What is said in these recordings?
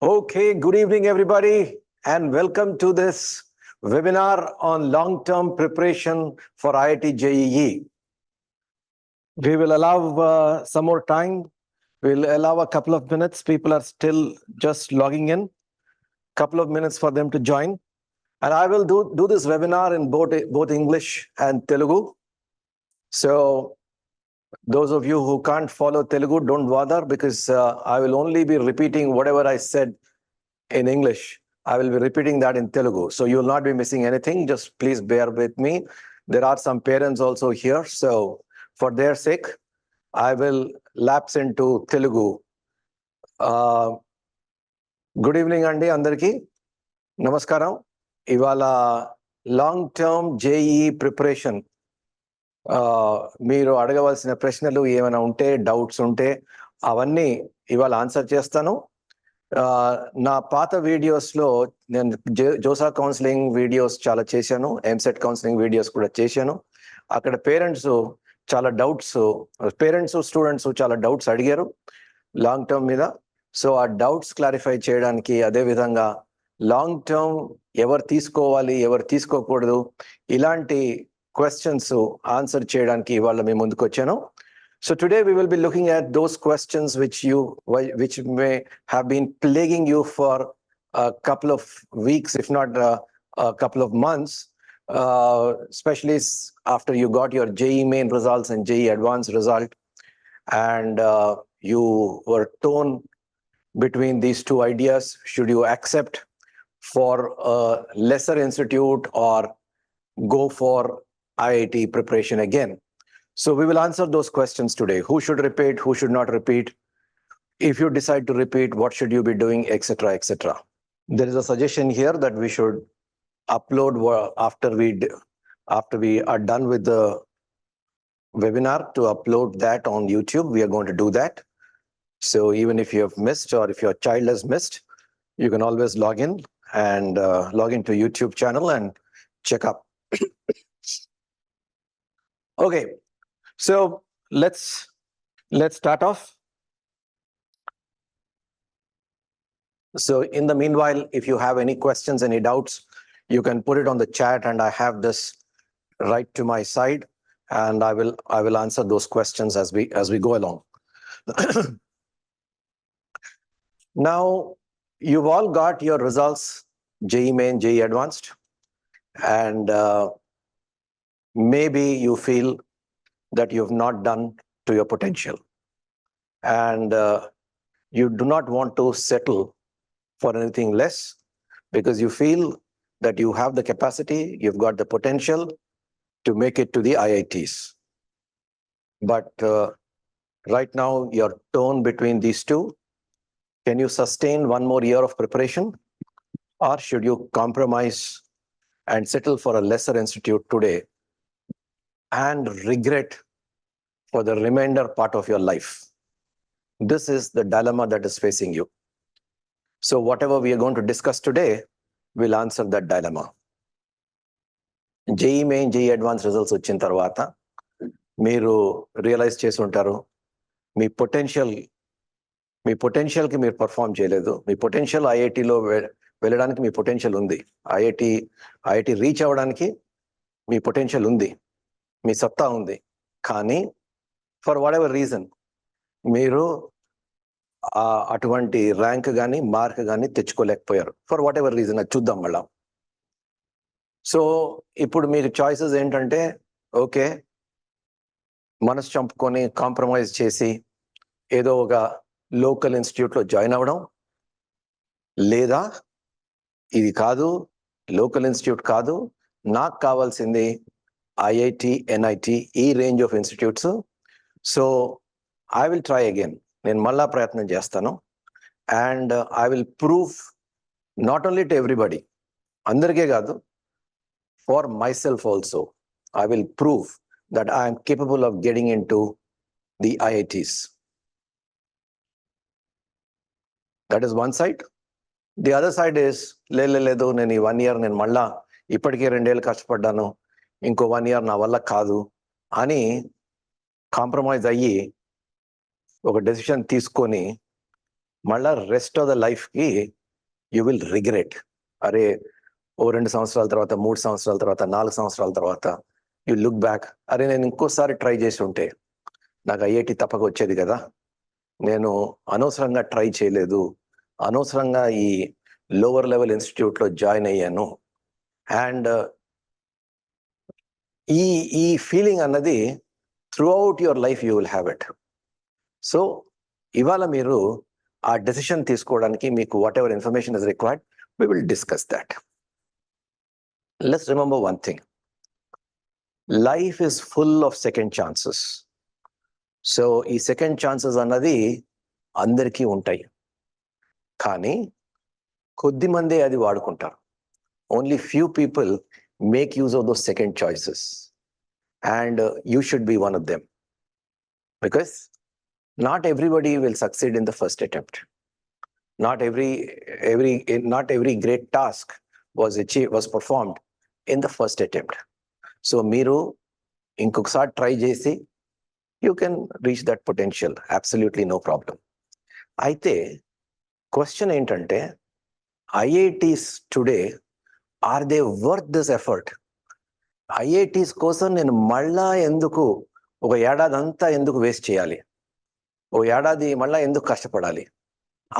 Okay, good evening, everybody, and welcome to this webinar on long-term preparation for IIT JEE. We will allow some more time. We'll allow a couple of minutes. People are still just logging in. Couple of minutes for them to join. And I will do this webinar in both English and Telugu. So those of you who can't follow Telugu, don't bother, because I will only be repeating whatever I said in English. I will be repeating that in Telugu. So you will not be missing anything. Just please bear with me. There are some parents also here. So for their sake, I will lapse into Telugu. Good evening, Andy, Andarki. Namaskaram. Ivala long-term JEE preparation. మీరు అడగవలసిన ప్రశ్నలు ఏమైనా ఉంటే, doubts ఉంటే అవన్నీ ఇవాళ answer చేస్తాను. నా పాత వీడియోస్లో నేను జోసా కౌన్సిలింగ్ వీడియోస్ చాలా చేశాను, ఎంసెట్ కౌన్సిలింగ్ వీడియోస్ కూడా చేశాను. అక్కడ పేరెంట్స్ స్టూడెంట్స్ చాలా డౌట్స్ అడిగారు లాంగ్ టర్మ్ మీద. సో ఆ డౌట్స్ క్లారిఫై చేయడానికి, అదేవిధంగా లాంగ్ టర్మ్ ఎవరు తీసుకోవాలి, ఎవరు తీసుకోకూడదు, ఇలాంటి క్వశ్చన్స్ ఆన్సర్ చేయడానికి ఇవాళ మేము ముందుకు వచ్చాను. So today we will be looking at those questions which may have been plaguing you for a couple of weeks, if not a couple of months, especially after you got your JEE main results and JEE advanced result, and you were torn between these two ideas. Should you accept for a lesser institute or go for IIT preparation again? So we will answer those questions today. Who should repeat? Who should not repeat? If you decide to repeat, what should you be doing, etc., etc. There is a suggestion here that we should upload after we are done with the webinar, to upload that on YouTube. We are going to do that. So even if you have missed, or if your child has missed, you can always log in and log into YouTube channel and check up. Okay. So let's start off. So in the meanwhile, if you have any questions, any doubts, you can put it on the chat, and I have this right to my side, and I will answer those questions as we go along. Now, you've all got your results, JEE Main, JEE Advanced, and maybe you feel that you have not done to your potential, and you do not want to settle for anything less, because you feel that you have the capacity, you've got the potential to make it to the IITs. But right now you're torn between these two. Can you sustain one more year of preparation, or should you compromise and settle for a lesser institute today and regret for the remainder part of your life? This is the dilemma that is facing you. So whatever we are going to discuss today will answer that dilemma. JEE Main, JEE Advanced results వచ్చిన తర్వాత మీరు realise చేసి ఉంటారు, మీ పొటెన్షియల్కి మీరు perform చేయలేదు. మీ potential ఐఐటిలో వెళ్ళడానికి మీ potential ఉంది, ఐఐటి రీచ్ అవ్వడానికి మీ పొటెన్షియల్ ఉంది, మీ సత్తా ఉంది. కానీ ఫర్ వాట్ ఎవర్ రీజన్ మీరు అటువంటి ర్యాంక్ కానీ మార్క్ కానీ తెచ్చుకోలేకపోయారు. ఫర్ వాట్ ఎవర్ రీజన్, అది చూద్దాం మళ్ళా. సో ఇప్పుడు మీకు చాయిసెస్ ఏంటంటే, ఓకే, మనసు చంపుకొని కాంప్రమైజ్ చేసి ఏదో ఒక లోకల్ ఇన్స్టిట్యూట్లో జాయిన్ అవ్వడం, లేదా ఇది కాదు, లోకల్ ఇన్స్టిట్యూట్ కాదు, నాకు కావాల్సింది ఐఐటి, ఎన్ఐటి, ఈ range of institutes. So I will try again, నేను మళ్ళా ప్రయత్నం చేస్తాను. And I will prove not only to everybody, అందరికీ కాదు, for my self also. I will prove that I'm capable of getting in to the IITs. That is one side. The other side is, లేదు, నేను ఈ 1 year నేను మళ్ళా ఇప్పటికే 2 ఏళ్ళు కష్టపడ్డాను, ఇంకో 1 year నా వల్ల కాదు అని కాంప్రమైజ్ అయ్యి ఒక డెసిషన్ తీసుకొని మళ్ళా రెస్ట్ ఆఫ్ ద లైఫ్కి యూ విల్ రిగ్రెట్. అరే, ఓ 2 సంవత్సరాల తర్వాత, 3 సంవత్సరాల తర్వాత, 4 సంవత్సరాల తర్వాత యూ లుక్ బ్యాక్, అరే నేను ఇంకోసారి ట్రై చేసి ఉంటే నాకు ఐఐటి తప్పక వచ్చేది కదా, నేను అనవసరంగా ట్రై చేయలేదు, అనవసరంగా ఈ లోవర్ లెవెల్ ఇన్స్టిట్యూట్లో జాయిన్ అయ్యాను. అండ్ ఈ ఫీలింగ్ అన్నది through out your life you will have it. So ఇవాళ మీరు ఆ డెసిషన్ తీసుకోవడానికి మీకు what ever information is required, we will discuss that. Let's remember one thing. Life is full of second chances. So ఈ second chances అన్నది అందరికీ ఉంటాయి, కానీ కొద్ది మందే అది వాడుకుంటారు. Only few people make use of those second choices, and you should B one of them, because not everybody will succeed in the first attempt. Not every great task was performed in the first attempt. So మీరు ఇంకొకసారి try చేసి you can reach that potential, absolutely no problem. అయితే question ఏంటంటే, IITs today, are they worth this effort? IITs కోసం నేను మళ్ళా ఎందుకు ఒక ఏడాది అంతా ఎందుకు వేస్ట్ చేయాలి, ఓ ఏడాది మళ్ళా ఎందుకు కష్టపడాలి,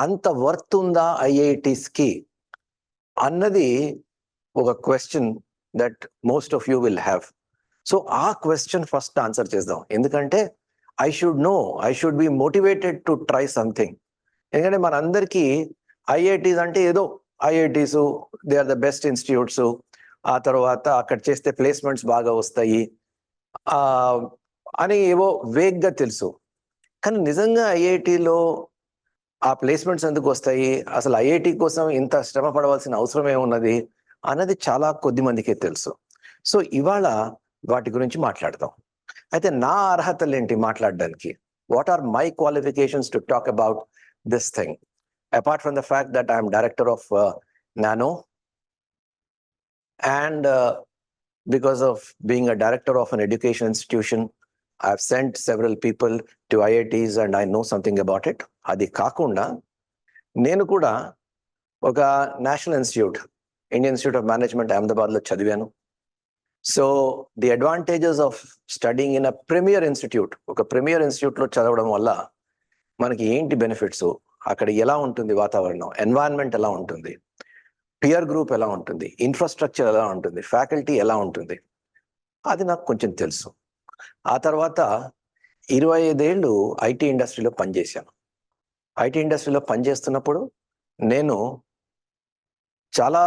అంత వర్త్ ఉందా ఐఐటీస్కి అన్నది ఒక question that most of you will have. So ఆ క్వశ్చన్ ఫస్ట్ ఆన్సర్ చేద్దాం. ఎందుకంటే I should be motivated to try something. ఎందుకంటే మనందరికీ ఐఐటీస్ అంటే ఏదో IITs they are the best institutes, ఆ తర్వాత అక్కడ చేస్తే ప్లేస్మెంట్స్ బాగా వస్తాయి అని ఏవో వేగ్గా తెలుసు. కానీ నిజంగా ఐఐటీలో ఆ ప్లేస్మెంట్స్ ఎందుకు వస్తాయి, అసలు ఐఐటి కోసం ఇంత శ్రమ పడవలసిన అవసరం ఏమున్నది అన్నది చాలా కొద్ది మందికే తెలుసు. సో ఇవాళ వాటి గురించి మాట్లాడదాం. అయితే నా అర్హతలు ఏంటి మాట్లాడడానికి? What are my qualifications to talk about this thing, apart from the fact that I'm director of nano, and because of being a director of an education institution, I've sent several people to IITs and I know something about it. అది కాకుండా నేను కూడా ఒక national institute, Indian institute of management అహ్మదాబాద్లో చదివాను. So the advantages of studying in a premier institute, ఒక premier ఇన్స్టిట్యూట్లో చదవడం వల్ల మనకి ఏంటి బెనిఫిట్స్, అక్కడ ఎలా ఉంటుంది వాతావరణం, ఎన్వైరన్మెంట్ ఎలా ఉంటుంది, పియర్ గ్రూప్ ఎలా ఉంటుంది, ఇన్ఫ్రాస్ట్రక్చర్ ఎలా ఉంటుంది, ఫ్యాకల్టీ ఎలా ఉంటుంది, అది నాకు కొంచెం తెలుసు. ఆ తర్వాత 25 ఏళ్ళు ఐటీ ఇండస్ట్రీలో పనిచేశాను. ఐటీ ఇండస్ట్రీలో పనిచేస్తున్నప్పుడు నేను చాలా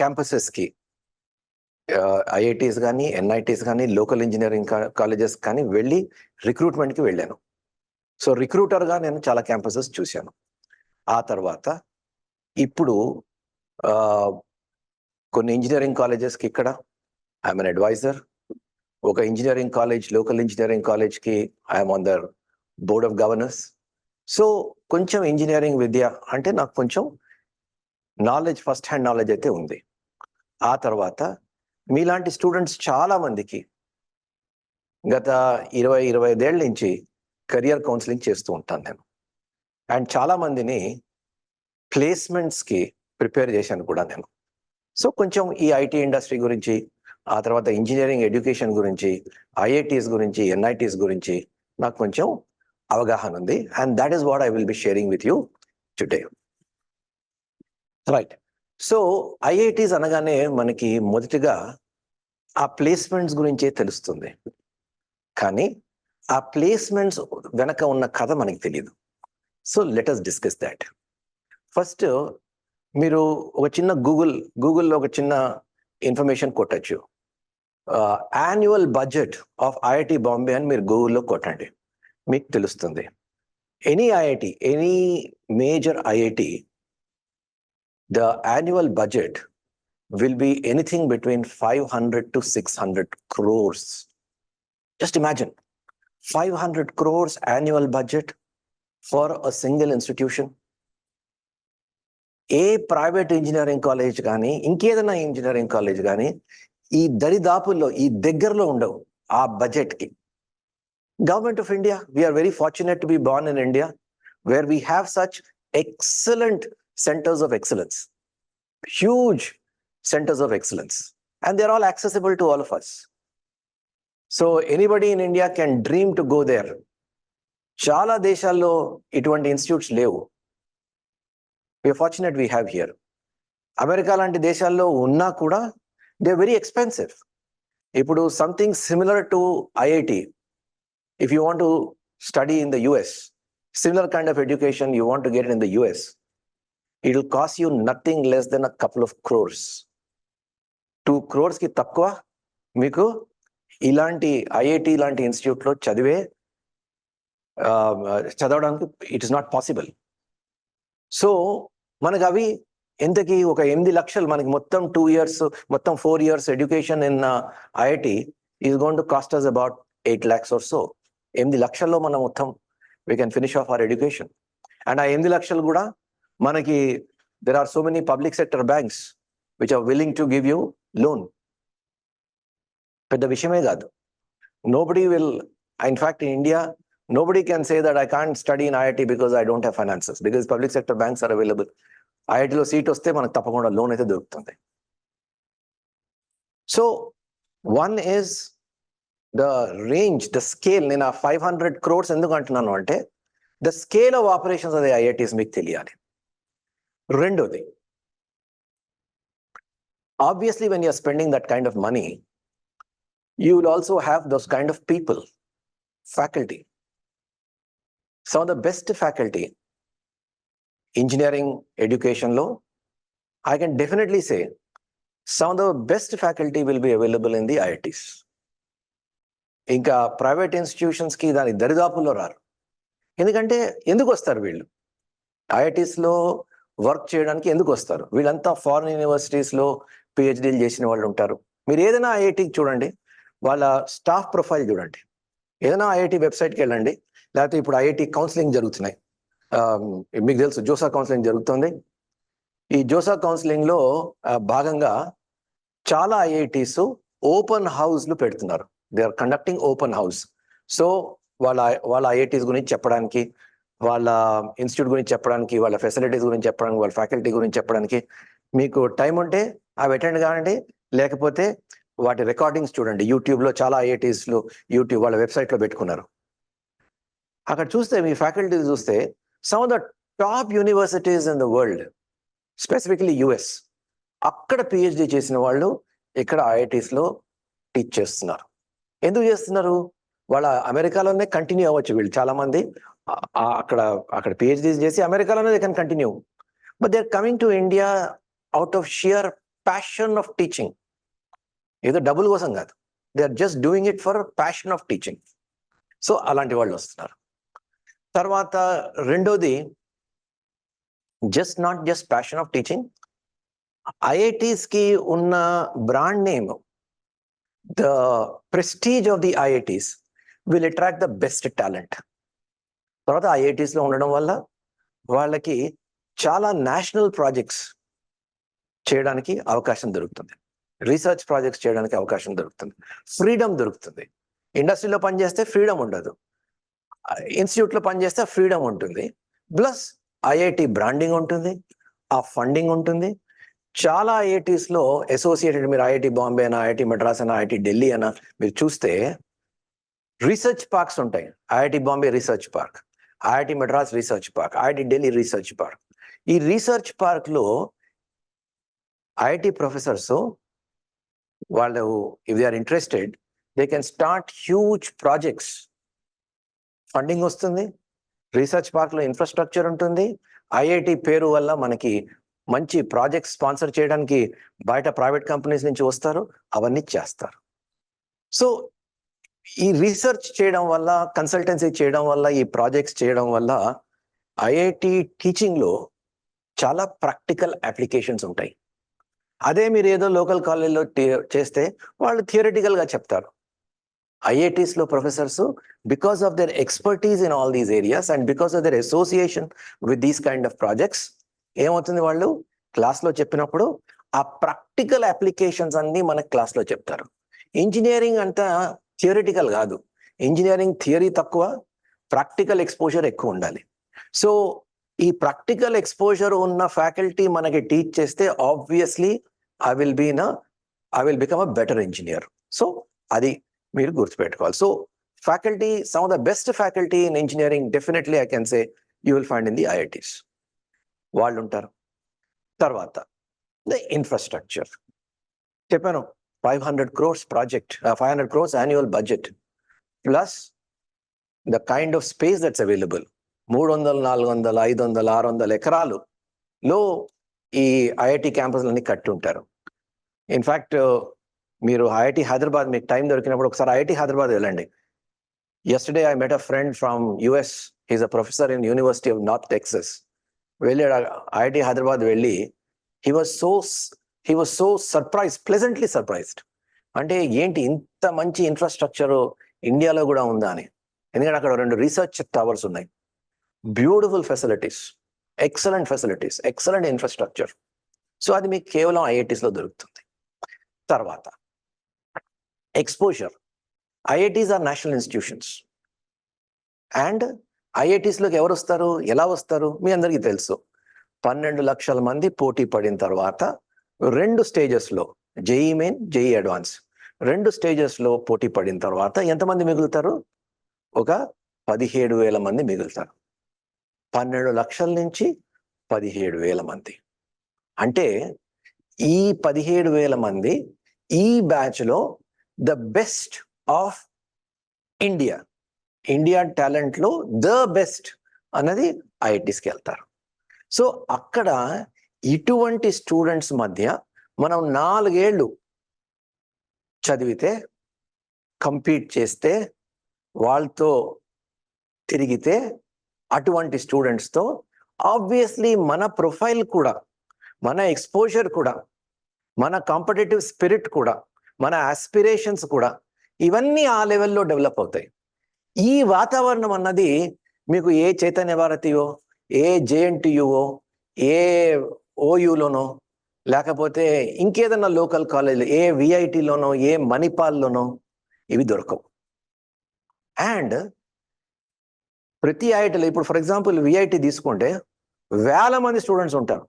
క్యాంపసెస్కి, ఐఐటీస్ కానీ, ఎన్ఐటీస్ కానీ, లోకల్ ఇంజనీరింగ్ కాలేజెస్ కానీ వెళ్ళి రిక్రూట్మెంట్కి వెళ్ళాను. సో రిక్రూటర్గా నేను చాలా క్యాంపసెస్ చూశాను. ఆ తర్వాత ఇప్పుడు కొన్ని ఇంజనీరింగ్ కాలేజెస్కి ఇక్కడ ఐఎమ్ అన్ అడ్వైజర్. ఒక ఇంజనీరింగ్ కాలేజ్, లోకల్ ఇంజనీరింగ్ కాలేజ్కి I'm on the board of governors. So కొంచెం ఇంజనీరింగ్ విద్య అంటే నాకు కొంచెం నాలెడ్జ్, ఫస్ట్ హ్యాండ్ నాలెడ్జ్ అయితే ఉంది. ఆ తర్వాత మీలాంటి స్టూడెంట్స్ చాలా మందికి గత 20-25 ఏళ్ళ నుంచి కెరియర్ కౌన్సిలింగ్ చేస్తూ ఉంటాను నేను. అండ్ చాలా మందిని ప్లేస్మెంట్స్కి ప్రిపేర్ చేశాను కూడా నేను. సో కొంచెం ఈ ఐటీ ఇండస్ట్రీ గురించి, ఆ తర్వాత ఇంజనీరింగ్ ఎడ్యుకేషన్ గురించి, ఐఐటీస్ గురించి, ఎన్ఐటీస్ గురించి నాకు కొంచెం అవగాహన ఉంది. And that is what I will be sharing with you today. Right. So IITs అనగానే మనకి మొదటిగా ఆ ప్లేస్మెంట్స్ గురించే తెలుస్తుంది, కానీ ఆ ప్లేస్మెంట్స్ వెనక ఉన్న కథ మనకి తెలియదు. So let us discuss that. First మీరు ఒక చిన్న గూగుల్లో ఒక చిన్న ఇన్ఫర్మేషన్ కొట్టచ్చు. Annual budget of IIT Bombay అని మీరు గూగుల్లో కొట్టండి, మీకు తెలుస్తుంది. Any IIT, any major IIT, the annual budget will be anything between 500 to 600 crores. Just imagine 500 crores annual budget for a single institution. A private engineering college కానీ, ఇంకేదైనా engineering college కానీ ఈ దరిదాపుల్లో, ఈ దగ్గరలో ఉండవు ఆ బడ్జెట్కి. Government of India, we are very fortunate to be born in India. where we have such excellent centers of excellence, huge centers of excellence, and they're all accessible to all of us. So anybody in India can dream to go there. చాలా దేశాల్లో ఇటువంటి institutes లేవు. We're fortunate we have here. America లాంటి దేశాల్లో ఉన్నా కూడా they very expensive. ఇప్పుడు something similar to IIT, if you want to study in the US, similar kind of education you want to get in the US, it will cost you nothing less than a couple of crores. 2 crores ki takkwa meeku ilanti IIT ilanti institute lo చదవడానికి it is not possible. So మనకు అవి ఎంతకి ఒక 8 లక్షలు మనకి మొత్తం 2 years, మొత్తం 4 years education in IIT is going to cost us about 8 lakhs or so. 8 లక్షల్లో మనం మొత్తం we can finish off our education. And ఆ 8 లక్షలు కూడా మనకి there are so many public sector banks which are willing to give you loan. పెద్ద విషయమే కాదు. Nobody will, in fact in India, nobody can say that I can't study in IIT because I don't have finances, because public sector banks are available. IIT లో seat వస్తే మనకు తప్పకుండా loan అయితే దొరుకుతుంది. So one is the range, the scale. నేను 500 crores ఎందుకు అంటున్నాను అంటే the scale of operations of the IITs మీకు తెలియాలి. రెండోది, obviously when you're spending that kind of money, you will also have those kind of people, faculty. Some of the best faculty, engineering education lo, I can definitely say some of the best faculty will be available in the IITs. ఇంకా private institutions కి దాని దరిదాపుల్లో రారు. ఎందుకంటే ఎందుకు వస్తారు వీళ్ళు ఐఐటీస్లో work చేయడానికి? ఎందుకు వస్తారు? వీళ్ళంతా ఫారిన్ యూనివర్సిటీస్లో పిహెచ్డీలు చేసిన వాళ్ళు ఉంటారు. మీరు ఏదైనా ఐఐటీకి చూడండి, వాళ్ళ స్టాఫ్ ప్రొఫైల్ చూడండి, ఏదైనా ఐఐటీ వెబ్సైట్కి వెళ్ళండి, లేకపోతే ఇప్పుడు ఐఐటీ కౌన్సిలింగ్ జరుగుతున్నాయి, మీకు తెలుసు జోసా కౌన్సిలింగ్ జరుగుతుంది. ఈ జోసా కౌన్సిలింగ్లో భాగంగా చాలా ఐఐటీస్ ఓపెన్ హౌస్లు పెడుతున్నారు. They are conducting open house. So వాళ్ళ ఐఐటీస్ గురించి చెప్పడానికి, వాళ్ళ ఇన్స్టిట్యూట్ గురించి చెప్పడానికి, వాళ్ళ ఫెసిలిటీస్ గురించి చెప్పడానికి, వాళ్ళ ఫ్యాకల్టీ గురించి చెప్పడానికి మీకు టైం ఉంటే అవి అటెండ్ కావండి. లేకపోతే వాటి రికార్డింగ్స్ చూడండి. యూట్యూబ్లో చాలా ఐఐటీస్లో యూట్యూబ్ వాళ్ళ వెబ్సైట్లో పెట్టుకున్నారు. అక్కడ చూస్తే మీ ఫ్యాకల్టీ చూస్తే some of the top universities in the world, specifically US, అక్కడ పిహెచ్డి చేసిన వాళ్ళు ఇక్కడ ఐఐటీస్లో టీచ్ చేస్తున్నారు. ఎందుకు చేస్తున్నారు? వాళ్ళ అమెరికాలోనే కంటిన్యూ అవ్వచ్చు. వీళ్ళు చాలా మంది అక్కడ పిహెచ్డీస్ చేసి అమెరికాలోనే they can continue, but they are coming to India out of sheer passion of teaching. ఏదో డబ్బుల కోసం కాదు, they are just doing it for passion of teaching. So అలాంటి వాళ్ళు వస్తున్నారు. తర్వాత రెండోది, not just passion of teaching, IITs కి ఉన్న brand name, the prestige of the IITs will attract the best talent. తర్వాత ఐఐటీస్లో ఉండడం వల్ల వాళ్ళకి చాలా నేషనల్ ప్రాజెక్ట్స్ చేయడానికి అవకాశం దొరుకుతుంది, రీసెర్చ్ ప్రాజెక్ట్స్ చేయడానికి అవకాశం దొరుకుతుంది, ఫ్రీడమ్ దొరుకుతుంది. ఇండస్ట్రీలో పనిచేస్తే ఫ్రీడమ్ ఉండదు, ఇన్స్టిట్యూట్లో పనిచేస్తే ఫ్రీడమ్ ఉంటుంది, ప్లస్ ఐఐటి బ్రాండింగ్ ఉంటుంది, ఆ ఫండింగ్ ఉంటుంది. చాలా ఐఐటీస్లో అసోసియేటెడ్, మీరు ఐఐటి బాంబే అయినా, ఐఐటి మద్రాస్ అయినా, ఐఐటి ఢిల్లీ అయినా మీరు చూస్తే రీసెర్చ్ పార్క్స్ ఉంటాయి. IIT Bombay research park, IIT Madras research park, IIT Delhi research park. ఈ రీసెర్చ్ పార్క్లో ఐఐటి ప్రొఫెసర్స్ వాళ్ళు, if they are interested, they can start huge projects. Funding వస్తుంది, రీసెర్చ్ పార్క్లో ఇన్ఫ్రాస్ట్రక్చర్ ఉంటుంది, ఐఐటి పేరు వల్ల మనకి మంచి ప్రాజెక్ట్ స్పాన్సర్ చేయడానికి బయట ప్రైవేట్ కంపెనీస్ నుంచి వస్తారు, అవన్నీ చేస్తారు. సో ఈ రీసెర్చ్ చేయడం వల్ల, కన్సల్టెన్సీ చేయడం వల్ల, ఈ ప్రాజెక్ట్స్ చేయడం వల్ల ఐఐటి టీచింగ్లో చాలా ప్రాక్టికల్ అప్లికేషన్స్ ఉంటాయి. అదే మీరు ఏదో లోకల్ కాలేజ్లో చేస్తే వాళ్ళు థియరిటికల్గా చెప్తారు. ఐఐటీస్లో professors, because of their expertise in all these areas and because of their association with these kind of projects, ఏమవుతుంది, వాళ్ళు క్లాస్లో చెప్పినప్పుడు ఆ ప్రాక్టికల్ అప్లికేషన్స్ అన్ని మనకు క్లాస్లో చెప్తారు. ఇంజనీరింగ్ అంతా థియరిటికల్ కాదు, ఇంజనీరింగ్ థియరీ తక్కువ, ప్రాక్టికల్ ఎక్స్పోజర్ ఎక్కువ ఉండాలి. సో ఈ ప్రాక్టికల్ ఎక్స్పోజర్ ఉన్న ఫ్యాకల్టీ మనకి టీచ్ చేస్తే obviously I will become a better engineer. So అది మీరు గుర్తుపెట్టుకోవాలి. So faculty, some of the best faculty in engineering definitely I can say you will find in the IITs. వాళ్ళు ఉంటారు. తర్వాత the infrastructure చెప్పాను, 500 crores project, 500 crores annual budget plus the kind of space that's available. 300, 400, 500, 600 ఎకరాలులో ఈ IIT క్యాంపస్లన్నీ కట్టి ఉంటారు. In fact మీరు IIT Hyderabad మీకు time దొరికినప్పుడు ఒకసారి ఐఐటి హైదరాబాద్ వెళ్ళండి. yesterday I met a friend from US. He's a professor in University of North Texas. వెళ్ళాడు IIT Hyderabad వెళ్ళి he was so surprised, pleasantly surprised. అంటే ఏంటి ఇంత మంచి ఇన్ఫ్రాస్ట్రక్చర్ ఇండియాలో కూడా ఉందా అని. ఎందుకంటే అక్కడ 2 రీసెర్చ్ టవర్స్ ఉన్నాయి. Beautiful facilities, excellent facilities, excellent infrastructure. So అది మీకు కేవలం ఐఐటీస్లో దొరుకుతుంది. తర్వాత exposure. IITs are national institutions and ఐఐటీస్లోకి ఎవరు వస్తారు, ఎలా వస్తారు మీ అందరికీ తెలుసు. 12 లక్షల మంది పోటీ పడిన తర్వాత 2 స్టేజెస్లో, జేఈ మెయిన్, జేఈ అడ్వాన్స్, 2 స్టేజెస్లో పోటీ పడిన తర్వాత ఎంతమంది మిగులుతారు? ఒక 17,000 మంది మిగులుతారు. 12 లక్షల నుంచి 17,000 మంది. అంటే ఈ 17,000 మంది ఈ బ్యాచ్లో ద బెస్ట్ ఆఫ్ ఇండియా టాలెంట్లో ద బెస్ట్ అన్నది ఐఐటీస్కి వెళ్తారు. సో అక్కడ ఇటువంటి స్టూడెంట్స్ మధ్య మనం 4 ఏళ్ళు చదివితే, కంపీట్ చేస్తే, వాళ్ళతో తిరిగితే, అటువంటి స్టూడెంట్స్తో ఆబ్వియస్లీ మన ప్రొఫైల్ కూడా, మన ఎక్స్పోజర్ కూడా, మన కాంపిటేటివ్ స్పిరిట్ కూడా, మన ఆస్పిరేషన్స్ కూడా ఇవన్నీ ఆ లెవెల్లో డెవలప్ అవుతాయి. ఈ వాతావరణం అన్నది మీకు ఏ చైతన్య భారతియో, ఏ జేఎన్టీయుఓ, ఏ ఓయూలోనో, లేకపోతే ఇంకేదన్నా లోకల్ కాలేజ్, ఏ విఐటిలోనో, ఏ మణిపాల్లోనో ఇవి దొరకవు. అండ్ ప్రతి ఐఐటీలో ఇప్పుడు ఫర్ ఎగ్జాంపుల్ విఐటి తీసుకుంటే 1000 మంది స్టూడెంట్స్ ఉంటారు.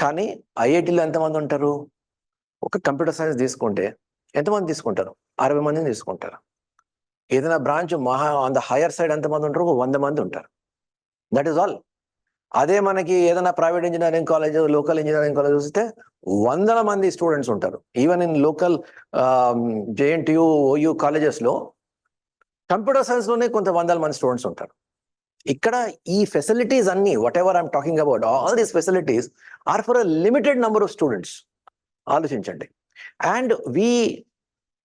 కానీ ఐఐటీలో ఎంతమంది ఉంటారు? ఒక కంప్యూటర్ సైన్స్ తీసుకుంటే ఎంతమంది తీసుకుంటారు? 60 మందిని తీసుకుంటారు. ఏదైనా branch on the higher side ఎంతమంది ఉంటారు? 100 మంది ఉంటారు. That is all. అదే మనకి ఏదైనా private engineering college, local engineering college చూస్తే 100 మంది స్టూడెంట్స్ ఉంటారు. Even in local JNTU, OU కాలేజెస్లో కంప్యూటర్ సైన్స్లోనే కొంత 100 మంది స్టూడెంట్స్ ఉంటారు. ఇక్కడ ఈ ఫెసిలిటీస్ అన్ని, whatever I'm talking about, all these facilities are for a limited number of students. ఆలోచించండి. And we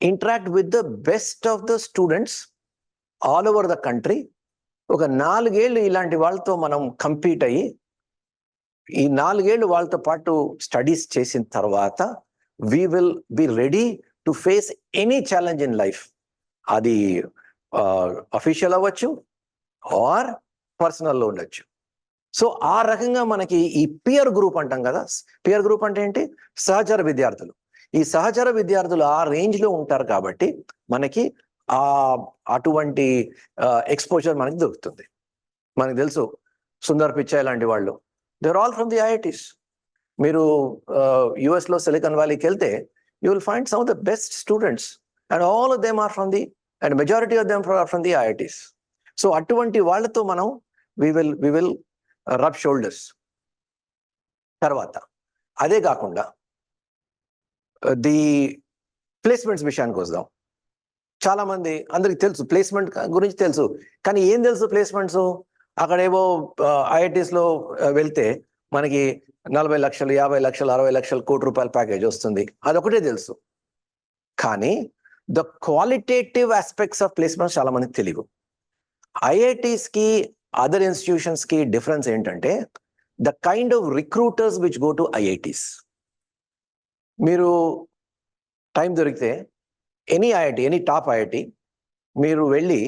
interact with the best of the students all over the country. ఒక 4 ఏళ్ళు ఇలాంటి వాళ్ళతో మనం కంపీట్ అయ్యి, ఈ 4 ఏళ్ళు వాళ్ళతో పాటు స్టడీస్ చేసిన తర్వాత we will be ready to face any challenge in life. అది అఫీషియల్ అవ్వచ్చు ఆర్ పర్సనల్లో ఉండొచ్చు. సో ఆ రకంగా మనకి ఈ పియర్ గ్రూప్ అంటాం కదా. పియర్ గ్రూప్ అంటే ఏంటి? సహచర విద్యార్థులు. ఈ సహచర విద్యార్థులు ఆ రేంజ్లో ఉంటారు కాబట్టి మనకి అటువంటి ఎక్స్పోజర్ మనకి దొరుకుతుంది. మనకు తెలుసు సుందర్ పిచాయ్ లాంటి వాళ్ళు, they are all from the IITs. మీరు యుఎస్లో సిలికాన్ వ్యాలీకి వెళ్తే you will find some of the best students and all of them are from the, and majority of them are from the IITs. So అటువంటి వాళ్ళతో మనం we will rub shoulders. తర్వాత అదే కాకుండా ది ప్లేస్మెంట్స్ విషయానికి వద్దాం. చాలా మంది, అందరికి తెలుసు ప్లేస్మెంట్ గురించి తెలుసు, కానీ ఏం తెలుసు ప్లేస్మెంట్స్? అక్కడేవో ఐఐటీస్లో వెళ్తే మనకి 40 లక్షలు, 50 లక్షలు, 60 లక్షలు, కోటి రూపాయల ప్యాకేజ్ వస్తుంది, అదొకటే తెలుసు. కానీ the qualitative aspects of placements చాలా మందికి తెలియవు. ఐఐటీస్కి అదర్ ఇన్స్టిట్యూషన్స్కి డిఫరెన్స్ ఏంటంటే the kind of recruiters which go to IITs. మీరు టైం దొరికితే any IIT, any top IIT మీరు వెళ్ళి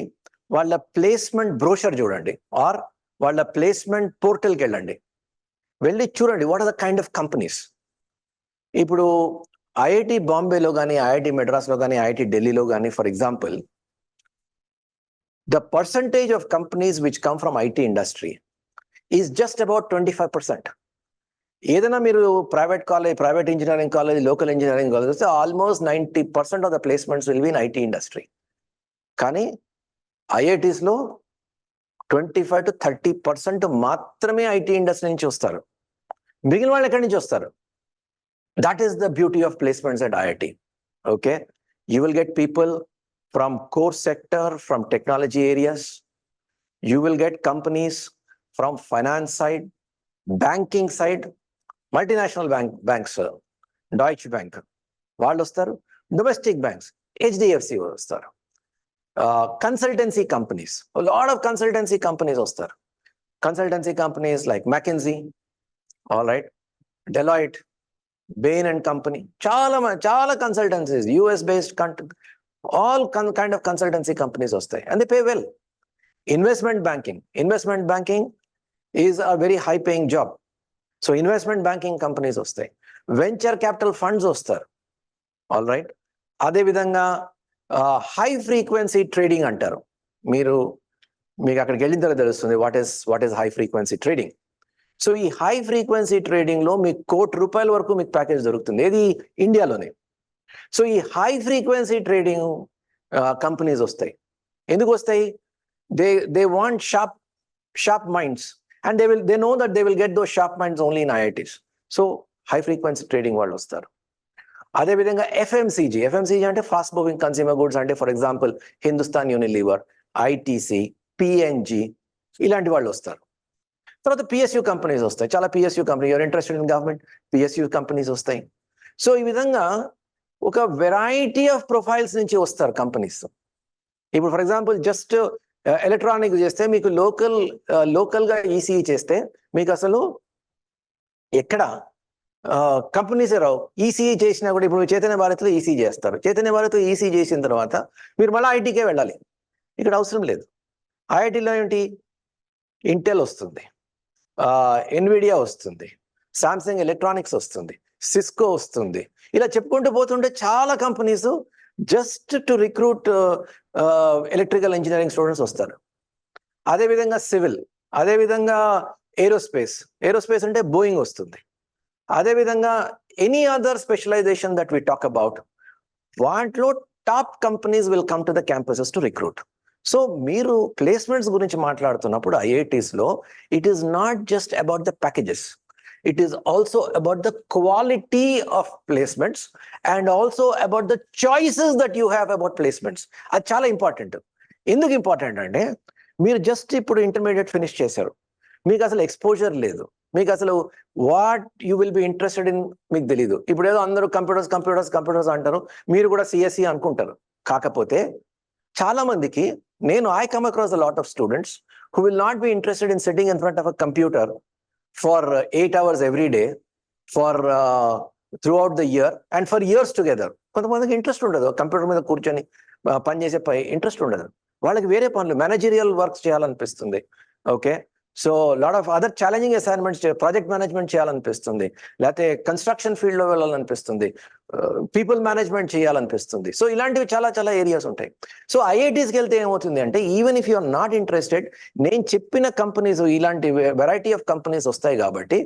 వాళ్ళ ప్లేస్మెంట్ బ్రోషర్ చూడండి, ఆర్ వాళ్ళ ప్లేస్మెంట్ పోర్టల్కి వెళ్ళండి. వెళ్ళి చూడండి what are the kind of companies. ఇప్పుడు ఐఐటి బాంబేలో కానీ, ఐఐటి మెడ్రాస్లో కానీ, ఐఐటి ఢిల్లీలో కానీ for example the percentage of companies which come from IT industry is just about 25%. ఏదైనా మీరు private college, private engineering college, local engineering college వస్తే almost 90% of the placements will be in IT industry. కానీ ఐఐటీస్లో 25 to 30% మాత్రమే IT industry నుంచి వస్తారు. మిగిలిన వాళ్ళు ఎక్కడి నుంచి వస్తారు? That is the beauty of placements at IIT. Okay, you will get people from core sector, from technology areas. You will get companies from finance side, banking side, multinational banks, Deutsche bank వాళ్ళు వస్తారు, domestic banks, HDFC వస్తారు, consultancy companies, lot of consultancy companies వస్తారు. Consultancy companies like McKinsey, all right, Deloitte, Bain and company, చాలా consultancies, US based all kind of consultancy companies వస్తాయి, and they pay well. Investment banking is a very high paying job. So investment banking companies వస్తాయి, venture capital funds వస్తారు, all right. అదేవిధంగా high frequency trading అంటారు. మీకు అక్కడికి వెళ్ళిన తర్వాత తెలుస్తుంది what is high frequency trading. So ఈ హై ఫ్రీక్వెన్సీ ట్రేడింగ్ లో మీకు ₹1,00,00,000 వరకు మీకు ప్యాకేజ్ దొరుకుతుంది, ఏది ఇండియాలోనే. సో ఈ హై ఫ్రీక్వెన్సీ ట్రేడింగ్ కంపెనీస్ వస్తాయి. ఎందుకు వస్తాయి? They want sharp minds, and they know that they will get those sharp minds only in IITs. So high frequency trading వాళ్ళు వస్తారు. అదే విధంగా ఎఫ్ఎంసీజీ అంటే ఫాస్ట్ మూవింగ్ కన్స్యూమర్ గుడ్స్, అంటే for example Hindustan Unilever, ITC, P and G, ఇలాంటి వాళ్ళు వస్తారు. తర్వాత పిఎస్యూ కంపెనీస్ వస్తాయి, చాలా PSU company, you're interested in government, PSU companies వస్తాయి. సో ఈ విధంగా ఒక వెరైటీ ఆఫ్ ప్రొఫైల్స్ నుంచి వస్తారు కంపెనీస్. ఇప్పుడు ఫర్ ఎగ్జాంపుల్ జస్ట్ ఎలక్ట్రానిక్ చేస్తే మీకు లోకల్గా ఈసీఈ చేస్తే మీకు అసలు ఎక్కడ కంపెనీసే రావు. ఈసీఈ చేసినా కూడా ఇప్పుడు చైతన్య భారత్లో ఈసీ చేస్తారు. చైతన్య భారత్లో ఈసీ చేసిన తర్వాత మీరు మళ్ళీ ఐటీకే వెళ్ళాలి, ఇక్కడ అవసరం లేదు. ఐఐటీలో ఏంటి, ఇంటెల్ వస్తుంది, ఎన్విడియా వస్తుంది, సామ్సంగ్ ఎలక్ట్రానిక్స్ వస్తుంది, సిస్కో వస్తుంది, ఇలా చెప్పుకుంటూ పోతుంటే చాలా companies just to recruit electrical engineering students వస్తారు. అదేవిధంగా సివిల్, అదేవిధంగా ఏరోస్పేస్ అంటే బోయింగ్ వస్తుంది. అదేవిధంగా any other specialization that we talk about, వాటిలో top companies will come to the campuses to recruit. So మీరు ప్లేస్మెంట్స్ గురించి మాట్లాడుతున్నప్పుడు ఐఐటీస్లో it is not just about the packages, it is also about the quality of placements and also about the choices that you have about placements. అది చాలా important. ఎందుకు important అంటే మీరు just ఇప్పుడు ఇంటర్మీడియట్ ఫినిష్ చేశారు, మీకు అసలు ఎక్స్పోజర్ లేదు, మీకు అసలు what you will be interested in మీకు తెలీదు. ఇప్పుడు ఏదో అందరూ కంప్యూటర్స్ అంటారు, మీరు కూడా సిఎస్సి అనుకుంటారు. కాకపోతే చాలా మందికి I come across a lot of students who will not be interested in sitting in front of a computer for 8 hours every day for throughout the year and for years together. కొంతమందికి interest ఉండదు, computer మీద కూర్చొని పనిచేసే interest ఉండదు, వాళ్ళకి వేరే పనులు, managerial works చేయాలనిపిస్తుంది. Okay, so lot of other challenging assignments, project management చేయాలనిపిస్తుంది, లేకపోతే కన్స్ట్రక్షన్ ఫీల్డ్లో వెళ్ళాలనిపిస్తుంది, పీపుల్ మేనేజ్మెంట్ చేయాలనిపిస్తుంది. సో ఇలాంటివి చాలా ఏరియాస్ ఉంటాయి. సో ఐఐటీస్కి వెళ్తే ఏమవుతుంది అంటే even if you are not interested, నేను చెప్పిన కంపెనీస్, ఇలాంటి వెరైటీ ఆఫ్ కంపెనీస్ వస్తాయి కాబట్టి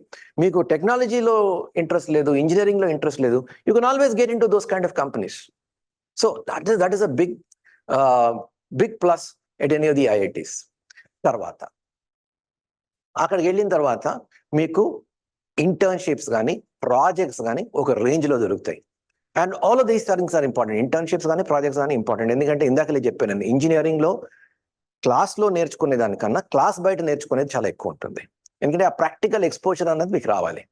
మీకు టెక్నాలజీలో ఇంట్రెస్ట్ లేదు, ఇంజనీరింగ్లో ఇంట్రెస్ట్ లేదు, you can always get in to those kind of companies. So that is a big plus at any of the IITs. తర్వాత అక్కడికి వెళ్ళిన తర్వాత మీకు ఇంటర్న్షిప్స్ కానీ ప్రాజెక్ట్స్ కానీ ఒక రేంజ్లో దొరుకుతాయి. And all of these things are important. Internships కానీ ప్రాజెక్ట్స్ కానీ ఇంపార్టెంట్. ఎందుకంటే ఇందాకలే చెప్పాను, ఇంజనీరింగ్లో క్లాస్లో నేర్చుకునే దానికన్నా క్లాస్ బయట నేర్చుకునేది చాలా ఎక్కువ ఉంటుంది. ఎందుకంటే ఆ ప్రాక్టికల్ ఎక్స్పోజర్ అనేది మీకు రావాలి.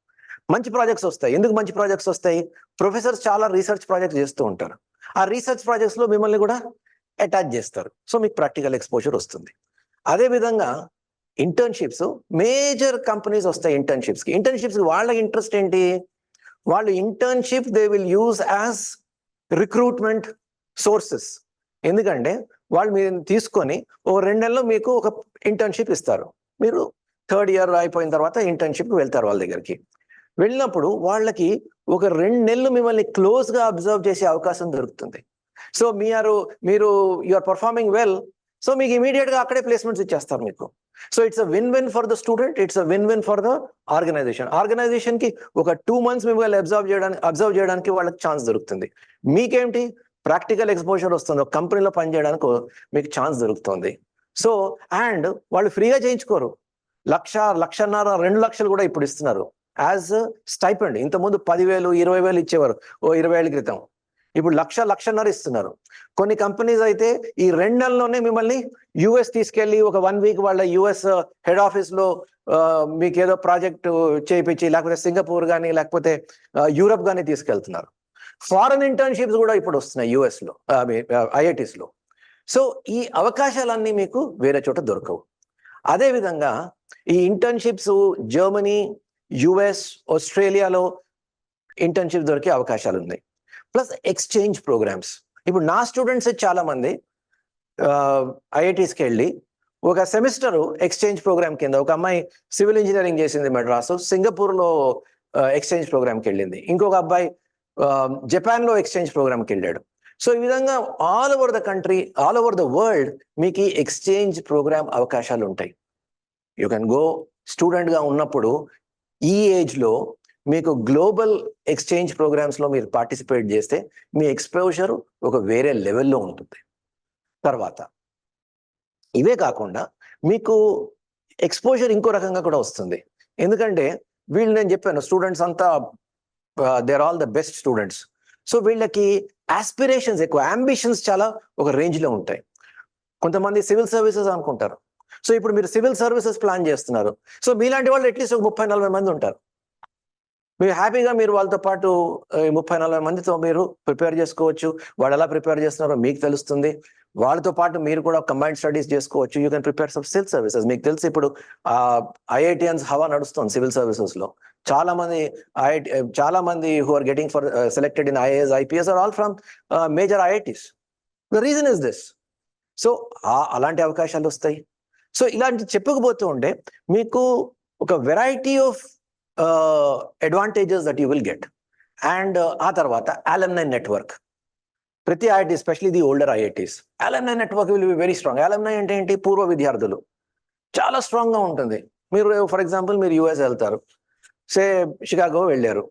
మంచి ప్రాజెక్ట్స్ వస్తాయి. ఎందుకు మంచి ప్రాజెక్ట్స్ వస్తాయి? ప్రొఫెసర్స్ చాలా రీసెర్చ్ ప్రాజెక్ట్స్ చేస్తూ ఉంటారు. ఆ రీసెర్చ్ ప్రాజెక్ట్స్లో మిమ్మల్ని కూడా అటాచ్ చేస్తారు. సో మీకు ప్రాక్టికల్ ఎక్స్పోజర్ వస్తుంది. అదేవిధంగా ఇంటర్న్షిప్స్, మేజర్ కంపెనీస్ వస్తాయి ఇంటర్న్షిప్స్కి వాళ్ళ ఇంట్రెస్ట్ ఏంటి? వాళ్ళు internship they will use as recruitment sources. ఎందుకంటే వాళ్ళు మీరు తీసుకొని ఓ 2 నెలలు మీకు ఒక ఇంటర్న్షిప్ ఇస్తారు. మీరు 3rd ఇయర్ అయిపోయిన తర్వాత ఇంటర్న్షిప్కి వెళ్తారు వాళ్ళ దగ్గరికి. వెళ్ళినప్పుడు వాళ్ళకి ఒక 2 నెలలు మిమ్మల్ని క్లోజ్గా అబ్జర్వ్ చేసే అవకాశం దొరుకుతుంది. సో మీరు you are performing well, so మీకు ఇమీడియట్ గా అక్కడే ప్లేస్మెంట్స్ ఇచ్చేస్తారు మీకు. So it's a win win for the student, it's a win win for the organization కి ఒక 2 months మిమ్మల్ని అబ్జర్వ్ చేయడానికి వాళ్ళకి ఛాన్స్ దొరుకుతుంది. మీకేంటి ప్రాక్టికల్ ఎక్స్పోజర్ వస్తుంది, ఒక కంపెనీలో పనిచేయడానికి మీకు ఛాన్స్ దొరుకుతుంది. సో అండ్ వాళ్ళు ఫ్రీగా చేయించుకోరు, 1,00,000, 1,50,000, 2 లక్షలు కూడా ఇప్పుడు ఇస్తున్నారు యాజ్ స్టైపెండ్. ఇంతకుముందు 10,000, 20,000 ఇచ్చేవారు 20 ఏళ్ళ క్రితం. ఇప్పుడు 1,00,000, 1,50,000 ఇస్తున్నారు. కొన్ని కంపెనీస్ అయితే ఈ 2 నెలల్లోనే మిమ్మల్ని యుఎస్ తీసుకెళ్లి ఒక 1 week వాళ్ళ యుఎస్ హెడ్ ఆఫీస్ లో మీకు ఏదో ప్రాజెక్ట్ చేయించి, లేకపోతే సింగపూర్ కానీ లేకపోతే యూరప్ కానీ తీసుకెళ్తున్నారు. ఫారెన్ ఇంటర్న్షిప్స్ కూడా ఇప్పుడు వస్తున్నాయి యుఎస్ లో, ఐఐటీస్ లో. సో ఈ అవకాశాలన్నీ మీకు వేరే చోట దొరకవు. అదేవిధంగా ఈ ఇంటర్న్షిప్స్ జర్మనీ, యుఎస్, ఆస్ట్రేలియాలో ఇంటర్న్షిప్ దొరికే అవకాశాలు ఉన్నాయి. Plus exchange programs. ఇప్పుడు నా స్టూడెంట్స్ చాలా మంది ఐఐటీస్కి వెళ్ళి ఒక సెమిస్టర్ ఎక్స్చేంజ్ ప్రోగ్రామ్ కింద, ఒక అమ్మాయి సివిల్ ఇంజనీరింగ్ చేసింది మెడ్రాస్, సింగపూర్లో ఎక్స్చేంజ్ ప్రోగ్రామ్కి వెళ్ళింది. ఇంకొక అబ్బాయి జపాన్లో ఎక్స్చేంజ్ ప్రోగ్రామ్కి వెళ్ళాడు. సో ఈ విధంగా all over the country, all over the world మీకు ఈ ఎక్స్చేంజ్ ప్రోగ్రామ్ అవకాశాలు ఉంటాయి. You can go. స్టూడెంట్గా ఉన్నప్పుడు ఈ ఏజ్లో మీకు గ్లోబల్ ఎక్స్చేంజ్ ప్రోగ్రామ్స్లో మీరు పార్టిసిపేట్ చేస్తే మీ ఎక్స్పోజర్ ఒక వేరే లెవెల్లో ఉంటుంది. తర్వాత ఇవే కాకుండా మీకు ఎక్స్పోజర్ ఇంకో రకంగా కూడా వస్తుంది. ఎందుకంటే వీళ్ళు, నేను చెప్పాను స్టూడెంట్స్ అంతా they are all the best students. So వీళ్ళకి ఆస్పిరేషన్స్ ఎక్కువ, అంబిషన్స్ చాలా ఒక రేంజ్లో ఉంటాయి. కొంతమంది సివిల్ సర్వీసెస్ అనుకుంటారు. సో ఇప్పుడు మీరు సివిల్ సర్వీసెస్ ప్లాన్ చేస్తున్నారు. సో మీలాంటి వాళ్ళు అట్లీస్ట్ ఒక 30-40 మంది ఉంటారు. మీరు హ్యాపీగా మీరు వాళ్ళతో పాటు 30-40 మందితో మీరు ప్రిపేర్ చేసుకోవచ్చు. వాళ్ళు ఎలా ప్రిపేర్ చేస్తున్నారో మీకు తెలుస్తుంది. వాళ్ళతో పాటు మీరు కూడా కంబైన్డ్ స్టడీస్ చేసుకోవచ్చు. You can prepare some civil services. మీకు తెలిసి ఇప్పుడు ఐఐటియన్స్ హవా నడుస్తుంది సివిల్ సర్వీసెస్ లో. చాలా మంది who are getting for selected in IAS, IPS are all from major IITs. The reason is this. So అలాంటి అవకాశాలు వస్తాయి. సో ఇలాంటి చెప్పుకుపోతూ ఉంటే మీకు ఒక variety of advantages that you will get. And ఆ తర్వాత అలుమ్నై నెట్వర్క్. ప్రతి IIT, especially the older IITs, alumni network will be very strong. Alumni అంటే ఏంటి? పూర్వ విద్యార్థులు చాలా స్ట్రాంగ్ గా ఉంటుంది. మీరు ఫర్ ఎగ్జాంపుల్ మీరు యుఎస్ వెళ్తారు, సే షికాగో వెళ్ళారు,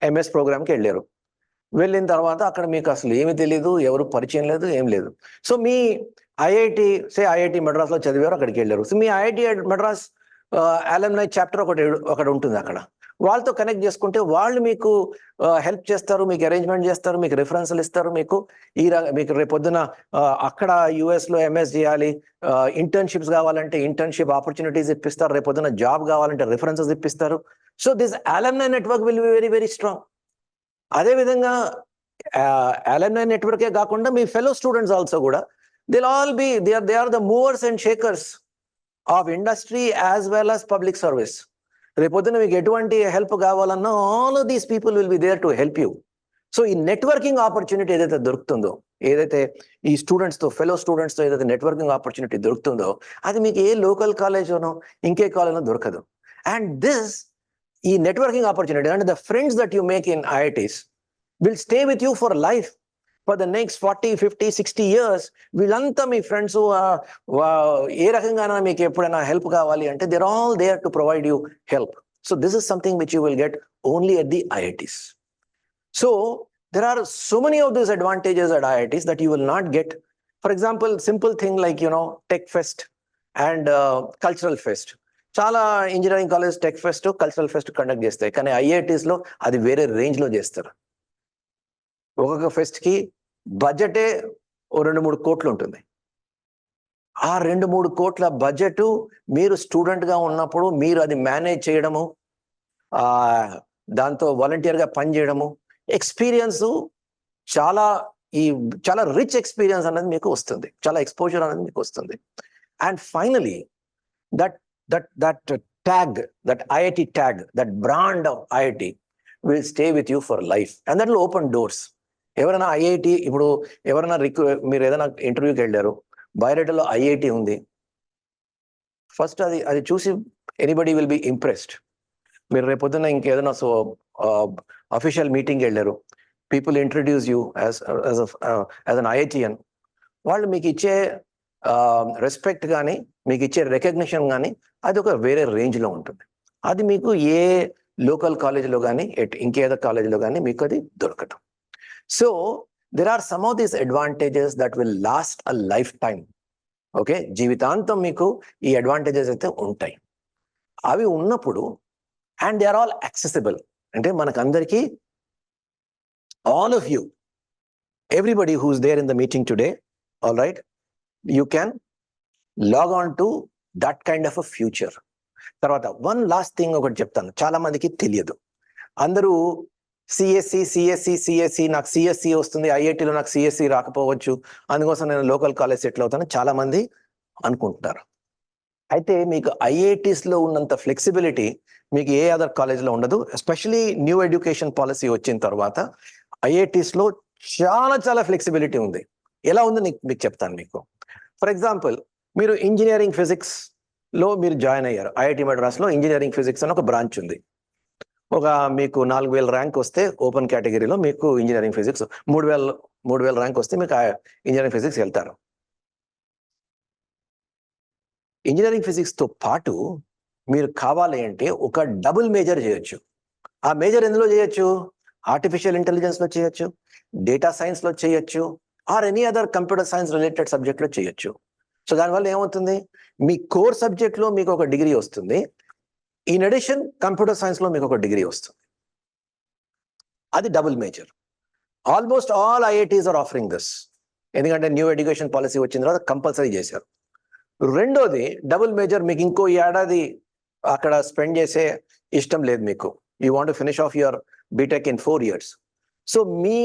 ఎంఎస్ ప్రోగ్రామ్కి వెళ్ళారు. వెళ్ళిన తర్వాత అక్కడ మీకు అసలు ఏమి తెలియదు, ఎవరు పరిచయం లేదు, ఏం లేదు. సో మీ ఐఐటి మెడ్రాస్లో చదివారు, అక్కడికి వెళ్ళారు. సో మీ ఐఐటి మెడ్రాస్ అలుమ్నై చాప్టర్ ఒకటి ఉంటుంది. అక్కడ వాళ్ళతో కనెక్ట్ చేసుకుంటే వాళ్ళు మీకు హెల్ప్ చేస్తారు, మీకు అరేంజ్మెంట్ చేస్తారు, మీకు రిఫరెన్స్లు ఇస్తారు. మీకు మీకు రేపొద్దున అక్కడ యుఎస్లో ఎంఎస్ చేయాలి, ఇంటర్న్షిప్స్ కావాలంటే ఇంటర్న్షిప్ ఆపర్చునిటీస్ ఇప్పిస్తారు, రేపొద్దున జాబ్ కావాలంటే రిఫరెన్సెస్ ఇప్పిస్తారు. So this alumni network will be very very strong. అదేవిధంగా అలుమ్నై నెట్వర్కే కాకుండా మీ ఫెలో స్టూడెంట్స్ ఆల్సో కూడా they are the movers and shakers of industry as well as public service. రేపొద్దున మీకు ఎటువంటి హెల్ప్ కావాలన్నా all of these people will be there to help you. So ఈ నెట్వర్కింగ్ ఆపర్చునిటీ ఏదైతే దొరుకుతుందో, ఏదైతే ఈ స్టూడెంట్స్తో, ఫెలో స్టూడెంట్స్తో ఏదైతే నెట్వర్కింగ్ ఆపర్చునిటీ దొరుకుతుందో, అది మీకు ఏ లోకల్ కాలేజ్లోనో ఇంకే కాలేజ్లో దొరకదు. అండ్ ఈ నెట్వర్కింగ్ ఆపర్చునిటీ అంటే the friends that you make in IITs will stay with you for life, for the next 40, 50, 60 years. వీళ్ళంతా మీ ఫ్రెండ్స్. ఏ రకంగా మీకు ఎప్పుడైనా హెల్ప్ కావాలి అంటే they're all there to provide you help. So this is something which you will get only at the IITs. So there are so many of these advantages at IITs that you will not get. For example, simple thing like Tech Fest and Cultural Fest. చాలా engineering college tech fest, cultural fest conduct చేస్తాయి. కానీ IITs లో అది వేరే range లో చేస్తారు. ఒక్కొక్క pest కి బడ్జెటే 2-3 కోట్లు ఉంటుంది. ఆ 2-3 కోట్ల బడ్జెట్ మీరు స్టూడెంట్ గా ఉన్నప్పుడు మీరు అది మేనేజ్ చేయడము, దాంతో వాలంటీర్ గా పనిచేయడము, ఎక్స్పీరియన్స్ చాలా రిచ్ ఎక్స్పీరియన్స్ అనేది మీకు వస్తుంది, చాలా ఎక్స్పోజర్ అనేది మీకు వస్తుంది. And finally that tag, that IIT tag, that brand of IIT will stay with you for life, and that will open doors. ఎవరైనా ఐఐటి, ఇప్పుడు ఎవరైనా మీరు ఏదైనా ఇంటర్వ్యూకి వెళ్ళారు, బయోడేటాలో ఐఐటి ఉంది, ఫస్ట్ అది చూసి ఎనీబడి విల్ బి ఇంప్రెస్డ్. మీరు రేపొద్దున ఇంకేదైనా అఫీషియల్ మీటింగ్కి వెళ్ళారు, people introduce you as an IITian. వాళ్ళు మీకు ఇచ్చే రెస్పెక్ట్ కానీ మీకు ఇచ్చే రికగ్నిషన్ కానీ అది ఒక వేరే రేంజ్లో ఉంటుంది. అది మీకు ఏ లోకల్ కాలేజీలో కానీ ఇంకేదో కాలేజీలో కానీ మీకు అది దొరకదు. So there are some of these advantages that will last a lifetime. Okay, జీవితాంతం మీకు ఈ అడ్వాంటేజెస్ అయితే ఉంటాయి. అవి ఉన్నప్పుడు and they are all accessible, అంటే మనకందరికీ all of you, everybody who's there in the meeting today, all right, you can log on to that kind of a future. తర్వాత వన్ లాస్ట్ థింగ్ ఒకటి చెప్తాను, చాలా మందికి తెలియదు. అందరూ సిఎస్సి నాకు సిఎస్సి వస్తుంది, ఐఐటిలో నాకు సిఎస్సి రాకపోవచ్చు, అందుకోసం నేను లోకల్ కాలేజ్ సెటిల్ అవుతాను చాలా మంది అనుకుంటున్నారు. అయితే మీకు ఐఐటీస్లో ఉన్నంత ఫ్లెక్సిబిలిటీ మీకు ఏ అదర్ కాలేజ్లో ఉండదు. ఎస్పెషలీ న్యూ ఎడ్యుకేషన్ పాలసీ వచ్చిన తర్వాత ఐఐటీస్లో చాలా ఫ్లెక్సిబిలిటీ ఉంది. ఎలా ఉంది మీకు చెప్తాను మీకు. ఫర్ ఎగ్జాంపుల్, మీరు ఇంజనీరింగ్ ఫిజిక్స్లో మీరు జాయిన్ అయ్యారు. ఐఐటి మద్రాస్లో ఇంజనీరింగ్ ఫిజిక్స్ అని ఒక బ్రాంచ్ ఉంది. మీకు 4000 ర్యాంక్ వస్తే ఓపెన్ కేటగిరీలో మీకు ఇంజనీరింగ్ ఫిజిక్స్, 3000 ర్యాంక్ వస్తే మీకు ఇంజనీరింగ్ ఫిజిక్స్ వెళ్తారు. ఇంజనీరింగ్ ఫిజిక్స్తో పాటు మీరు కావాలి అంటే ఒక డబుల్ మేజర్ చేయొచ్చు. ఆ మేజర్ ఎందులో చేయొచ్చు? ఆర్టిఫిషియల్ ఇంటెలిజెన్స్లో చేయొచ్చు, డేటా సైన్స్లో చేయొచ్చు, or any other computer science related సబ్జెక్ట్లో చేయొచ్చు. సో దానివల్ల ఏమవుతుంది, మీ కోర్ సబ్జెక్ట్లో మీకు ఒక డిగ్రీ వస్తుంది, ఇన్ అడిషన్ కంప్యూటర్ సైన్స్లో మీకు ఒక డిగ్రీ వస్తుంది. అది double major. Almost all IITs are offering this, ఎందుకంటే న్యూ ఎడ్యుకేషన్ పాలసీ వచ్చిన తర్వాత కంపల్సరీ చేశారు. రెండోది డబుల్ మేజర్, మీకు ఇంకో ఏడాది అక్కడ స్పెండ్ చేసే ఇష్టం లేదు మీకు, you want to finish off your BTech in 4 years. So మీ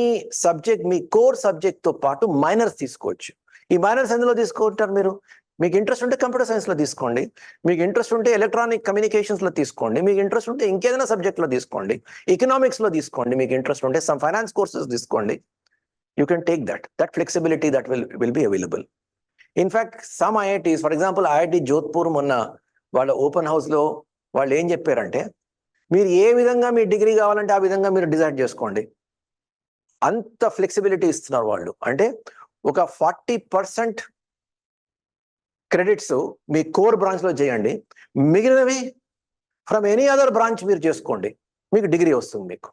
సబ్జెక్ట్, మీ కోర్ సబ్జెక్ట్తో పాటు మైనర్స్ తీసుకోవచ్చు. ఈ మైనర్స్ ఎందులో తీసుకుంటారు మీరు? మీకు ఇంట్రెస్ట్ ఉంటే కంప్యూటర్ సైన్స్లో తీసుకోండి, మీకు ఇంట్రెస్ట్ ఉంటే ఎలక్ట్రానిక్ కమ్యూనికేషన్స్లో తీసుకోండి, మీకు ఇంట్రెస్ట్ ఉంటే ఇంకేదైనా సబ్జెక్ట్లో తీసుకోండి, ఎకనామిక్స్లో తీసుకోండి, మీకు ఇంట్రెస్ట్ ఉంటే సమ్ ఫైనాన్స్ కోర్సెస్ తీసుకోండి. You can take that flexibility that will be available. In fact some IITs, for example IIT Jodhpur మొన్న వాళ్ళ ఓపెన్ హౌస్లో వాళ్ళు ఏం చెప్పారంటే, మీరు ఏ విధంగా మీ డిగ్రీ కావాలంటే ఆ విధంగా మీరు డిసైడ్ చేసుకోండి. అంత ఫ్లెక్సిబిలిటీ ఇస్తున్నారు వాళ్ళు. అంటే ఒక 40% క్రెడిట్స్ మీ కోర్ బ్రాంచ్లో చేయండి, మిగిలినవి ఫ్రమ్ ఎనీ అదర్ బ్రాంచ్ మీరు చేసుకోండి, మీకు డిగ్రీ వస్తుంది మీకు.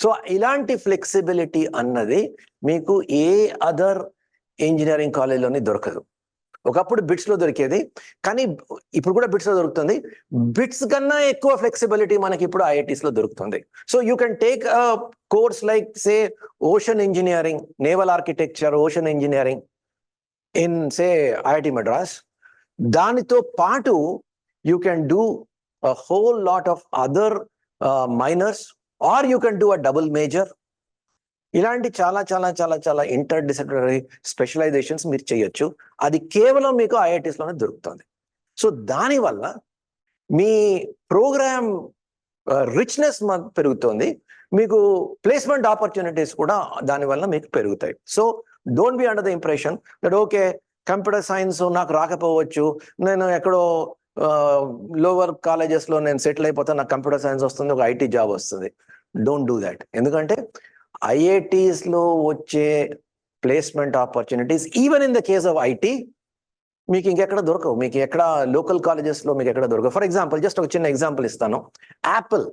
సో ఇలాంటి ఫ్లెక్సిబిలిటీ అన్నది మీకు ఏ అదర్ ఇంజనీరింగ్ కాలేజ్లోని దొరకదు. ఒకప్పుడు బిట్స్లో దొరికేది, కానీ ఇప్పుడు కూడా బిట్స్లో దొరుకుతుంది. బిట్స్ కన్నా ఎక్కువ ఫ్లెక్సిబిలిటీ మనకి ఇప్పుడు ఐఐటీస్లో దొరుకుతుంది. So you can take a course like say ocean engineering, naval architecture, ocean engineering in say IIT Madras. దానితో పాటు you can do a whole lot of other minors, or you can do a double major. ఇలాంటి చాలా inter disciplinary specialisations మీరు చేయొచ్చు. అది కేవలం మీకు ఐఐటీస్లోనే దొరుకుతుంది. సో దానివల్ల మీ ప్రోగ్రామ్ రిచ్నెస్ పెరుగుతుంది, మీకు ప్లేస్మెంట్ ఆపర్చునిటీస్ కూడా దానివల్ల మీకు పెరుగుతాయి. So don't be under the impression that okay computer science నాకు రాకపోవచ్చు, నేను ఎక్కడో లోవర్ కాలేజెస్లో నేను సెటిల్ అయిపోతాను, నాకు కంప్యూటర్ సైన్స్ వస్తుంది, ఒక ఐటీ జాబ్ వస్తుంది. Don't do that. ఎందుకంటే ఐఐటీస్లో వచ్చే placement opportunities even in the case of IT మీకు ఇంకెక్కడ దొరకవు, మీకు ఎక్కడ లోకల్ కాలేజెస్లో మీకు ఎక్కడ దొరకవు. ఫర్ ఎగ్జాంపుల్, జస్ట్ ఒక చిన్న ఎగ్జాంపుల్ ఇస్తాను. Apple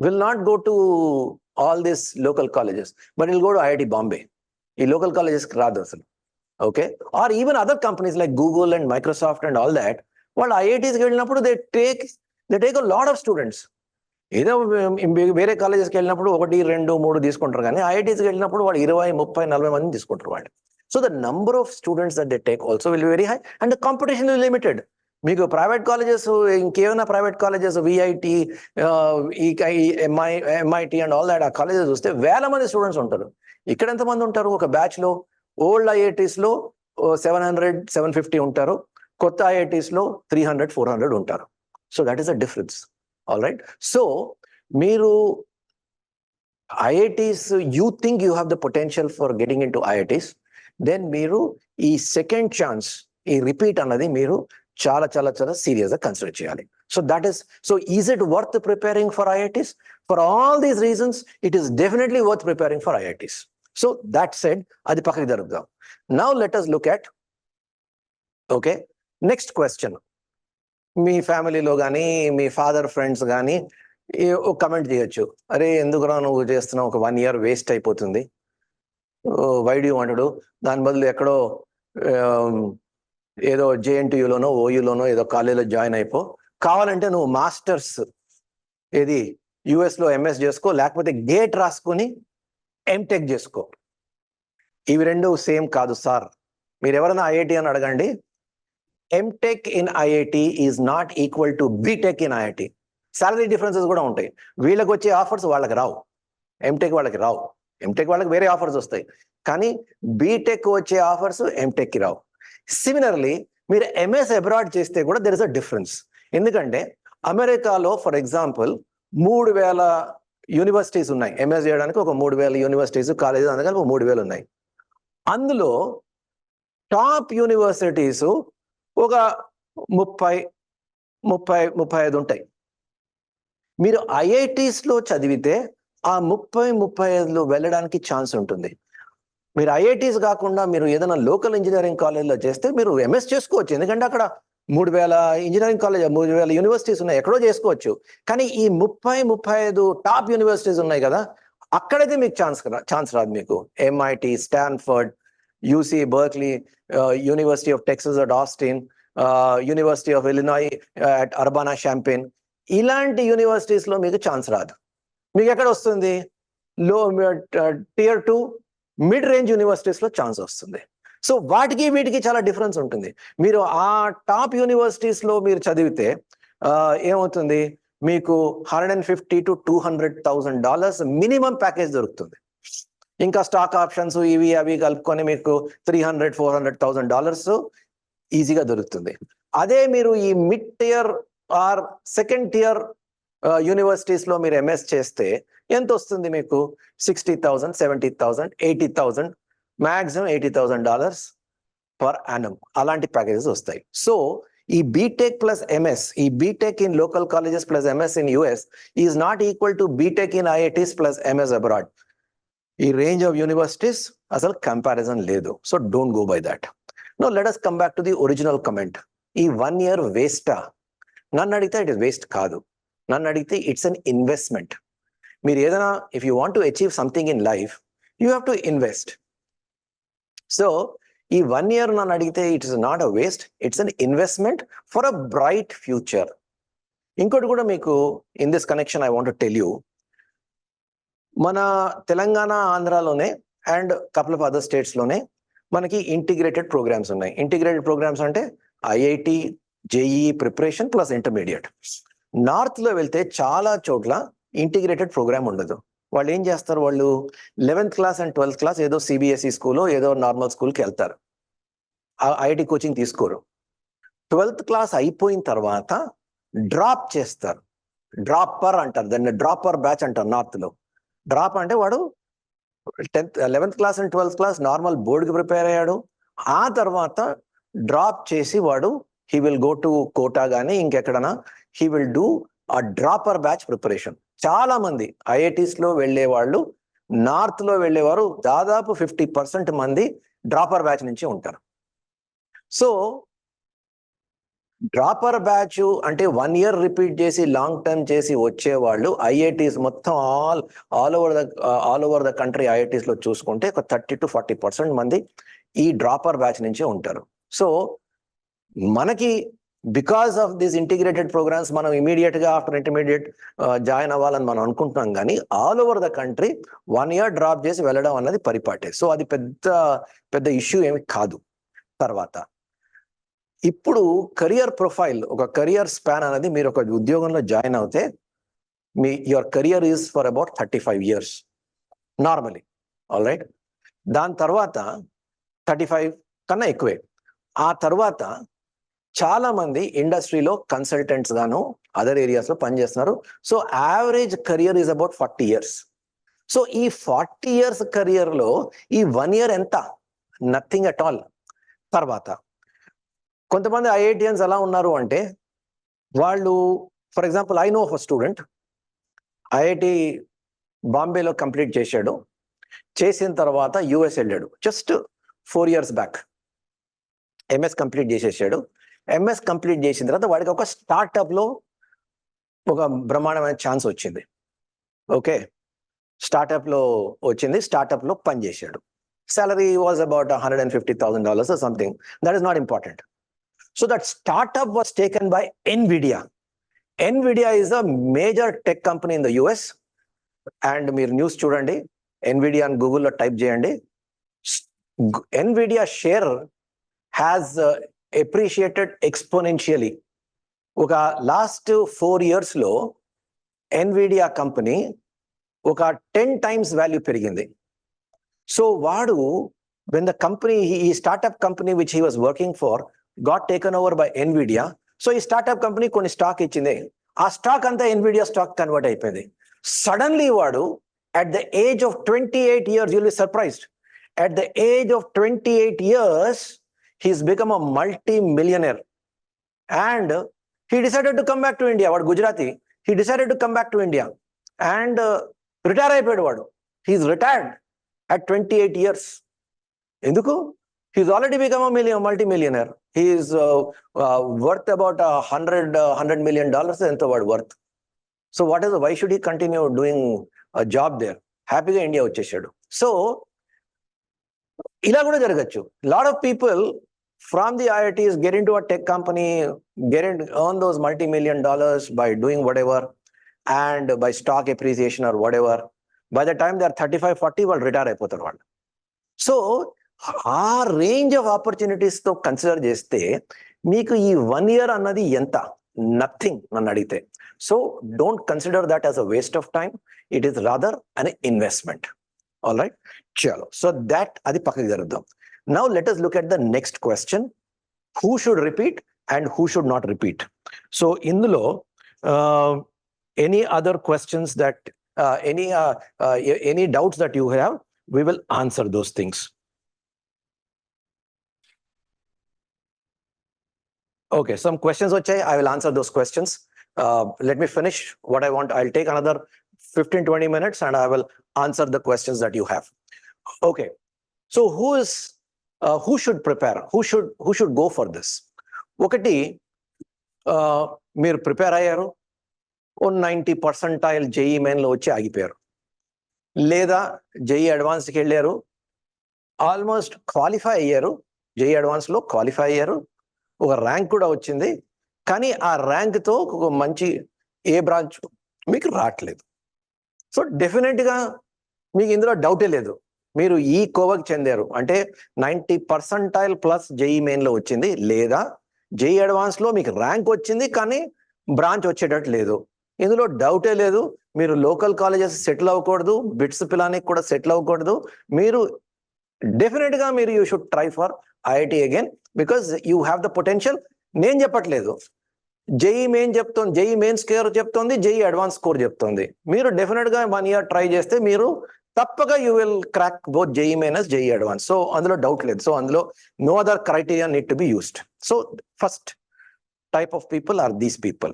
will not go to all this local colleges, but will go to IIT Bombay. ఈ లోకల్ కాలేజెస్కి రాదు అసలు. Okay, or even other companies like Google and Microsoft and all that, వాళ్ళు ఐఐటీస్కి వెళ్ళినప్పుడు they take a lot of students. ఏదో వేరే కాలేజెస్కి వెళ్ళినప్పుడు 1, 2, 3 తీసుకుంటారు, కానీ ఐఐటీస్కి వెళ్ళినప్పుడు వాళ్ళు 20, 30, 40 మంది తీసుకుంటారు వాళ్ళు. So the number of students that they take also will be very high and the competition is limited. మీకు ప్రైవేట్ కాలేజెస్, ఇంకేమైనా private colleges, VIT, MIT and all that, ఆ కాలేజెస్ చూస్తే 1000 మంది స్టూడెంట్స్ ఉంటారు. ఇక్కడ ఎంతమంది ఉంటారు? ఒక బ్యాచ్లో ఓల్డ్ ఐఐటీస్లో 700, 750 ఉంటారు, కొత్త ఐఐటీస్లో 300, 400 ఉంటారు. So that is the difference. All right. So మీరు IITs, you think you have the potential for getting in to IITs, then మీరు ఈ సెకండ్ ఛాన్స్, ఈ రిపీట్ అన్నది మీరు చాలా సీరియస్గా కన్సిడర్ చేయాలి. So that is, so is it worth preparing for IITs? For all these reasons it is definitely worth preparing for IITs. So that said, అది పక్కకి జరుగుదాం. Now let us look at okay, next question. మీ ఫ్యామిలీలో కానీ మీ father friends కానీ ఒక comment చేయొచ్చు, అరే ఎందుకురా నువ్వు చేస్తున్నావు, ఒక 1 year వేస్ట్ అయిపోతుంది, why do you want to, దాని బదులు ఎక్కడో ఏదో జేఎన్టీయూలోనో ఓయూలోనో ఏదో కాలేజీలో జాయిన్ అయిపో, కావాలంటే నువ్వు మాస్టర్స్ ఏది యుఎస్లో ఎంఎస్ చేసుకో, లేకపోతే గేట్ రాసుకొని ఎంటెక్ చేసుకో. ఇవి రెండు సేమ్ కాదు సార్. మీరు ఎవరైనా ఐఐటి అని అడగండి, MTech in IIT is not equal to BTech in IIT. Salary differences కూడా ఉంటాయి. వీళ్ళకి వచ్చే ఆఫర్స్ వాళ్ళకి రావు, ఎంటెక్ వాళ్ళకి రావు. ఎంటెక్ వాళ్ళకి వేరే ఆఫర్స్ వస్తాయి, కానీ బీటెక్ వచ్చే ఆఫర్స్ ఎంటెక్కి రావు. సిమిలర్లీ మీరు ఎంఎస్ అబ్రాడ్ చేస్తే కూడా దెర్ ఇస్ అ డిఫరెన్స్. ఎందుకంటే అమెరికాలో ఫర్ ఎగ్జాంపుల్ 3,000 యూనివర్సిటీస్ ఉన్నాయి. ఎంఎస్ చేయడానికి ఒక 3,000 యూనివర్సిటీస్, కాలేజెస్ అందుకని 3,000 ఉన్నాయి. అందులో టాప్ యూనివర్సిటీస్ ఒక 30-35 ఉంటాయి. మీరు ఐఐటీస్లో చదివితే ఆ 30-35లో వెళ్ళడానికి ఛాన్స్ ఉంటుంది. మీరు ఐఐటీస్ కాకుండా మీరు ఏదైనా లోకల్ ఇంజనీరింగ్ కాలేజ్లో చేస్తే మీరు ఎంఎస్ చేసుకోవచ్చు, ఎందుకంటే అక్కడ 3,000 ఇంజనీరింగ్ కాలేజ్, 3,000 యూనివర్సిటీస్ ఉన్నాయి, ఎక్కడో చేసుకోవచ్చు. కానీ ఈ 30-35 టాప్ యూనివర్సిటీస్ ఉన్నాయి కదా, అక్కడైతే మీకు ఛాన్స్ రాదు. మీకు MIT, Stanford, UC Berkeley, University of Texas at Austin, University of Illinois at Urbana Champaign, ఇలాంటి యూనివర్సిటీస్లో మీకు ఛాన్స్ రాదు. మీకు ఎక్కడ వస్తుంది? Tier 2 మిడ్ రేంజ్ యూనివర్సిటీస్లో ఛాన్స్ వస్తుంది. సో వాటికి వీటికి చాలా డిఫరెన్స్ ఉంటుంది. మీరు ఆ టాప్ యూనివర్సిటీస్లో మీరు చదివితే ఏమవుతుంది, మీకు $150,000 to $200,000 మినిమం ప్యాకేజ్ దొరుకుతుంది. ఇంకా స్టాక్ ఆప్షన్స్ ఇవి అవి కలుపుకొని మీకు $300,000-400,000 ఈజీగా దొరుకుతుంది. అదే మీరు ఈ mid tier or second tier యూనివర్సిటీస్లో మీరు ఎంఎస్ చేస్తే ఎంత వస్తుంది మీకు? $60,000, $70,000, $80,000, మ్యాక్సిమం $80,000 పర్ యానం, అలాంటి ప్యాకేజెస్ వస్తాయి. సో ఈ బీటెక్ ప్లస్ ఎంఎస్, ఈ BTech in local colleges plus MS in US is not equal to BTech in IITs plus MS abroad. ఈ రేంజ్ ఆఫ్ యూనివర్సిటీస్ అసలు కంపారిజన్ లేదు. So don't go by that. No let us come back to the original comment. ఈ 1 year వేస్టా? నన్ను అడిగితే it is waste కాదు. నన్ను అడిగితే it's an investment. మీరు ఏదైనా if you want to achieve something in life you have to invest. So ఈ 1 year నన్ను అడిగితే it's not a waste, it's an investment for a bright future. ఇంకోటి కూడా మీకు in this connection I want to tell you, మన తెలంగాణ, ఆంధ్రాలోనే and couple of other స్టేట్స్లోనే మనకి ఇంటిగ్రేటెడ్ ప్రోగ్రామ్స్ ఉన్నాయి. ఇంటిగ్రేటెడ్ ప్రోగ్రామ్స్ అంటే IIT, JEE preparation plus intermediate. నార్త్లో వెళ్తే చాలా చోట్ల ఇంటిగ్రేటెడ్ ప్రోగ్రామ్ ఉండదు. వాళ్ళు ఏం చేస్తారు, వాళ్ళు 11th class and 12th class ఏదో సిబిఎస్ఈ స్కూల్లో ఏదో నార్మల్ స్కూల్కి వెళ్తారు, ఐఐటి కోచింగ్ తీసుకోరు. 12th క్లాస్ అయిపోయిన తర్వాత డ్రాప్ చేస్తారు. డ్రాపర్ అంటారు దాన్ని, డ్రాపర్ బ్యాచ్ అంటారు నార్త్లో. డ్రాప్ అంటే వాడు 11th class and 12th class normal బోర్డుకి ప్రిపేర్ అయ్యాడు, ఆ తర్వాత డ్రాప్ చేసి వాడు he will go to Kota కానీ ఇంకెక్కడన్నా he will do a dropper batch preparation. చాలా మంది ఐఐటీస్లో వెళ్ళే వాళ్ళు, నార్త్లో వెళ్ళేవారు దాదాపు 50% మంది డ్రాపర్ బ్యాచ్ నుంచి ఉంటారు. సో డ్రాపర్ బ్యాచ్ అంటే 1 year రిపీట్ చేసి లాంగ్ టర్మ్ చేసి వచ్చేవాళ్ళు ఐఐటీస్ మొత్తం ఆల్ ఓవర్ ద కంట్రీ ఐఐటీస్లో చూసుకుంటే ఒక 30 to 40% మంది ఈ డ్రాపర్ బ్యాచ్ నుంచే ఉంటారు. సో మనకి because of this integrated programs మనం ఇమీడియట్గా ఆఫ్టర్ ఇంటర్మీడియట్ జాయిన్ అవ్వాలని మనం అనుకుంటున్నాం, కానీ all over the country 1 year drop చేసి వెళ్ళడం అన్నది పరిపాటే. సో అది పెద్ద ఇష్యూ ఏమి కాదు. తర్వాత ఇప్పుడు కెరియర్ ప్రొఫైల్, ఒక కెరియర్ స్పాన్ అనేది, మీరు ఒక ఉద్యోగంలో జాయిన్ అవుతే your career is for about 35 years normally, all right. దాని తర్వాత 35 కన్నా ఎక్కువే. ఆ తర్వాత చాలా మంది ఇండస్ట్రీలో కన్సల్టెంట్స్ గాను అదర్ ఏరియాస్లో పనిచేస్తున్నారు. So average career is about 40 years. So ఈ 40 years కెరియర్లో ఈ 1 year ఎంత? Nothing at all. తర్వాత కొంతమంది ఐఐటియన్స్ ఎలా ఉన్నారు అంటే, వాళ్ళు for example I know of a student, IIT బాంబేలో కంప్లీట్ చేశాడు, చేసిన తర్వాత యుఎస్ వెళ్ళాడు just 4 years back. MS complete చేసేసాడు. ఎంఎస్ కంప్లీట్ చేసిన తర్వాత వాడికి ఒక స్టార్టప్లో ఒక బ్రహ్మాండమైన ఛాన్స్ వచ్చింది. ఓకే, స్టార్టప్లో వచ్చింది, స్టార్టప్లో పనిచేశాడు. salary was about $150,000 or something. That is not important. So that startup was taken by NVIDIA. NVIDIA is a major tech company in the US. And మీరు న్యూస్ చూడండి, NVIDIA అని గూగుల్లో టైప్ చేయండి. NVIDIA share has appreciated exponentially. ఒక last 4 yearsలో NVIDIA company ఒక 10 times value పెరిగింది. So వాడు when the company, he startup company which he was working for got taken over by NVIDIA. So ఈ startup company కొన్ని stock ఇచ్చింది, ఆ stock అంతా NVIDIA stock convert అయిపోయింది. సడన్లీ వాడు at the age of 28 years, you'll be surprised, at the age of 28 years he's become a multi-millionaire and he decided to come back to India. వాడు Gujarati, he decided to come back to India and retire అయిపోయాడు వాడు. he's retired at 28 years. ఎందుకు? he's already become a multi-millionaire. he is worth about $100 million ఎంతో వాడు worth. So what is, why should he continue doing job there? హ్యాపీగా India వచ్చేసాడు. So ఇలా కూడా జరగచ్చు. Lot of people from the IITs get into a tech company, earn those multi-million dollars by doing whatever and by stock appreciation or whatever. By the time they are 35-40, వాళ్ళు retire అయిపోతారు వాళ్ళు. So ఆ range of opportunities తో consider చేస్తే మీకు ఈ 1 year అన్నది ఎంత? నథింగ్ నన్ను అడిగితే. So don't consider that as a waste of time. It is rather an investment. All right, చలో. సో దట్ అది పక్కకి జరుద్దాం. Now let us look at the next question. Who should repeat and who should not repeat? So indulo any other questions that any doubts that you have, we will answer those things. Okay, some questions vachai, I will answer those questions. Let me finish what I want. I'll take another 15-20 minutes and I will answer the questions that you have. Okay, so who should prepare? Who should go for this? ఒకటి, మీరు prepare అయ్యారు, 90 percentile JEE మెయిన్లో వచ్చి ఆగిపోయారు, లేదా JEE అడ్వాన్స్కి వెళ్ళారు, almost qualify అయ్యారు, JEE అడ్వాన్స్లో qualify అయ్యారు, ఒక ర్యాంక్ కూడా వచ్చింది, కానీ ఆ ర్యాంక్తో ఒక మంచి ఏ బ్రాంచ్ మీకు రావట్లేదు. సో డెఫినెట్గా మీకు ఇందులో డౌటే లేదు, మీరు ఈ కోవకి చెందారు. అంటే 90 percentile ప్లస్ జేఈ మెయిన్లో వచ్చింది, లేదా జేఈ అడ్వాన్స్లో మీకు ర్యాంక్ వచ్చింది కానీ బ్రాంచ్ వచ్చేటట్టు లేదు. ఇందులో డౌటే లేదు. మీరు లోకల్ కాలేజెస్ సెటిల్ అవ్వకూడదు, బిట్స్ పిలానికి కూడా సెటిల్ అవ్వకూడదు. మీరు డెఫినెట్గా మీరు you should try for IIT again because you have the potential. నేను చెప్పట్లేదు, జేఈ మెయిన్ చెప్తోంది, జేఈ మెయిన్ స్కోర్ చెప్తోంది, జేఈ అడ్వాన్స్ స్కోర్ చెప్తోంది. మీరు డెఫినెట్గా 1 year ట్రై చేస్తే మీరు తప్పగా you will crack both JEE main as JEE advance. So అందులో డౌట్ లేదు. సో అందులో no other criteria need to be used. So first type of people are these people.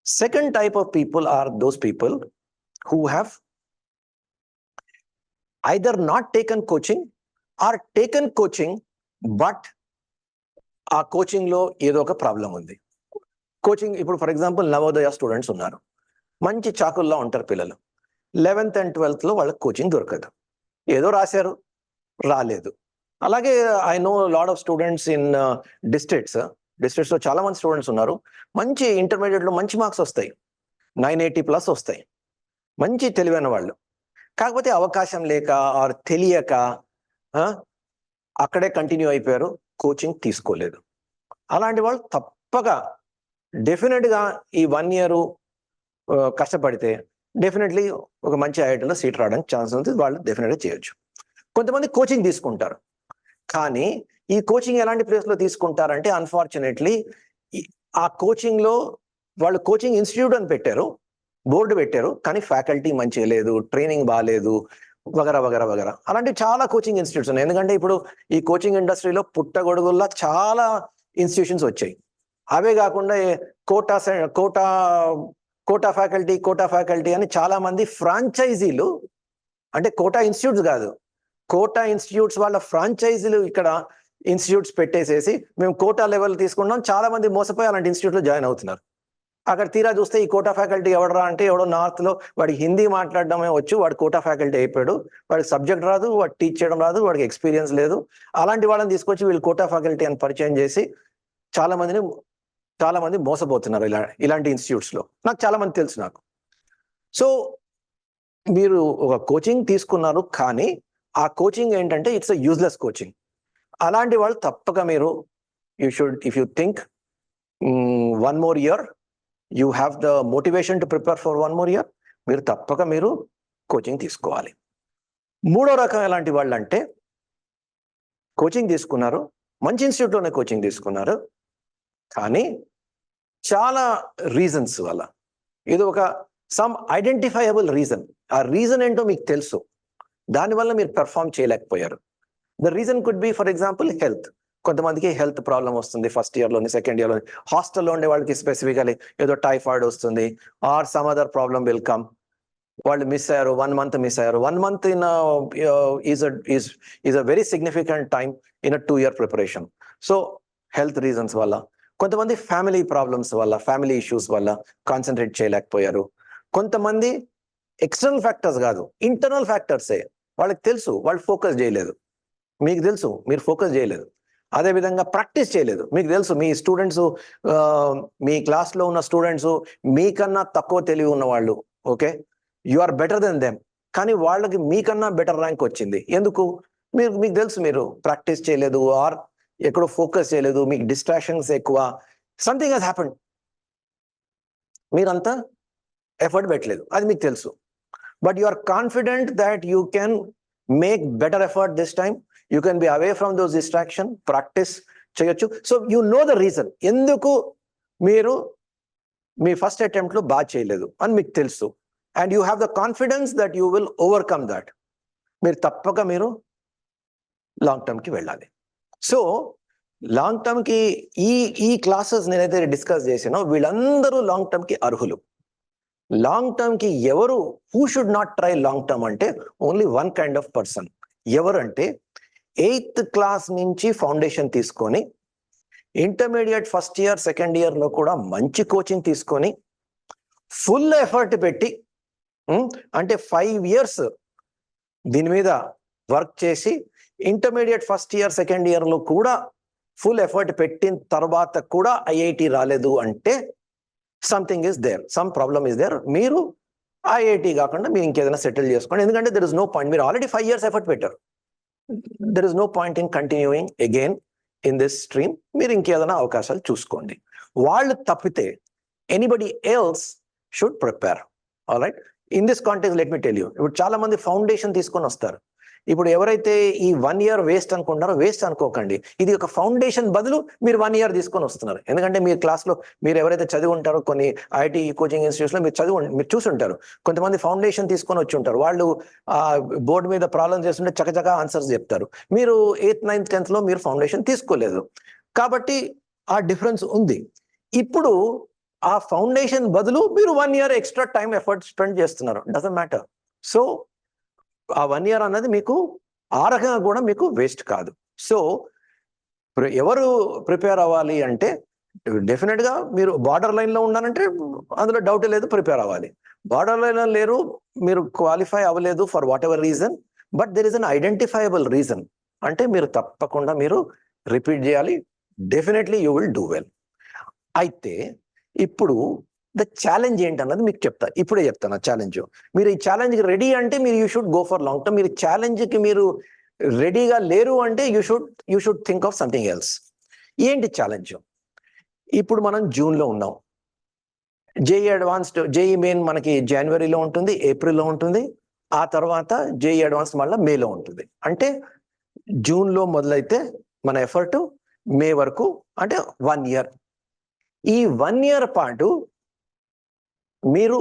Second type of people are those people who have either not taken coaching or taken coaching but ఆ coaching లో ఏదో ఒక problem ఉంది. Coaching ఇప్పుడు for example Navodaya students ఉన్నారు, మంచి చాకుల్లో ఉంటారు పిల్లలు. 11th and 12th లో వాళ్ళకి కోచింగ్ దొరకదు, ఏదో రాశారు రాలేదు. అలాగే I know lot of students in districts లో చాలా మంది స్టూడెంట్స్ ఉన్నారు, మంచి ఇంటర్మీడియట్ లో మంచి మార్క్స్ వస్తాయి, 980+ వస్తాయి, మంచి తెలివైన వాళ్ళు. కాకపోతే అవకాశం లేక ఆర్ తెలియక అక్కడే కంటిన్యూ అయిపోయారు, కోచింగ్ తీసుకోలేదు. అలాంటి వాళ్ళు తప్పగా డెఫినెట్గా ఈ 1 year కష్టపడితే డెఫినెట్లీ ఒక మంచి ఐఐటీలో సీట్ రావడానికి ఛాన్స్ ఉంది, వాళ్ళు డెఫినెట్గా చేయొచ్చు. కొంతమంది కోచింగ్ తీసుకుంటారు, కానీ ఈ కోచింగ్ ఎలాంటి ప్లేస్లో తీసుకుంటారంటే అన్ఫార్చునేట్లీ ఆ కోచింగ్లో వాళ్ళు కోచింగ్ ఇన్స్టిట్యూట్ అని పెట్టారు, బోర్డు పెట్టారు, కానీ ఫ్యాకల్టీ మంచిగా లేదు, ట్రైనింగ్ బాగాలేదు, వగరా వగరా వగరా. అలాంటి చాలా కోచింగ్ ఇన్స్టిట్యూట్స్ ఉన్నాయి. ఎందుకంటే ఇప్పుడు ఈ కోచింగ్ ఇండస్ట్రీలో పుట్టగొడుగుల్లా చాలా ఇన్స్టిట్యూషన్స్ వచ్చాయి. అవే కాకుండా కోటా ఫ్యాకల్టీ అని చాలా మంది ఫ్రాంచైజీలు, అంటే కోటా ఇన్స్టిట్యూట్స్ కాదు, కోటా ఇన్స్టిట్యూట్స్ వాళ్ళ ఫ్రాంచైజీలు ఇక్కడ ఇన్స్టిట్యూట్స్ పెట్టేసేసి మేము కోటా లెవెల్ తీసుకున్నాం, చాలా మంది మోసపోయి అలాంటి ఇన్స్టిట్యూట్లో జాయిన్ అవుతున్నారు. అక్కడ తీరా చూస్తే ఈ కోటా ఫ్యాకల్టీ ఎవడరా అంటే ఎవడో నార్త్లో వాడికి హిందీ మాట్లాడడమే వచ్చు, వాడు కోటా ఫ్యాకల్టీ అయిపోయాడు, వాడికి సబ్జెక్ట్ రాదు, వాడు టీచ్ చేయడం రాదు, వాడికి ఎక్స్పీరియన్స్ లేదు. అలాంటి వాళ్ళని తీసుకొచ్చి వీళ్ళు కోటా ఫ్యాకల్టీ అని పరిచయం చేసి చాలా మంది మోసపోతున్నారు ఇలాంటి ఇన్స్టిట్యూట్స్లో. నాకు చాలా మంది తెలుసు నాకు. సో మీరు ఒక కోచింగ్ తీసుకున్నారు, కానీ ఆ కోచింగ్ ఏంటంటే ఇట్స్ అ యూజ్లెస్ కోచింగ్. అలాంటి వాళ్ళు తప్పక మీరు if you think 1 more year, you have the motivation to prepare for 1 more year, మీరు తప్పక మీరు కోచింగ్ తీసుకోవాలి. మూడో రకం ఎలాంటి వాళ్ళు అంటే, కోచింగ్ తీసుకున్నారు, మంచి ఇన్స్టిట్యూట్లోనే కోచింగ్ తీసుకున్నారు, కానీ చాలా రీజన్స్ వల్ల, ఇది ఒక సమ్ ఐడెంటిఫైయబుల్ రీజన్, ఆ రీజన్ ఏంటో మీకు తెలుసు, దానివల్ల మీరు పెర్ఫామ్ చేయలేకపోయారు. The reason could be for example health. కొంతమందికి హెల్త్ ప్రాబ్లం వస్తుంది ఫస్ట్ ఇయర్లోని, సెకండ్ ఇయర్లోని. హాస్టల్లో ఉండే వాళ్ళకి స్పెసిఫికలీ ఏదో టైఫాయిడ్ వస్తుంది, or some other problem will come. వాళ్ళు మిస్ అయ్యారు, 1 month మిస్ అయ్యారు. 1 month is a very significant time in a 2-year ప్రిపరేషన్. సో హెల్త్ రీజన్స్ వల్ల, కొంతమంది ఫ్యామిలీ ప్రాబ్లమ్స్ వల్ల, ఫ్యామిలీ ఇష్యూస్ వల్ల కాన్సన్ట్రేట్ చేయలేకపోయారు. కొంతమంది ఎక్స్టర్నల్ ఫ్యాక్టర్స్ కాదు, ఇంటర్నల్ ఫ్యాక్టర్సే, వాళ్ళకి తెలుసు వాళ్ళు ఫోకస్ చేయలేదు, మీకు తెలుసు మీరు ఫోకస్ చేయలేదు. అదేవిధంగా ప్రాక్టీస్ చేయలేదు, మీకు తెలుసు మీ స్టూడెంట్స్, మీ క్లాస్లో ఉన్న స్టూడెంట్స్ మీకన్నా తక్కువ తెలివి ఉన్నవాళ్ళు, okay, you are better than them, కానీ వాళ్ళకి మీకన్నా బెటర్ ర్యాంక్ వచ్చింది. ఎందుకు? మీకు తెలుసు మీరు ప్రాక్టీస్ చేయలేదు, ఆర్ ఎక్కడో ఫోకస్ చేయలేదు, మీకు డిస్ట్రాక్షన్స్ ఎక్కువ, సంథింగ్ హస్ హ్యాపెండ్, మీరంతా ఎఫర్ట్ పెట్టలేదు, అది మీకు తెలుసు. But you are confident that you can make better effort this time, you can be away from those distraction, practice చేయొచ్చు. So you know the reason ఎందుకు మీరు మీ ఫస్ట్ అటెంప్ట్లో బాగా చేయలేదు అని మీకు తెలుసు, and you have the confidence that you will overcome that. మీరు తప్పక మీరు లాంగ్ టర్మ్కి వెళ్ళాలి. సో లాంగ్ టర్మ్కి ఈ క్లాసెస్ నేనైతే డిస్కస్ చేసినో వీళ్ళందరూ లాంగ్ టర్మ్కి అర్హులు. లాంగ్ టర్మ్కి ఎవరు who should not try long term అంటే only one kind of person. ఎవరంటే 8th క్లాస్ నుంచి ఫౌండేషన్ తీసుకొని, ఇంటర్మీడియట్ ఫస్ట్ ఇయర్ సెకండ్ ఇయర్లో కూడా మంచి కోచింగ్ తీసుకొని, ఫుల్ ఎఫర్ట్ పెట్టి, అంటే 5 years దీని మీద వర్క్ చేసి, ఇంటర్మీడియట్ ఫస్ట్ ఇయర్ సెకండ్ ఇయర్లో కూడా ఫుల్ ఎఫర్ట్ పెట్టిన తర్వాత కూడా ఐఐటి రాలేదు అంటే something is there, some problem is there. మీరు ఐఐటి కాకుండా మీరు ఇంకేదైనా సెటిల్ చేసుకోండి, ఎందుకంటే దెర్ ఇస్ నో పాయింట్. మీరు ఆల్రెడీ 5 years ఎఫర్ట్ పెట్టారు, there is no point in continuing again in this stream. మీరు ఇంకేదైనా అవకాశాలు చూసుకోండి. వాళ్ళు తప్పితే anybody else should prepare. Alright, in this context let me tell you, ఇప్పుడు చాలా మంది ఫౌండేషన్ తీసుకొని వస్తారు. ఇప్పుడు ఎవరైతే ఈ 1 year వేస్ట్ అనుకుంటారో, వేస్ట్ అనుకోకండి, ఇది ఒక ఫౌండేషన్ బదులు మీరు 1 year తీసుకొని వస్తున్నారు. ఎందుకంటే మీ క్లాస్లో మీరు ఎవరైతే చదివి ఉంటారో, కొన్ని ఐఐటి కోచింగ్ ఇన్స్టిట్యూట్స్లో మీరు చూసి ఉంటారు, కొంతమంది ఫౌండేషన్ తీసుకొని వచ్చి ఉంటారు. వాళ్ళు బోర్డు మీద ప్రాబ్లమ్ చేస్తుంటే చకచకా ఆన్సర్స్ చెప్తారు. మీరు 8th 9th 10thలో మీరు ఫౌండేషన్ తీసుకోలేదు, కాబట్టి ఆ డిఫరెన్స్ ఉంది. ఇప్పుడు ఆ ఫౌండేషన్ బదులు మీరు 1 year extra time effort spend చేస్తున్నారు, డజంట్ మ్యాటర్. సో ఆ 1 year అన్నది మీకు ఆ రకంగా కూడా మీకు వేస్ట్ కాదు. సో ఎవరు ప్రిపేర్ అవ్వాలి అంటే, డెఫినెట్గా మీరు బార్డర్ లైన్లో ఉన్నారంటే అందులో డౌట్ లేదు, ప్రిపేర్ అవ్వాలి. బార్డర్ లైన్లో లేరు, మీరు క్వాలిఫై అవ్వలేదు for what ever reason, but there is an identifiable reason అంటే మీరు తప్పకుండా మీరు రిపీట్ చేయాలి. Definitely you will do well. అయితే ఇప్పుడు ద ఛాలెంజ్ ఏంటన్నది మీకు ఇప్పుడే చెప్తాను. ఆ ఛాలెంజ్, మీరు ఈ ఛాలెంజ్కి రెడీ అంటే మీరు you should go for long term. మీరు ఛాలెంజ్కి మీరు రెడీగా లేరు అంటే you should think of something else. ఏంటి ఛాలెంజ్? ఇప్పుడు మనం జూన్లో ఉన్నాం, జేఈ అడ్వాన్స్డ్, జేఈ మెయిన్ మనకి జనవరిలో ఉంటుంది, ఏప్రిల్లో ఉంటుంది, ఆ తర్వాత జేఈ అడ్వాన్స్ మళ్ళీ మేలో ఉంటుంది. అంటే జూన్లో మొదలైతే మన ఎఫర్ట్ మే వరకు, అంటే 1 year. ఈ 1 year పాటు మీరు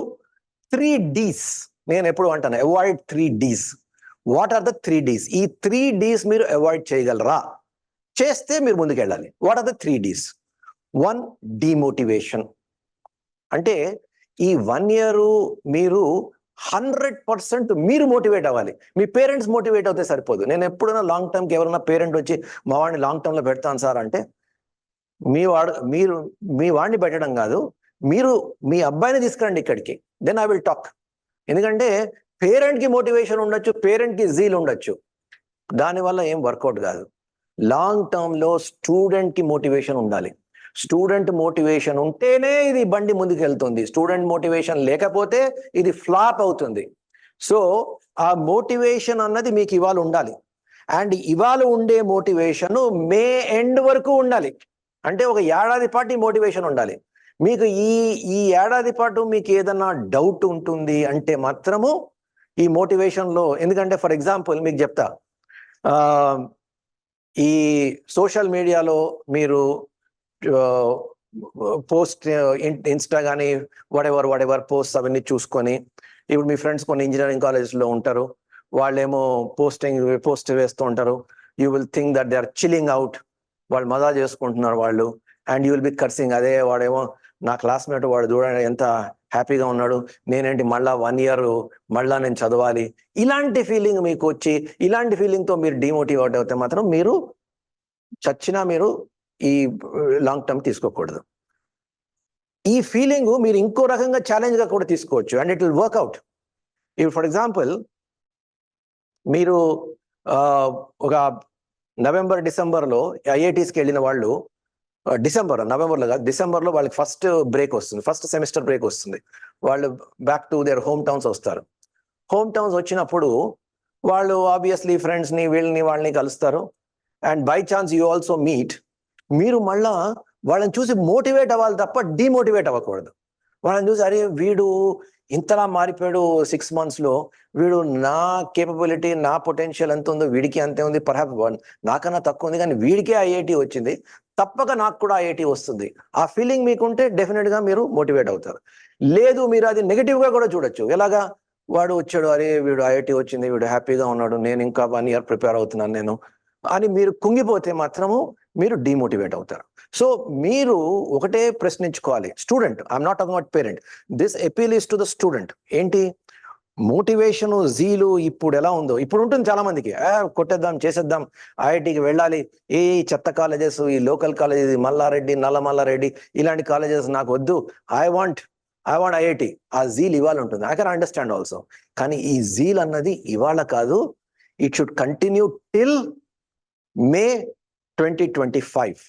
3 Ds, నేను ఎప్పుడు అంటాను avoid 3 Ds. What are the 3 Ds? ఈ 3 Ds మీరు అవాయిడ్ చేయగలరా? చేస్తే మీరు ముందుకెళ్ళాలి. What are the 3 Ds? 1, demotivation. అంటే ఈ 1 year మీరు 100% మీరు మోటివేట్ అవ్వాలి. మీ పేరెంట్స్ మోటివేట్ అవుతే సరిపోదు. నేను ఎప్పుడైనా లాంగ్ టర్మ్కి ఎవరైనా పేరెంట్ వచ్చి మా వాడిని లాంగ్ టర్మ్లో పెడతాను సార్ అంటే, మీరు మీ వాడిని పెట్టడం కాదు, మీరు మీ అబ్బాయిని తీసుకురండి ఇక్కడికి, దెన్ ఐ విల్ టాక్. ఎందుకంటే పేరెంట్కి మోటివేషన్ ఉండొచ్చు, పేరెంట్కి జీల్ ఉండొచ్చు, దానివల్ల ఏం వర్కౌట్ కాదు. లాంగ్ టర్మ్లో స్టూడెంట్కి మోటివేషన్ ఉండాలి. స్టూడెంట్ మోటివేషన్ ఉంటేనే ఇది బండి ముందుకు వెళ్తుంది. స్టూడెంట్ మోటివేషన్ లేకపోతే ఇది ఫ్లాప్ అవుతుంది. సో ఆ మోటివేషన్ అన్నది మీకు ఇవాళ ఉండాలి. అండ్ ఇవాళ ఉండే మోటివేషన్ మే ఎండ్ వరకు ఉండాలి. అంటే ఒక ఏడాది పాటు ఈ మోటివేషన్ ఉండాలి. మీకు ఈ ఏడాది పాటు మీకు ఏదన్నా డౌట్ ఉంటుంది అంటే మాత్రము ఈ మోటివేషన్లో, ఎందుకంటే ఫర్ ఎగ్జాంపుల్ మీకు చెప్తా, ఈ సోషల్ మీడియాలో మీరు పోస్ట్ ఇన్స్టా కానీ వాట్ ఎవర్ పోస్ట్ అవన్నీ చూసుకొని, ఇప్పుడు మీ ఫ్రెండ్స్ కొన్ని ఇంజనీరింగ్ కాలేజెస్లో ఉంటారు, వాళ్ళేమో పోస్ట్ వేస్తూ ఉంటారు. You will think that they are chilling out, వాళ్ళు మజా చేసుకుంటున్నారు వాళ్ళు, and you will be cursing, అదే వాడేమో నా క్లాస్మేట్ వాడు చూడండి ఎంత హ్యాపీగా ఉన్నాడు, నేనేంటి మళ్ళా 1 year మళ్ళా నేను చదవాలి, ఇలాంటి ఫీలింగ్ మీకు వచ్చి, ఇలాంటి ఫీలింగ్తో మీరు డిమోటివేట్ అవుతే మాత్రం మీరు చచ్చినా మీరు ఈ లాంగ్ టర్మ్ తీసుకోకూడదు. ఈ ఫీలింగ్ మీరు ఇంకో రకంగా ఛాలెంజ్గా కూడా తీసుకోవచ్చు, అండ్ ఇట్ విల్ వర్క్అవుట్. ఇప్పుడు ఫర్ ఎగ్జాంపుల్ మీరు ఒక నవంబర్ డిసెంబర్లో ఐఐటీస్కి వెళ్ళిన వాళ్ళు, నవంబర్లో కాదు, డిసెంబర్లో వాళ్ళకి ఫస్ట్ బ్రేక్ వస్తుంది, ఫస్ట్ సెమిస్టర్ బ్రేక్ వస్తుంది. వాళ్ళు back to their home towns వస్తారు. హోమ్ టౌన్స్ వచ్చినప్పుడు వాళ్ళు ఆబ్వియస్లీ ఫ్రెండ్స్ని వాళ్ళని కలుస్తారు. And by chance you also meet. మీరు మళ్ళా వాళ్ళని చూసి మోటివేట్ అవ్వాలి తప్ప డిమోటివేట్ అవ్వకూడదు. వాళ్ళని చూసి అరే వీడు ఇంతలా మారిపోయాడు 6 monthsలో, వీడు నా కేపబిలిటీ, నా పొటెన్షియల్ ఎంత ఉందో వీడికి అంతే ఉంది, పర్హాప్స్ నాకన్నా తక్కువ ఉంది, కానీ వీడికే ఐఐటి వచ్చింది, తప్పక నాకు కూడా ఐఐటి వస్తుంది. ఆ ఫీలింగ్ మీకుంటే డెఫినెట్గా మీరు మోటివేట్ అవుతారు. లేదు, మీరు అది నెగిటివ్గా కూడా చూడొచ్చు. ఎలాగా, వాడు వచ్చాడు, అరే వీడు ఐఐటి వచ్చింది, వీడు హ్యాపీగా ఉన్నాడు, నేను ఇంకా 1 year ప్రిపేర్ అవుతున్నాను నేను అని మీరు కుంగిపోతే మాత్రము మీరు డిమోటివేట్ అవుతారు. సో మీరు ఒకటే ప్రశ్నించుకోవాలి, student, I'm not talking about parent, this appeal is to the student. ఏంటి మోటివేషన్, జీలు ఇప్పుడు ఎలా ఉందో ఇప్పుడు ఉంటుంది చాలా మందికి, కొట్టేద్దాం, చేసేద్దాం, ఐఐటికి వెళ్ళాలి, ఏ చెత్త కాలేజెస్, ఈ లోకల్ కాలేజెస్, మల్లారెడ్డి, నల్లమల్లారెడ్డి, ఇలాంటి కాలేజెస్ నాకు వద్దు, ఐ వాంట్ ఐఐటి. ఆ జీల్ ఇవాళ ఉంటుంది, ఐ కెన్ అండర్స్టాండ్ ఆల్సో. కానీ ఈ జీల్ అన్నది ఇవాళ కాదు, it should continue till May 2025.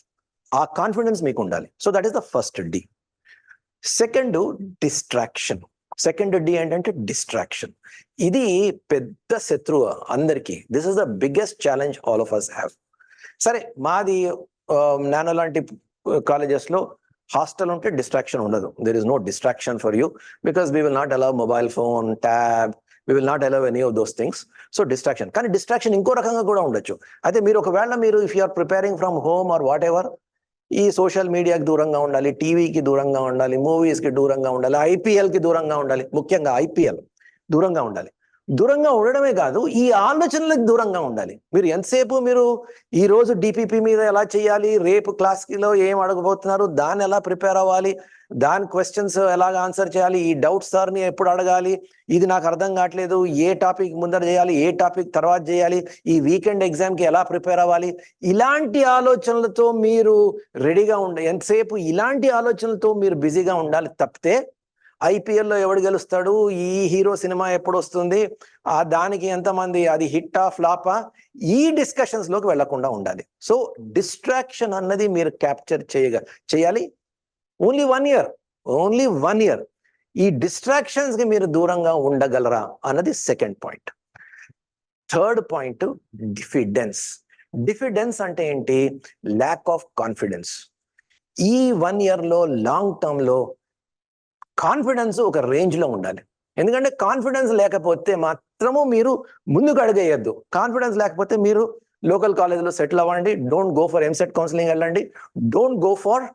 ఆ కాన్ఫిడెన్స్ మీకు ఉండాలి. So that is the first D. Second, distraction. Second D ఏంటంటే డిస్ట్రాక్షన్. ఇది పెద్ద శత్రువు అందరికీ. This is the biggest challenge all of us have. సరే, మాది నానో లాంటి కాలేజెస్లో హాస్టల్ ఉంటే డిస్ట్రాక్షన్ ఉండదు. There is no distraction for you, because we will not allow mobile phone, tab, we will not allow any of those things. So distraction. కానీ distraction ఇంకో రకంగా కూడా ఉండొచ్చు. అయితే మీరు ఒకవేళ if you are preparing from home or whatever, ఈ social మీడియాకి దూరంగా ఉండాలి, టీవీకి దూరంగా ఉండాలి, మూవీస్కి దూరంగా ఉండాలి, ఐపీఎల్కి దూరంగా ఉండాలి, ముఖ్యంగా ఐపీఎల్ దూరంగా ఉండాలి. దూరంగా ఉండడమే కాదు, ఈ ఆలోచనలకు దూరంగా ఉండాలి. మీరు ఎంతసేపు మీరు ఈ రోజు డిపిపి మీద ఎలా చేయాలి, రేపు క్లాస్లో ఏం అడగబోతున్నారు, దాన్ని ఎలా ప్రిపేర్ అవ్వాలి, దాని క్వశ్చన్స్ ఎలాగ ఆన్సర్ చేయాలి, ఈ డౌట్స్ సార్ని ఎప్పుడు అడగాలి, ఇది నాకు అర్థం కావట్లేదు, ఏ టాపిక్ ముందర చేయాలి, ఏ టాపిక్ తర్వాత చేయాలి, ఈ వీకెండ్ ఎగ్జామ్కి ఎలా ప్రిపేర్ అవ్వాలి, ఇలాంటి ఆలోచనలతో మీరు రెడీగా ఎంతసేపు ఇలాంటి ఆలోచనలతో మీరు బిజీగా ఉండాలి తప్పితే, ఐపీఎల్లో ఎవడు గెలుస్తాడు, ఈ హీరో సినిమా ఎప్పుడు వస్తుంది, దానికి ఎంతమంది, అది హిట్టా ఫ్లాపా, ఈ డిస్కషన్స్లోకి వెళ్లకుండా ఉండాలి. సో డిస్ట్రాక్షన్ అన్నది మీరు క్యాప్చర్ చేయాలి. ఓన్లీ 1 year, ఓన్లీ 1 year ఈ డిస్ట్రాక్షన్స్కి మీరు దూరంగా ఉండగలరా అన్నది second point. Third point, diffidence. Diffidence అంటే ఏంటి? Lack of confidence. ఈ 1 yearలో లాంగ్ టర్మ్లో కాన్ఫిడెన్స్ ఒక రేంజ్లో ఉండాలి. ఎందుకంటే కాన్ఫిడెన్స్ లేకపోతే మాత్రము మీరు ముందుకు అడుగేయద్దు. కాన్ఫిడెన్స్ లేకపోతే మీరు లోకల్ కాలేజ్లో సెటిల్ అవ్వండి, don't go for EAMCET counselling వెళ్ళండి, don't go for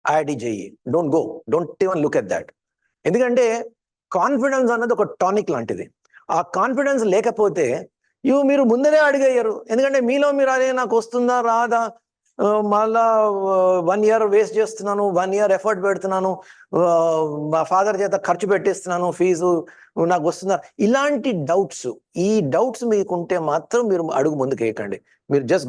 IIT JEE, don't even look at that. ఎందుకంటే కాన్ఫిడెన్స్ అన్నది ఒక టానిక్ లాంటిది. ఆ కాన్ఫిడెన్స్ లేకపోతే మీరు ముందరే అడిగేయరు. ఎందుకంటే మీలో మీరు అదే నాకు వస్తుందా రాదా, మళ్ళా 1 year వేస్ట్ చేస్తున్నాను, 1 year ఎఫర్ట్ పెడుతున్నాను, మా ఫాదర్ చేత ఖర్చు పెట్టిస్తున్నాను, ఫీజు నాకు వస్తున్నా, ఇలాంటి డౌట్స్, ఈ డౌట్స్ మీకుంటే మాత్రం మీరు అడుగు ముందుకు వేయకండి. మీరు just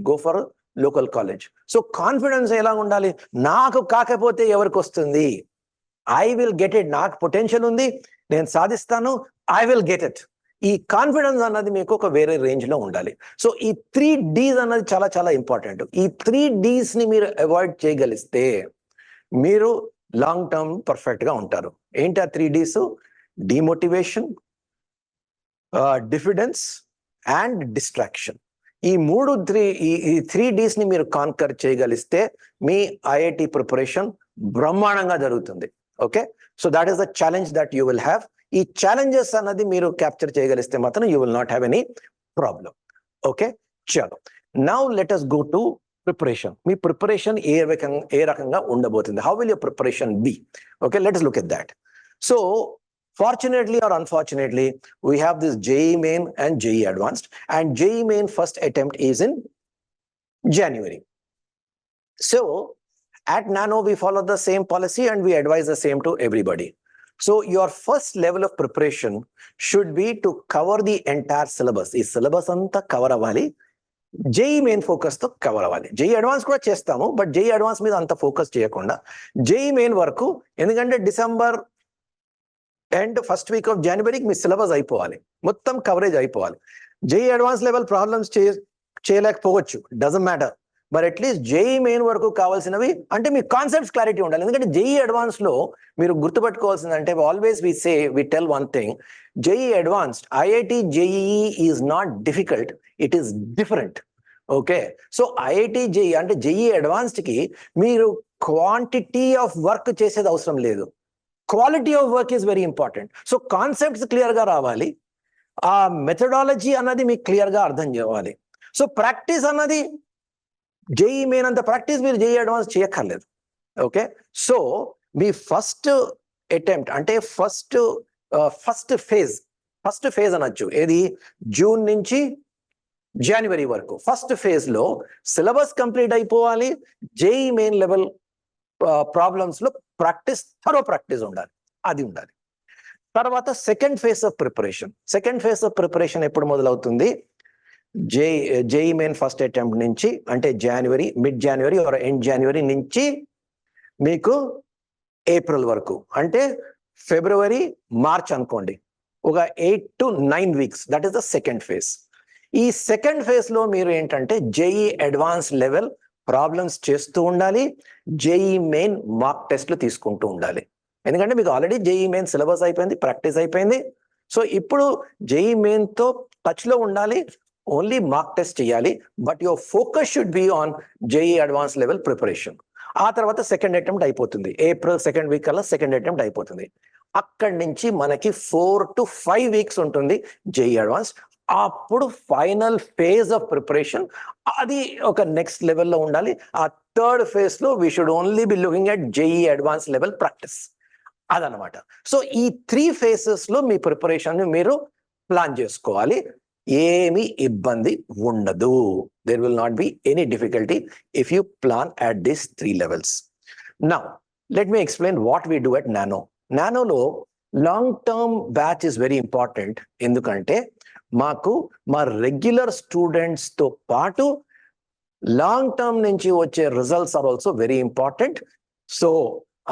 go for local college. So confidence ఎలా ఉండాలి? నాకు కాకపోతే ఎవరికి వస్తుంది? I will get it. నాకు పొటెన్షియల్ ఉంది, నేను సాధిస్తాను, ఐ విల్ గెట్ ఇట్. ఈ కాన్ఫిడెన్స్ అన్నది మీకు ఒక వేరే రేంజ్ లో ఉండాలి. సో ఈ 3 Ds అన్నది చాలా చాలా ఇంపార్టెంట్. ఈ 3 Ds ని మీరు అవాయిడ్ చేయగలిస్తే మీరు లాంగ్ టర్మ్ పర్ఫెక్ట్ గా ఉంటారు. ఏంటి ఆ 3 Ds? Demotivation, diffidence and distraction. ఈ 3 Ds ని మీరు కాన్కర్ చేయగలిస్తే మీ ఐఐటి ప్రిపరేషన్ బ్రహ్మాండంగా జరుగుతుంది. Okay, so that is the challenge that you will have. ఈ ఛాలెంజెస్ అన్నది మీరు క్యాప్చర్ చేయగలిస్తే మాత్రం you will not have any problem. Okay, చలో now let us go to preparation. మీ ప్రిపరేషన్ ఏ రకంగా ఉండబోతుంది? How will your preparation be? Okay, let us look at that. So fortunately or unfortunately, we have this JEE Main and JEE Advanced, and JEE Main first attempt is in January. So at Nano, we follow the same policy and we advise the same to everybody. So your first level of preparation should be to cover the entire syllabus. Ee syllabus anta cover avali, JEE Main focus to cover avali. JEE Advanced kuda chestamu, but JEE Advanced మీద anta focus cheyakunda JEE Main వరకు, ఎందుకంటే December and first week of జనవరికి మీ syllabus అయిపోవాలి, మొత్తం coverage అయిపోవాలి. JEE advance level problems చేయలేకపోవచ్చు, doesn't matter, but at least JEE main వరకు కావాల్సినవి అంటే మీ కాన్సెప్ట్స్ క్లారిటీ ఉండాలి. ఎందుకంటే JEE అడ్వాన్స్ లో మీరు గుర్తుపెట్టుకోవాల్సిందంటే, always we tell one thing, JEE advanced IIT JEE is not difficult, it is different. Okay, so IIT JEE అంటే JEE అడ్వాన్స్డ్ కి మీరు క్వాంటిటీ ఆఫ్ వర్క్ చేసేది అవసరం లేదు, quality of work is very important. So concepts క్లియర్గా రావాలి, ఆ methodology అన్నది మీకు క్లియర్గా అర్థం చేయాలి. సో ప్రాక్టీస్ అన్నది JEE మెయిన్ అంత ప్రాక్టీస్ మీరు JEE అడ్వాన్స్ చేయక్కర్లేదు. ఓకే, సో మీ ఫస్ట్ అటెంప్ట్ అంటే ఫస్ట్ ఫేజ్ అనొచ్చు, ఏది జూన్ నుంచి జనవరి వరకు ఫస్ట్ ఫేజ్ లో సిలబస్ కంప్లీట్ అయిపోవాలి. JEE మెయిన్ లెవెల్ ప్రాబ్లమ్స్ లో థరో ప్రాక్టీస్ ఉండాలి, అది ఉండాలి. తర్వాత సెకండ్ ఫేజ్ ఆఫ్ ప్రిపరేషన్ ఎప్పుడు మొదలవుతుంది? JEE మెయిన్ ఫస్ట్ అటెంప్ట్ నుంచి, అంటే జనవరి, మిడ్ జనవరి ఆర్ ఎండ్ జనవరి నుంచి మీకు ఏప్రిల్ వరకు, అంటే ఫిబ్రవరి మార్చ్ అనుకోండి, ఒక 8 to 9 weeks, that is the second phase. ఈ సెకండ్ ఫేజ్ లో మీరు ఏంటంటే JEE అడ్వాన్స్ లెవెల్ ప్రాబ్లమ్స్ చేస్తూ ఉండాలి, JEE మెయిన్ మార్క్ టెస్ట్లు తీసుకుంటూ ఉండాలి. ఎందుకంటే మీకు ఆల్రెడీ JEE మెయిన్ సిలబస్ అయిపోయింది, ప్రాక్టీస్ అయిపోయింది. సో ఇప్పుడు JEE మెయిన్ తో టచ్ లో ఉండాలి, ఓన్లీ మార్క్ టెస్ట్ చేయాలి, but your focus should be on JEE advance level preparation. ఆ తర్వాత సెకండ్ అటెంప్ట్ అయిపోతుంది, ఏప్రిల్ సెకండ్ వీక్ కల్లా సెకండ్ అటెంప్ట్ అయిపోతుంది. అక్కడి నుంచి మనకి 4 to 5 weeks ఉంటుంది JEE అడ్వాన్స్. అప్పుడు ఫైనల్ ఫేజ్ ఆఫ్ ప్రిపరేషన్, అది ఒక నెక్స్ట్ లెవెల్లో ఉండాలి. ఆ థర్డ్ ఫేజ్ లో we should only be looking at JEE advance level practice, అదనమాట. సో ఈ 3 phases లో మీ ప్రిపరేషన్ మీరు ప్లాన్ చేసుకోవాలి, ఏమి ఇబ్బంది ఉండదు. There will not be any difficulty if you plan at this 3 levels. Now let me explain what we do at Nano. నానోలో long term batch is very important, ఎందుకంటే మాకు మా రెగ్యులర్ స్టూడెంట్స్ తో పాటు లాంగ్ టర్మ్ నుంచి వచ్చే results are also very important. So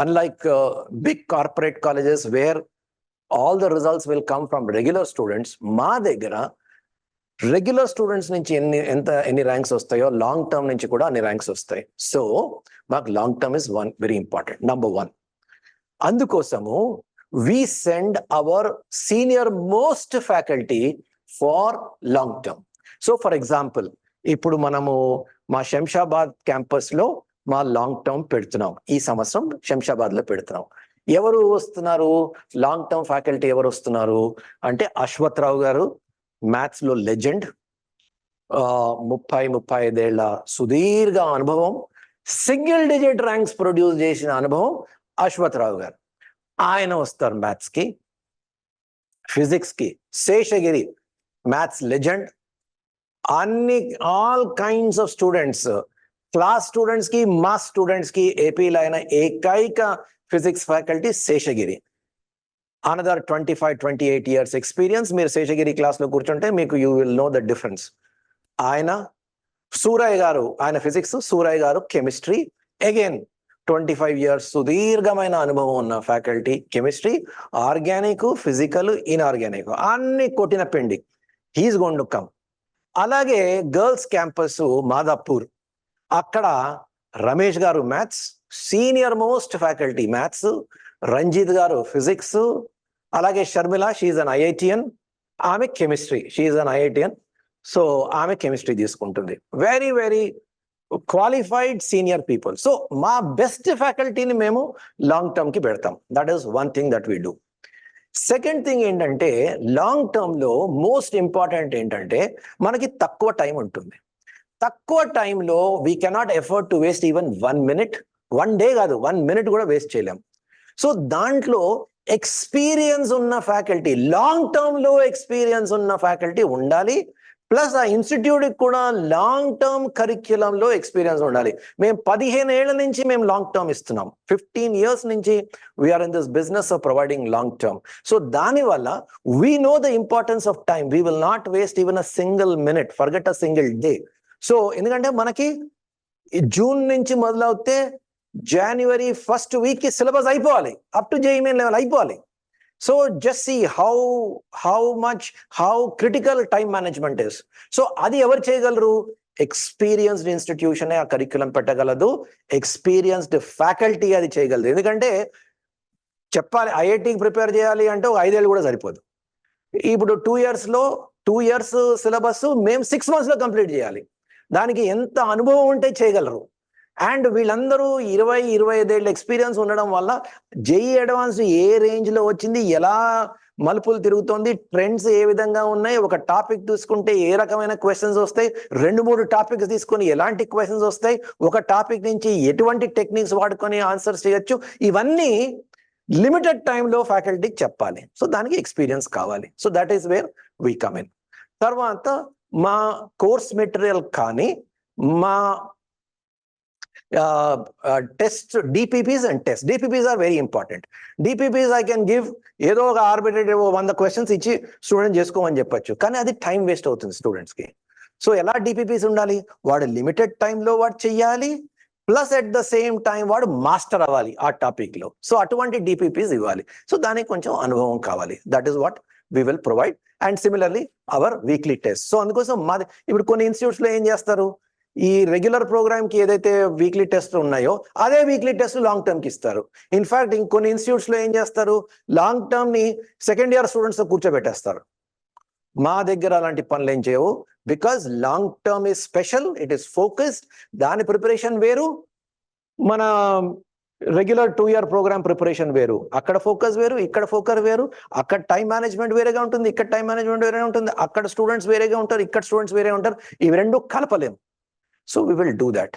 unlike big corporate colleges where all the results will come from regular students, మా దగ్గర రెగ్యులర్ స్టూడెంట్స్ నుంచి ఎన్ని ర్యాంక్స్ వస్తాయో లాంగ్ టర్మ్ నుంచి కూడా అన్ని ర్యాంక్స్ వస్తాయి. సో మాకు long term is very important, number 1. అందుకోసము we send our senior most faculty for long term. So for example, ఇప్పుడు మనము మా శంషాబాద్ క్యాంపస్ లో మా లాంగ్ టర్మ్ పెడుతున్నాం, ఈ సంవత్సరం శంషాబాద్ లో పెడుతున్నాం. ఎవరు వస్తున్నారు లాంగ్ టర్మ్ ఫ్యాకల్టీ? ఎవరు వస్తున్నారు అంటే అశ్వత్ రావు గారు, మ్యాథ్స్ లో లెజెండ్, 35 ఏళ్ల సుదీర్ఘ అనుభవం, సింగిల్ డిజిట్ ర్యాంక్స్ ప్రొడ్యూస్ చేసిన అనుభవం అశ్వత్ రావు గారు, ఆయన వస్తారు మ్యాథ్స్ కి. ఫిజిక్స్ కి Seshagiri, maths legend, all kinds of students, class students కి మాస్ స్టూడెంట్స్ కి ఏపీలో అయిన ఏకైక physics faculty Seshagiri. Another 25-28 years experience. మీరు శేషగిరి క్లాస్ లో కూర్చుంటే మీకు you will know the difference. ఆయన సూరయ్ గారు, ఆయన ఫిజిక్స్, సూరయ్ గారు కెమిస్ట్రీ. అగైన్ 25 years సుదీర్ఘమైన అనుభవం ఉన్న faculty chemistry, organic, physical, inorganic అన్ని కొట్టిన పిండి. He is going to come. అలాగే గర్ల్స్ క్యాంపస్ మాదాపూర్, అక్కడ రమేష్ గారు maths, senior most faculty maths, Ranjith గారు ఫిజిక్స్, అలాగే షర్మిల, షీఈ్ అన్ ఐఐటియన్, ఆమె chemistry, she is an IITian. So ఆమె కెమిస్ట్రీ తీసుకుంటుంది. Very very qualified senior people. So మా బెస్ట్ ఫ్యాకల్టీని మేము లాంగ్ టర్మ్ కి పెడతాం. That is one thing that we do. Second thing ఏంటంటే, లాంగ్ టర్మ్ లో మోస్ట్ ఇంపార్టెంట్ ఏంటంటే మనకి తక్కువ టైం ఉంటుంది. తక్కువ టైంలో we cannot effort to waste even 1 minute. 1 day కాదు, 1 minute కూడా వేస్ట్ చేయలేం. సో దాంట్లో ఎక్స్పీరియన్స్ ఉన్న ఫ్యాకల్టీ, లాంగ్ టర్మ్ లో ఎక్స్పీరియన్స్ ఉన్న ఫ్యాకల్టీ ఉండాలి. ప్లస్ ఆ ఇన్స్టిట్యూట్ కూడా లాంగ్ టర్మ్ కరిక్యులంలో ఎక్స్పీరియన్స్ ఉండాలి. మేము 15 ఏళ్ల నుంచి మేము లాంగ్ టర్మ్ ఇస్తున్నాం. 15 years నుంచి we are in this business of providing long term. So దానివల్ల we know the importance of time. We will not waste even a single minute, forget a single day. So ఎందుకంటే మనకి June నుంచి మొదలవుతే January 1st week కి syllabus అయిపోవాలి, up to JEE main level అయిపోవాలి. So just see how critical time management is. So అది ఎవరు చేయగలరు? ఎక్స్పీరియన్స్డ్ ఇన్స్టిట్యూషన్ ఆ కరిక్యులం పెట్టగలదు, ఎక్స్పీరియన్స్డ్ ఫ్యాకల్టీ అది చేయగలదు. ఎందుకంటే చెప్పాలి, ఐఐటికి ప్రిపేర్ చేయాలి అంటే 5 ఏళ్ళు కూడా సరిపోదు. ఇప్పుడు 2 years సిలబస్ మేము 6 months లో కంప్లీట్ చేయాలి. దానికి ఎంత అనుభవం ఉంటే చేయగలరు. అండ్ వీళ్ళందరూ 20-25 ఏళ్ళ ఎక్స్పీరియన్స్ ఉండడం వల్ల JEE అడ్వాన్స్ ఏ రేంజ్ లో వచ్చింది, ఎలా మలుపులు తిరుగుతోంది, ట్రెండ్స్ ఏ విధంగా ఉన్నాయి, ఒక టాపిక్ తీసుకుంటే ఏ రకమైన క్వశ్చన్స్ వస్తాయి, 2-3 టాపిక్స్ తీసుకొని ఎలాంటి క్వశ్చన్స్ వస్తాయి, ఒక టాపిక్ నుంచి ఎటువంటి టెక్నిక్స్ వాడుకొని ఆన్సర్స్ చేయొచ్చు, ఇవన్నీ లిమిటెడ్ టైంలో ఫ్యాకల్టీకి చెప్పాలి. సో దానికి ఎక్స్పీరియన్స్ కావాలి. So that is where we come in. తర్వాత మా కోర్స్ మెటీరియల్ కానీ, మా test, DPPs and tests. DPPs are very important. DPPs I can give ఏదో ఒక ఆర్బిట్రేటరీ 100 questions ఇచ్చి స్టూడెంట్ చేసుకోమని చెప్పొచ్చు, కానీ అది టైం వేస్ట్ అవుతుంది స్టూడెంట్స్ కి. సో ఎలా DPPs ఉండాలి? వాడు లిమిటెడ్ టైంలో వాడు చెయ్యాలి, plus at the same time వాడు మాస్టర్ అవ్వాలి ఆ టాపిక్ లో. సో అటువంటి DPPs ఇవ్వాలి. సో దానికి కొంచెం అనుభవం కావాలి. That is what we will provide. And similarly our weekly test. So అందుకోసం మాది ఇప్పుడు కొన్ని ఇన్స్టిట్యూట్స్ లో ఏం చేస్తారు, ఈ రెగ్యులర్ ప్రోగ్రామ్ కి ఏదైతే వీక్లీ టెస్ట్ ఉన్నాయో అదే వీక్లీ టెస్ట్ లాంగ్ టర్మ్ కి ఇస్తారు. ఇన్ఫాక్ట్ ఇంకొన్ని ఇన్స్టిట్యూట్స్ లో ఏం చేస్తారు, లాంగ్ టర్మ్ ని సెకండ్ ఇయర్ స్టూడెంట్స్ తో కూర్చోబెట్టేస్తారు. మా దగ్గర అలాంటి పనులు ఏం చేయవు. Because long term is special, it is focused. దాని ప్రిపరేషన్ వేరు, మన రెగ్యులర్ 2 year ప్రోగ్రామ్ ప్రిపరేషన్ వేరు. అక్కడ ఫోకస్ వేరు, ఇక్కడ ఫోకస్ వేరు. అక్కడ టైం మేనేజ్మెంట్ వేరేగా ఉంటుంది, ఇక్కడ టైం మేనేజ్మెంట్ వేరేగా ఉంటుంది. అక్కడ స్టూడెంట్స్ వేరేగా ఉంటారు, ఇక్కడ స్టూడెంట్స్ వేరేగా ఉంటారు. ఇవి రెండు కలపలేం. So we will do that.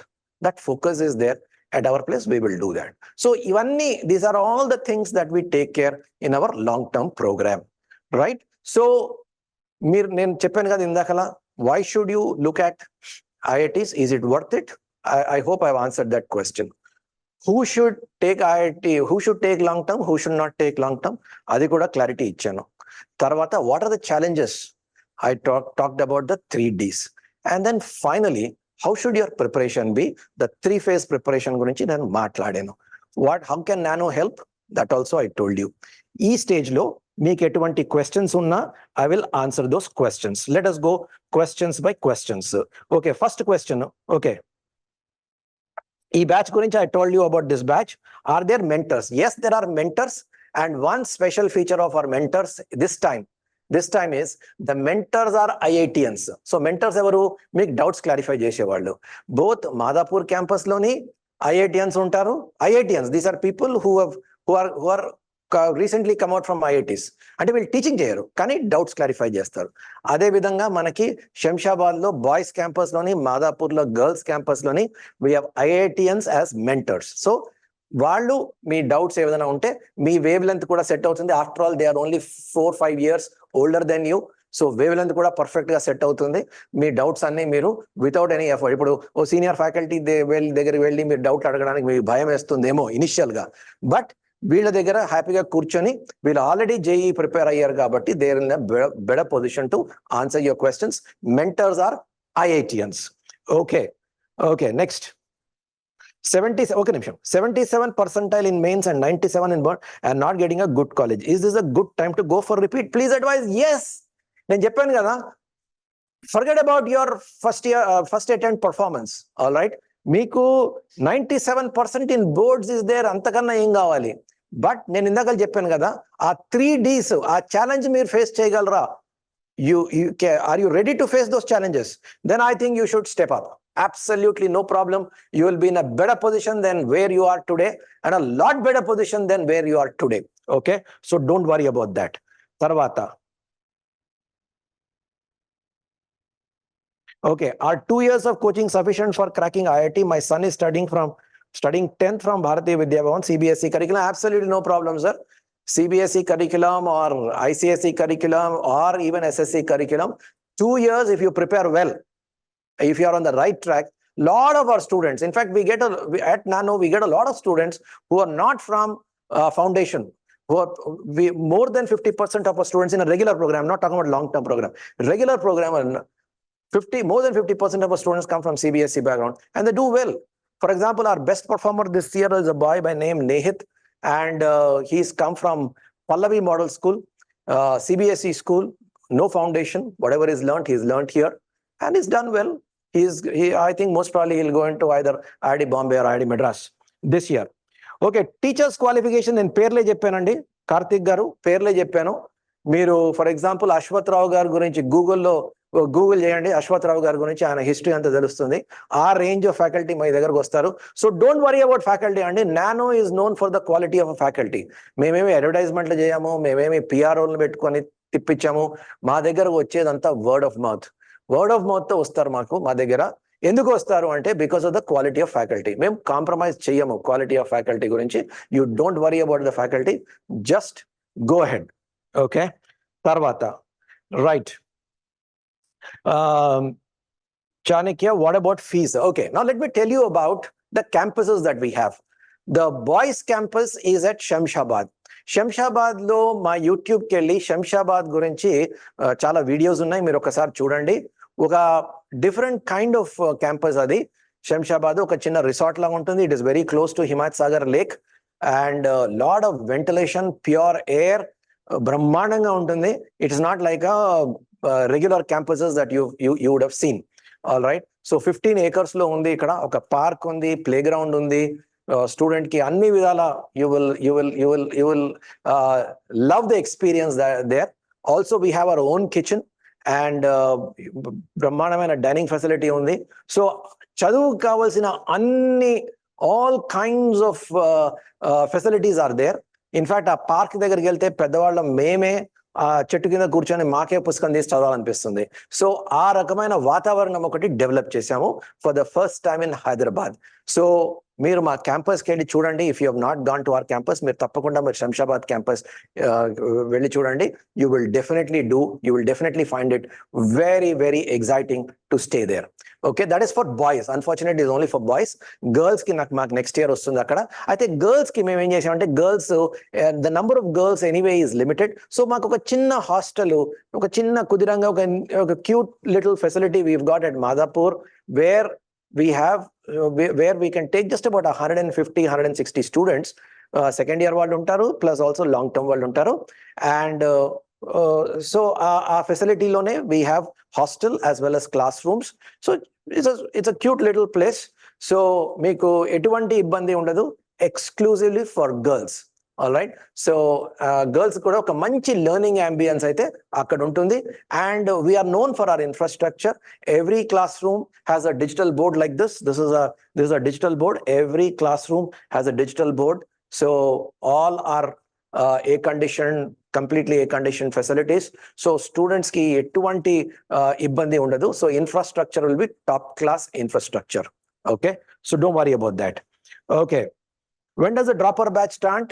That focus is there at our place. We will do that. So ivanni, these are all the things that we take care in our long-term program, right? So నేను చెప్పాను కదా ఇందాకలా, why should you look at IITs? Is it worth it? I hope I've answered that question. Who should take IIT? Who should take long term? Who should not take long term? అది కూడా clarity ఇచ్చాను. తర్వాత what are the challenges? I talked about the 3 Ds. And then finally, how should your preparation be? The 3-phase preparation గురించి నేను మాట్లాడాను. How can Nano help? That also I told you. ఈ stage లో మీకు ఎటువంటి questions ఉన్నా I will answer those questions. Let us go questions by questions. Okay, first question. Okay. ఈ batch గురించి I told you about this batch. Are there mentors? Yes, there are mentors. And one special feature of our mentors this time is the mentors are IITians. So mentors ఎవరు? మీకు doubts clarify చేసేవాళ్ళు. Both Madhapur campus లోని IITians ఉంటారు. IITians, these are people who are recently come out from IITs. అంటే వీళ్ళు teaching చేయరు, కానీ doubts clarify చేస్తారు. అదే విధంగా మనకి శంషాబాద్ లో బాయ్స్ క్యాంపస్ లోని, మాదాపూర్ లో గర్ల్స్ క్యాంపస్ లోని we have IITians as mentors. So వాళ్ళు మీ డౌట్స్ ఏదైనా ఉంటే మీ వేవ్ లెంత్ కూడా సెట్ అవుతుంది. After all they are only 4-5 years older than you. So wavelength కూడా పర్ఫెక్ట్ గా సెట్ అవుతుంది. మీ డౌట్స్ అన్ని మీరు వితౌట్ ఎనీ ఎఫర్ట్, ఇప్పుడు ఓ సీనియర్ ఫ్యాకల్టీ దగ్గరికి వెళ్ళి మీరు డౌట్ అడగడానికి మీకు భయం వేస్తుందేమో ఇనిషియల్ గా, బట్ వీళ్ళ దగ్గర హ్యాపీగా కూర్చొని వీళ్ళు ఆల్రెడీ జేఈ ప్రిపేర్ అయ్యారు కాబట్టి they are in better position to answer your questions. Mentors are IITians. Okay next 77 percentile in mains and 97 in board and not getting a good college. Is this a good time to go for repeat? Please advise. Yes. నేను చెప్పాను కదా, forget about your first attempt performance. All right, మీకు 97% in boards is there, అంతకన్నా ఏం కావాలి? But నేను ఇందాక చెప్పాను కదా, ఆ 3 Ds ఆ ఛాలెంజ్ మీరు ఫేస్ చేయగలరా? Are you ready to face those challenges? Then I think you should step up. Absolutely no problem. You will be in a better position than where you are today, and a lot better position than where you are today. Okay, so don't worry about that. Tarvata. Okay, are 2 years of coaching sufficient for cracking IIT? My son is studying 10th from Bharatiya Vidya Bhavan CBSE curriculum. Absolutely no problem, sir. CBSE curriculum or ICSE curriculum or even SSC curriculum, 2 years if you prepare well, if you are on the right track. Lot of our students, in fact, at Nano we get a lot of students who are not from foundation, more than 50% of our students in a regular program, not talking about long-term program, regular program, more than 50% of our students come from CBSE background and they do well. For example, our best performer this year is a boy by name Nehit, and he's come from Pallavi Model School, CBSE school, no foundation. Whatever he's learnt here, and he's done well. I think most probably he'll go into either IIT Bombay or IIT Madras this year. Okay, teachers qualification నేను పేర్లే చెప్పానండి, కార్తిక్ గారు పేర్లే చెప్పాను. మీరు for example Ashwath రావు గారి గురించి Google చేయండి, అశ్వత్ రావు గారి గురించి, ఆయన హిస్టరీ అంతా తెలుస్తుంది. ఆ రేంజ్ ఆఫ్ ఫ్యాకల్టీ మీ దగ్గరకు వస్తారు. So don't worry about faculty అండి. Nano is known for the quality of faculty. మేమేమి అడ్వర్టైజ్మెంట్లు చేయము, మేమేమి పిఆర్ఓలను పెట్టుకొని తిప్పించాము. మా దగ్గరకు వచ్చేదంతా వర్డ్ ఆఫ్ మౌత్ తో వస్తారు. మా దగ్గర ఎందుకు వస్తారు అంటే because of the quality of faculty. మేము కాంప్రమైజ్ చేయము క్వాలిటీ ఆఫ్ ఫ్యాకల్టీ గురించి. You don't worry about the faculty, just go ahead. Okay, తర్వాత right. Chanakya, what about fees? Okay, now let me tell you about the campuses that we have. The boys campus is at Shamshabad. Shamshabad lo మా YouTube కి వెళ్ళి శంషాబాద్ గురించి చాలా videos ఉన్నాయి, మీరు ఒకసారి చూడండి. ఒక డిఫరెంట్ కైండ్ ఆఫ్ క్యాంపస్ అది. శంషాబాద్ ఒక చిన్న రిసార్ట్ లాగా ఉంటుంది. It is very close to Himayat Sagar lake and lot of ventilation, pure air, బ్రహ్మాండంగా ఉంటుంది. It is not like regular campuses that you would have seen. All right, so 15 acres లో ఉంది. ఇక్కడ ఒక పార్క్ ఉంది, ప్లే గ్రౌండ్ ఉంది. స్టూడెంట్ కి అన్ని విధాల you will love the experience there. Also we have our own kitchen and బ్రహ్మాండమైన డైనింగ్ ఫెసిలిటీ ఉంది. సో చదువుకు కావాల్సిన అన్ని all kinds of facilities are there. In fact, ఆ పార్క్ దగ్గరికి వెళ్తే పెద్దవాళ్ళం మేమే ఆ చెట్టు కింద కూర్చొని మాకే పుస్తకం తీసి చదవాలనిపిస్తుంది. సో ఆ రకమైన వాతావరణం ఒకటి డెవలప్ చేశాము for the first time in Hyderabad. So మీరు మా క్యాంపస్కి వెళ్ళి చూడండి. If you have not gone to our campus, మీరు తప్పకుండా మీరు శంషాబాద్ క్యాంపస్ వెళ్ళి చూడండి. You will definitely find it very very exciting to stay there. Okay, that is for boys. Unfortunately is only for boys. Girls కి మాకు next year వస్తుంది అక్కడ. అయితే గర్ల్స్ కి మేము ఏం చేసామంటే, girls the number of girls anyway is limited. So మాకు ఒక చిన్న హాస్టల్, ఒక చిన్న కుదిరంగా ఒక cute little facility we've got at Madhapur, where we can take just about 150-160 students. Second year వాళ్ళు ఉంటారు, ప్లస్ ఆల్సో లాంగ్ టర్మ్ వాళ్ళు ఉంటారు. అండ్ సో ఆ ఫెసిలిటీలోనే we have hostel as well as classrooms. So it's a cute little place. So మీకు ఎటువంటి ఇబ్బంది ఉండదు, exclusively for girls. All right, so girls కూడా ఒక మంచి లెర్నింగ్ అంబియన్స్ అయితే అక్కడ ఉంటుంది. And we are known for our infrastructure. Every classroom has a digital board like this. This is a digital board. Every classroom has a digital board. So all are completely air conditioned facilities. So students ki etuvanti ibbandi undadu. So infrastructure will be top class infrastructure. Okay, so don't worry about that. Okay, when does the dropper batch start?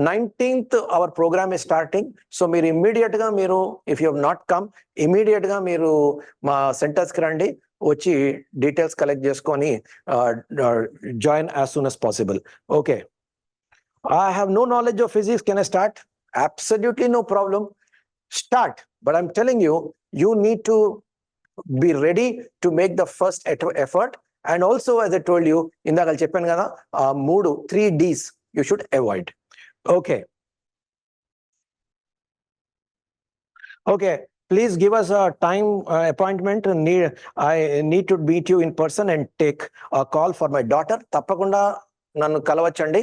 19th our program is starting. So మీరు immediate గా మీరు, if you have not come, immediate గా మీరు మా centers కి రండి, వచ్చి details collect చేసుకొని join as soon as possible. Okay. I have no knowledge of physics. Can I start? Absolutely no problem. Start. But I'm telling you, you need to be ready to make the first effort. And also, as I told you, ఇందాక చెప్పాను కదా, 3 Ds you should avoid. Okay. Okay. Please give us a time appointment. I need to meet you in person and take a call for my daughter. తప్పకుండా నన్ను కలవచ్చండి.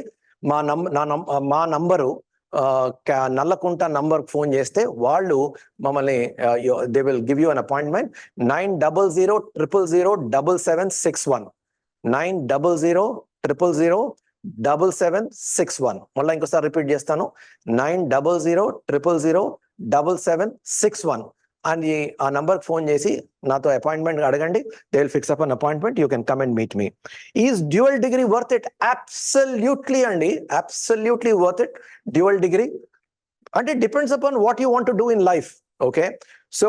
మా number Nallakunta number phone చేస్తే వాళ్ళు మమ్మల్ని they will give you an appointment. 9000007761 9000007761. మళ్ళీ ఇంకోసారి repeat చేస్తాను, 9000007761. అని ఆ నంబర్ ఫోన్ చేసి నాతో అపాయింట్మెంట్ అడగండి. They will fix up an appointment. You can come and meet me. Is dual degree worth it? Absolutely అండి, absolutely worth it. Dual degree అంటే depends upon what you want to do in life. Okay. So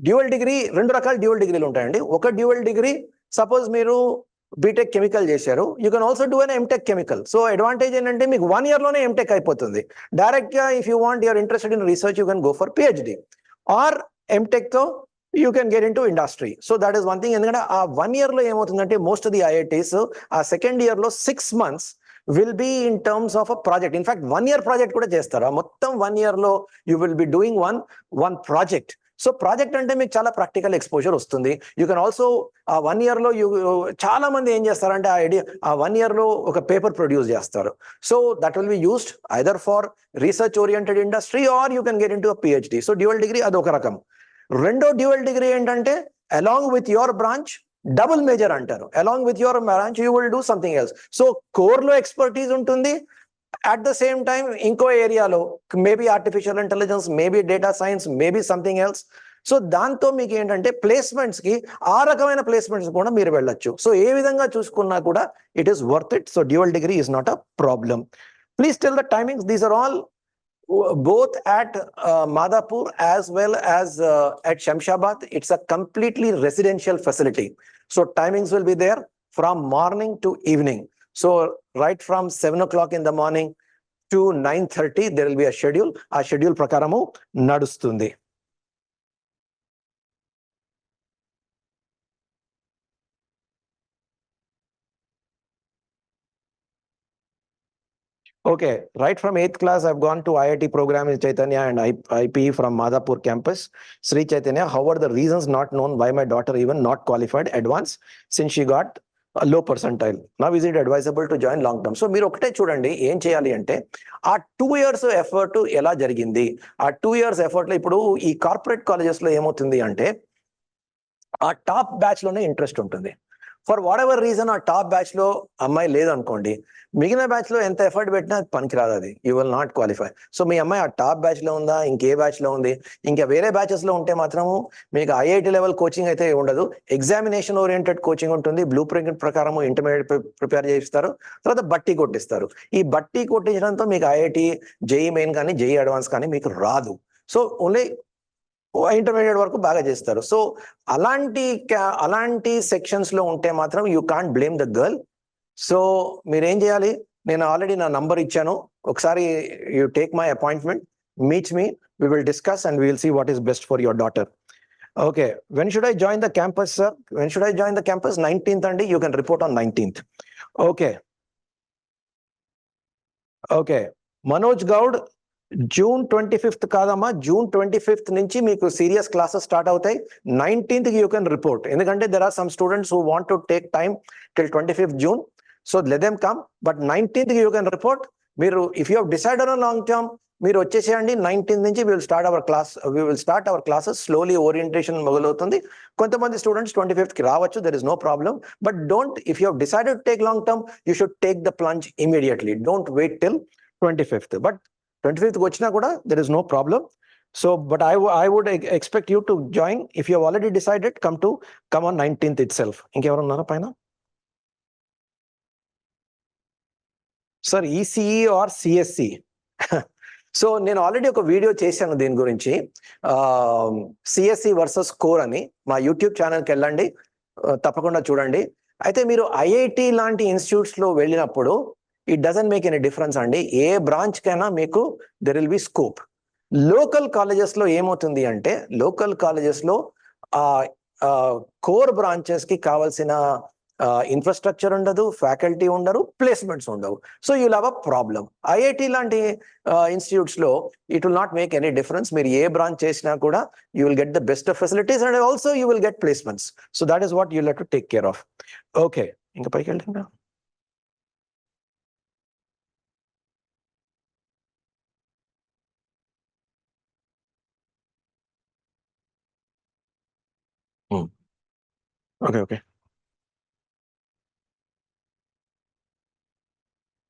dual degree, 2 రకాల dual డిగ్రీలు ఉంటాయండి. ఒక dual degree, suppose మీరు BTech chemical చేశారు, you can also do an MTech chemical. So advantage ఏంటంటే మీకు 1 year లోనే ఎంటెక్ అయిపోతుంది. డైరెక్ట్ గా if you want, you're interested in research, you can go for PhD. Or MTech తో you can get into industry. So that is one thing. ఎందుకంటే ఆ 1 year లో ఏమవుతుందంటే మోస్ట్ ఆఫ్ ది IITs ఆ second year లో 6 months will be in terms of a project. In fact, 1 year project కూడా చేస్తారు. మొత్తం 1 year లో you will be doing one project. So project అంటే మీకు చాలా ప్రాక్టికల్ ఎక్స్పోజర్ వస్తుంది. యూ కెన్ ఆల్సో ఆ 1 year లో చాలా మంది ఏం చేస్తారంటే ఆ 1 year లో ఒక పేపర్ ప్రొడ్యూస్ చేస్తారు. So that will be used either for research oriented industry or you can get in to PhD. So dual degree అదొక రకం. రెండో డ్యూయల్ డిగ్రీ ఏంటంటే along with your branch double major అంటారు. Along with your branch you will do something else. So core లో expertise ఉంటుంది, at the same time ఇంకో ఏరియాలో maybe artificial intelligence, maybe data science, maybe something else. So దాంతో మీకు ఏంటంటే placements కి ఆ రకమైన ప్లేస్మెంట్స్ కూడా మీరు వెళ్ళొచ్చు. సో ఏ విధంగా చూసుకున్నా కూడా it is worth it. So dual degree is not a problem. Please tell the timings. These are all both at Madhapur as well as at Shamshabad. It's a completely residential facility. So timings will be there from morning to evening. So right from 7 o'clock in the morning to 9:30, there will be a schedule. A schedule prakaramu nadustundi. Okay, right from 8th class, I've gone to IIT program in Chaitanya and IPE from Madhapur campus. Sri Chaitanya, how are the reasons not known why my daughter even not qualified advance since she got a low percentile? Now is it advisable to join long term? So మీరు ఒకటే చూడండి, ఏం చేయాలి అంటే ఆ 2 years effort ఎలా జరిగింది. ఆ 2 years ఎఫర్ట్ లో ఇప్పుడు ఈ కార్పొరేట్ కాలేజెస్ లో ఏమవుతుంది అంటే ఆ టాప్ బ్యాచ్ లోనే ఇంట్రెస్ట్ ఉంటుంది. ఫర్ వాట్ ఎవర్ రీజన్ ఆ టాప్ బ్యాచ్ లో అమ్మాయి లేదనుకోండి, మిగిలిన బ్యాచ్ లో ఎంత ఎఫర్ట్ పెట్టినా పనికిరాదు, అది you will not qualify. So మీ అమ్మాయి ఆ టాప్ బ్యాచ్ లో ఉందా, ఇంకే బ్యాచ్ లో ఉంది, ఇంకా వేరే బ్యాచెస్ లో ఉంటే మాత్రము మీకు IIT లెవెల్ కోచింగ్ అయితే ఉండదు. ఎగ్జామినేషన్ ఓరియంటెడ్ కోచింగ్ ఉంటుంది. బ్లూ ప్రింట్ ప్రకారం ఇంటర్మీడియట్ ప్రిపేర్ చేయిస్తారు, తర్వాత బట్టి కొట్టిస్తారు. ఈ బట్టి కొట్టించడంతో మీకు IIT, JEE మెయిన్ కానీ JEE అడ్వాన్స్ కానీ మీకు రాదు. సో ఓన్లీ ఇంటర్మీడియట్ వరకు బాగా చేస్తారు. సో అలాంటి సెక్షన్స్ లో ఉంటే మాత్రం you can't blame the girl. So మీరేం చేయాలి, నేను ఆల్రెడీ నా నంబర్ ఇచ్చాను, ఒకసారి you take my appointment, meet me, we will discuss and we will see what is best for your daughter. Okay, when should I join the campus, sir? When should I join the campus? 19th andi, you can report on 19th. Okay. Okay, Manoj Gaud, June 25th కాదమ్మా, June 25th నుంచి మీకు serious classes start అవుతాయి. 19th you can report. ఎందుకంటే there are some students who want to take time till 25th June. So let them come. But 19th you can report. మీరు if you have decided on long term, మీరు వచ్చేసేయండి. 19th నుంచి we will start our classes slowly. Orientation మొదలవుతుంది. కొంతమంది students 25th కి రావచ్చు, there is no problem. But if you have decided to take long term, you should take the plunge immediately. Don't wait till 25th. But 25th వచ్చినా కూడా there is no problem. So but I would expect you to join. If you have already decided, come on 19th itself. ఇంకెవరు ఉన్నారా పైన? Sir, ECE or CSC? So నేను already ఒక video చేశాను దీని గురించి, సిఎస్సి వర్సెస్ కోర్ అని. మా యూట్యూబ్ ఛానల్కి వెళ్ళండి, తప్పకుండా చూడండి. అయితే మీరు ఐఐటి లాంటి ఇన్స్టిట్యూట్స్లో వెళ్ళినప్పుడు it doesn't make any difference అండి. ఏ బ్రాంచ్ కైనా మీకు there will be scope. Local కాలేజెస్లో ఏమవుతుంది అంటే, లోకల్ కాలేజెస్లో కోర్ బ్రాంచెస్కి కావాల్సిన ఇన్ఫ్రాస్ట్రక్చర్ ఉండదు, ఫ్యాకల్టీ ఉండరు, ప్లేస్మెంట్స్ ఉండవు. So you'll have a problem. IIT లాంటి ఇన్స్టిట్యూట్స్లో it will not make any difference. మీరు ఏ బ్రాంచ్ చేసినా కూడా you will get the best of facilities and also you will get placements. So that is what you have to take care of. Okay, ఇంకా పైకి వెళ్తుందా? Okay.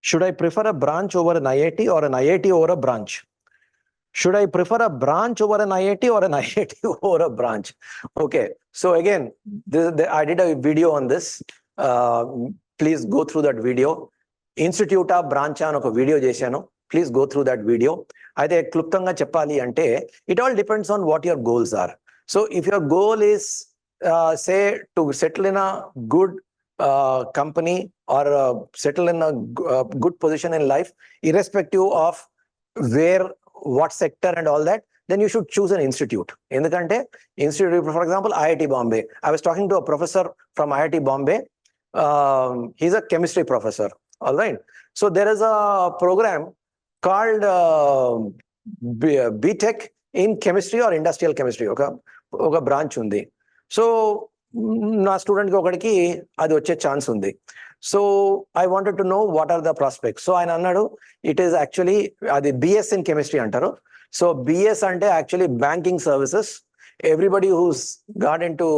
Should I prefer a branch over an IIT or an IIT over a branch? Should I prefer a branch over an IIT or an IIT over a branch? Okay, so again, I did a video on this. Please go through that video. Institute of branch అని ఒక video చేశాను. Please go through that video. అయితే క్లుప్తంగా చెప్పాలి అంటే it all depends on what your goals are. So if your goal is say to settle in a good company or settle in a good position in life, irrespective of where, what sector and all that, then you should choose an institute. Endukante institute, for example, IIT Bombay. I was talking to a professor from IIT Bombay. He's a chemistry professor. All right. So there is a program called BTech in chemistry or industrial chemistry. ఒక branch ఉంది. So నా స్టూడెంట్కి ఒకటికి అది వచ్చే chance ఉంది. So I wanted to know what are the prospects. So ఆయన అన్నాడు ఇట్ ఈస్ యాక్చువల్లీ అది బిఎస్ ఇన్ కెమిస్ట్రీ అంటారు. సో బిఎస్ అంటే actually banking services. Everybody who's got into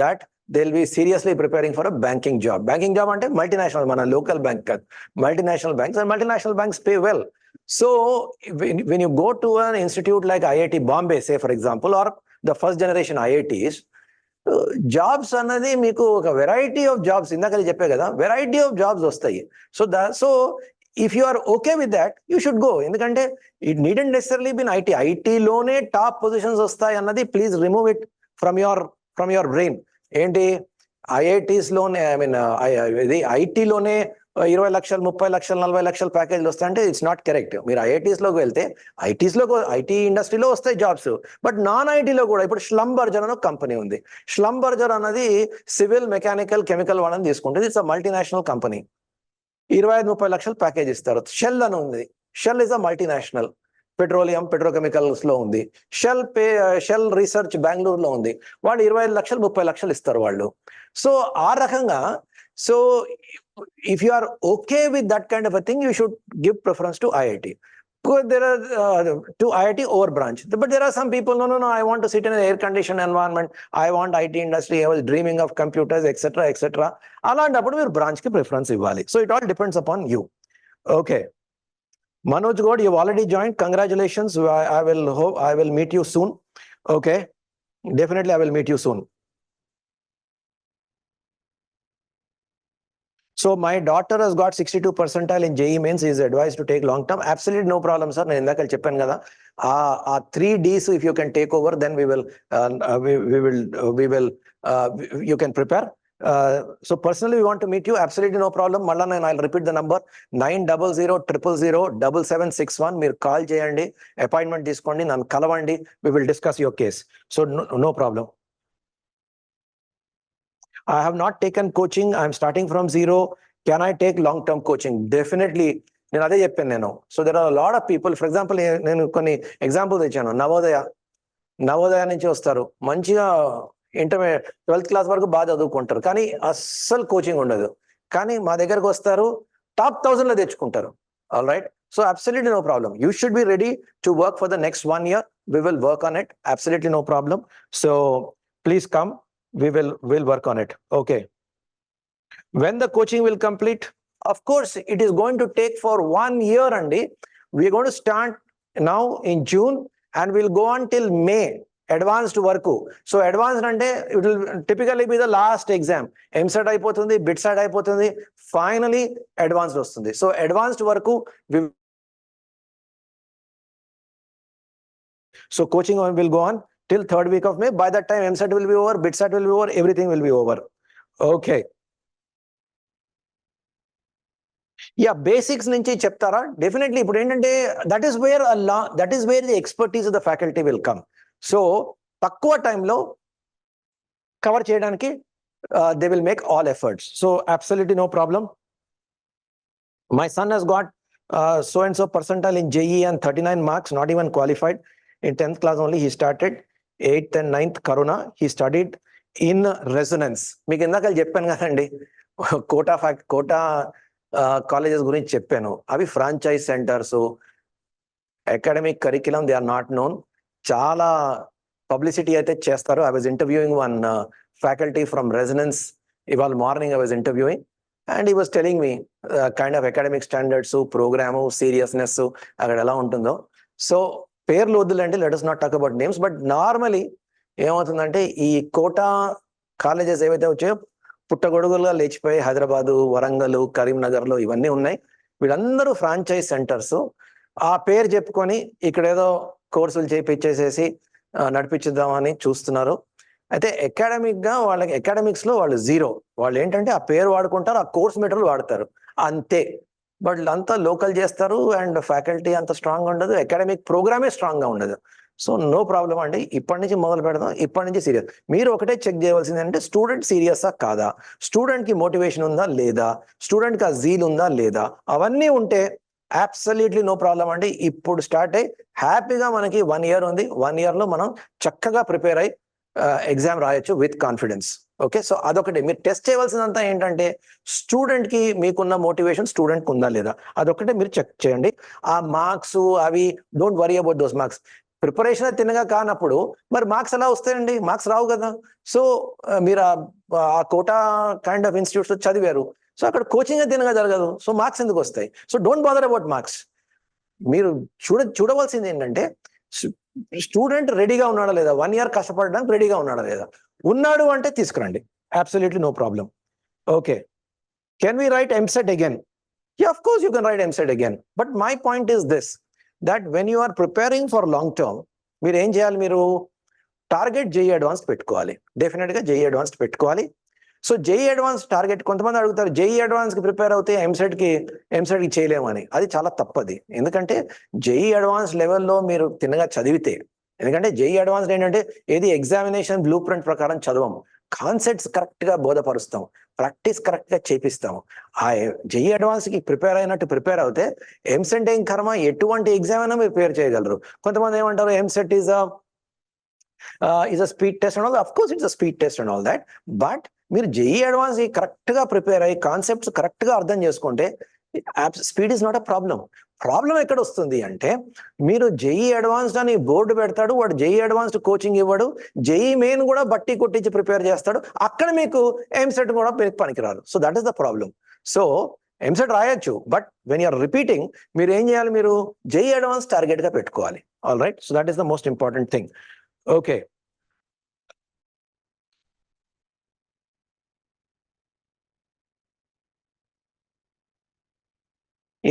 that they will be seriously preparing for a banking job. Banking job అంటే multinational, మన local bank కాదు, multinational banks. And multinational banks pay well. So when you go to an institute like IIT Bombay, say for example, or the first generation IITs, jobs అన్నది మీకు ఒక variety of jobs, ఇందాక చెప్పే కదా, variety of jobs వస్తాయి. So if you are okay with that you should go. ఎందుకంటే it needn't necessarily be in IT. ఐటీలోనే top positions వస్తాయి అన్నది please remove it from your brain. ఏంటి ఐఐటీస్లోనే, ఐ మీన్ ఇది ఐటీలోనే 20 లక్షలు, 30 లక్షలు, 40 లక్షల ప్యాకేజ్లు వస్తాయంటే ఇట్స్ నాట్ కరెక్ట్. మీరు ఐఐటీస్లోకి వెళ్తే ఐటీ ఇండస్ట్రీలో వస్తాయి జాబ్స్, బట్ నాన్ ఐటీలో కూడా ఇప్పుడు ష్లంబర్జర్ అని ఒక కంపెనీ ఉంది. ష్లంబర్జర్ అన్నది సివిల్, మెకానికల్, కెమికల్ వాళ్ళని తీసుకుంటుంది. It's a multinational company. 25-30 లక్షల ప్యాకేజ్ ఇస్తారు. షెల్ అని ఉంది. Shell is a multinational, petroleum, petrochemicals లో ఉంది. షెల్ రీసెర్చ్ బెంగళూరులో ఉంది. వాళ్ళు 25 లక్షలు, 30 లక్షలు ఇస్తారు వాళ్ళు. సో ఆ రకంగా, so if you are okay with that kind of a thing, you should give preference to IIT. Because there are to IIT over branch. But there are some people, no, I want to sit in an air conditioned environment. I want IT industry. I was dreaming of computers, etc. అలాంటప్పుడు మీరు branch కి preference ఇవ్వాలి. So it all depends upon you. Okay. Manoj God, you've already joined. Congratulations. I will meet you soon. Okay. Definitely I will meet you soon. So my daughter has got 62 percentile in JEE Mains. He is advised to take long term. Absolutely no problem, sir. నేను ఇందాక చెప్పాను కదా, ఆ 3 Ds if you can take over, then you can prepare. So personally we want to meet you. Absolutely no problem. Malla I'll repeat the number 900-000-7761. మీరు call చేయండి, appointment తీసుకోండి, నన్ను కలవండి. We will discuss your case. So no problem. I have not taken coaching. I am starting from zero. Can I take long-term coaching? Definitely. నేను అదే చెప్పాను నేను. So there are lot of people. For example నేను కొన్ని examples ఇచ్చాను. నవోదయ నుంచి వస్తారు, మంచిగా ఇంటర్మీడియట్ 12th క్లాస్ వరకు బాగా చదువుకుంటారు, కానీ అస్సలు కోచింగ్ ఉండదు. కానీ మా దగ్గరకు వస్తారు, టాప్ 1000లో తెచ్చుకుంటారు. All right. So absolutely no problem. You should be ready to work for the next 1 year. We will work on it. Absolutely no problem. So please come. We'll work on it. Okay. When the coaching will complete? Of course, it is going to take for 1 year, Andy. We are going to start now in June and we'll go on till May. Advanced work. So advanced ante it will typically be the last exam. MSET అయిపోతుంది, BITSAT అయిపోతుంది, finally advanced వస్తుంది. So advanced work we So coaching will go on till 3rd week of May. By that time, MSET will be over, BITSAT will be over, everything will be over. Okay. Yeah, basics నుంచి చెప్తారా? Definitely ఇప్పుడు ఏంటంటే that is where the expertise of the faculty will come. So తక్కువ టైంలో cover చేయడానికి they will make all efforts. So absolutely no problem. My son has got so and so percentile in JEE and 39 marks, not even qualified. In 10th class only he started. 8th and 9th Corona, he studied in Resonance. మీకు ఇందాక చెప్పాను కదండి, quota colleges గురించి చెప్పాను. అవి franchise centres, academic curriculum they are not known. చాలా publicity అయితే చేస్తారు. I was interviewing one faculty from residence ఇవాళ morning. I was interviewing and he was telling me kind of academic standards, program, seriousness అక్కడ ఎలా ఉంటుందో. So పేర్లు వద్దులండి, let us not talk about names. But normally ఏమవుతుందంటే ఈ quota colleges ఏవైతే వచ్చాయో పుట్టగొడుగులుగా లేచిపోయి హైదరాబాదు, వరంగల్, కరీంనగర్లో ఇవన్నీ ఉన్నాయి. వీళ్ళందరూ ఫ్రాంచైజ్ సెంటర్స్. ఆ పేరు చెప్పుకొని ఇక్కడ ఏదో కోర్సులు చేయించేసేసి నడిపించుదామని చూస్తున్నారు. అయితే అకాడమిక్గా వాళ్ళకి అకాడమిక్స్లో వాళ్ళు జీరో. వాళ్ళు ఏంటంటే ఆ పేరు వాడుకుంటారు, ఆ కోర్స్ మెటీరియల్ వాడతారు అంతే. బట్ అంతా లోకల్ చేస్తారు అండ్ ఫ్యాకల్టీ అంత స్ట్రాంగ్ ఉండదు, అకాడమిక్ ప్రోగ్రామే స్ట్రాంగ్గా ఉండదు. సో నో ప్రాబ్లం అండి, ఇప్పటి నుంచి మొదలు పెడదాం, ఇప్పటి నుంచి సీరియస్. మీరు ఒకటే చెక్ చేయవలసింది అంటే స్టూడెంట్ సీరియసా కాదా, స్టూడెంట్కి మోటివేషన్ ఉందా లేదా, స్టూడెంట్కి ఆ జీల్ ఉందా లేదా. అవన్నీ ఉంటే అబ్సల్యూట్లీ నో ప్రాబ్లం అండి. ఇప్పుడు స్టార్ట్ అయ్యి హ్యాపీగా మనకి 1 year ఉంది. 1 yearలో మనం చక్కగా ప్రిపేర్ అయ్యి ఎగ్జామ్ రాయొచ్చు విత్ కాన్ఫిడెన్స్. ఓకే, సో అదొకటి మీరు టెస్ట్ చేయవలసినంత ఏంటంటే స్టూడెంట్కి మీకున్న మోటివేషన్ స్టూడెంట్కి ఉందా లేదా, అదొకటే మీరు చెక్ చేయండి. ఆ మార్క్స్ అవి don't worry about those marks. Preparation తినగా కానప్పుడు మరి మార్క్స్ ఎలా వస్తాయండి? మార్క్స్ రావు కదా. సో మీరు ఆ కోటా కైండ్ ఆఫ్ ఇన్స్టిట్యూట్స్ చదివారు, సో అక్కడ కోచింగ్ తినగా జరగదు, సో మార్క్స్ ఎందుకు వస్తాయి? So don't bother about marks. మీరు చూడవలసింది ఏంటంటే స్టూడెంట్ రెడీగా ఉన్నాడా లేదా, 1 year కష్టపడడానికి రెడీగా ఉన్నాడా లేదా. ఉన్నాడు అంటే తీసుకురండి, absolutely no problem. Okay, can we write EAMCET again? Yeah, of course you can write MSET again. But my point is this, that when you are preparing for long term, మీరు ఏం చేయాలి? మీరు టార్గెట్ JEE అడ్వాన్స్ పెట్టుకోవాలి. డెఫినెట్గా JEE advance పెట్టుకోవాలి. So JEE advance target, కొంతమంది అడుగుతారు JEE అడ్వాన్స్కి prepare అవుతే ఎంసెట్కి చేయలేమని. అది చాలా తప్పది. ఎందుకంటే JEE అడ్వాన్స్ లెవెల్లో మీరు తిన్నగా చదివితే, ఎందుకంటే JEE అడ్వాన్స్ ఏంటంటే ఏది ఎగ్జామినేషన్ బ్లూ ప్రింట్ ప్రకారం చదవము, కాన్సెప్ట్స్ కరెక్ట్గా బోధపరుస్తాం, ప్రాక్టీస్ కరెక్ట్గా చేపిస్తాం. ఆ JEE అడ్వాన్స్కి ప్రిపేర్ అయినట్టు ప్రిపేర్ అవుతే ఎంసెట్ ఏం కర్మ, ఎటువంటి ఎగ్జామ్ అయినా మీరు ప్రిపేర్ చేయగలరు. కొంతమంది ఏమంటారు EAMCET is a speed test and all. Of course it's a speed test and all that, but మీరు JEE అడ్వాన్స్ కరెక్ట్గా ప్రిపేర్ అయ్యి కాన్సెప్ట్స్ కరెక్ట్గా అర్థం చేసుకుంటే speed is not a problem. Problem ఎక్కడ వస్తుంది అంటే మీరు JEE అడ్వాన్స్డ్ అని బోర్డు పెడతాడు, వాడు JEE అడ్వాన్స్డ్ కోచింగ్ ఇవ్వడు, JEE మెయిన్ కూడా బట్టి కొట్టించి ప్రిపేర్ చేస్తాడు, అక్కడ మీకు ఎంసెట్ కూడా పనికిరాదు. So that is the problem. So EAMCET రాయొచ్చు, బట్ వెన్ యూఆర్ రిపీటింగ్ మీరు ఏం చేయాలి? మీరు JEE అడ్వాన్స్ టార్గెట్గా పెట్టుకోవాలి. All right, so that is the most important thing. Okay,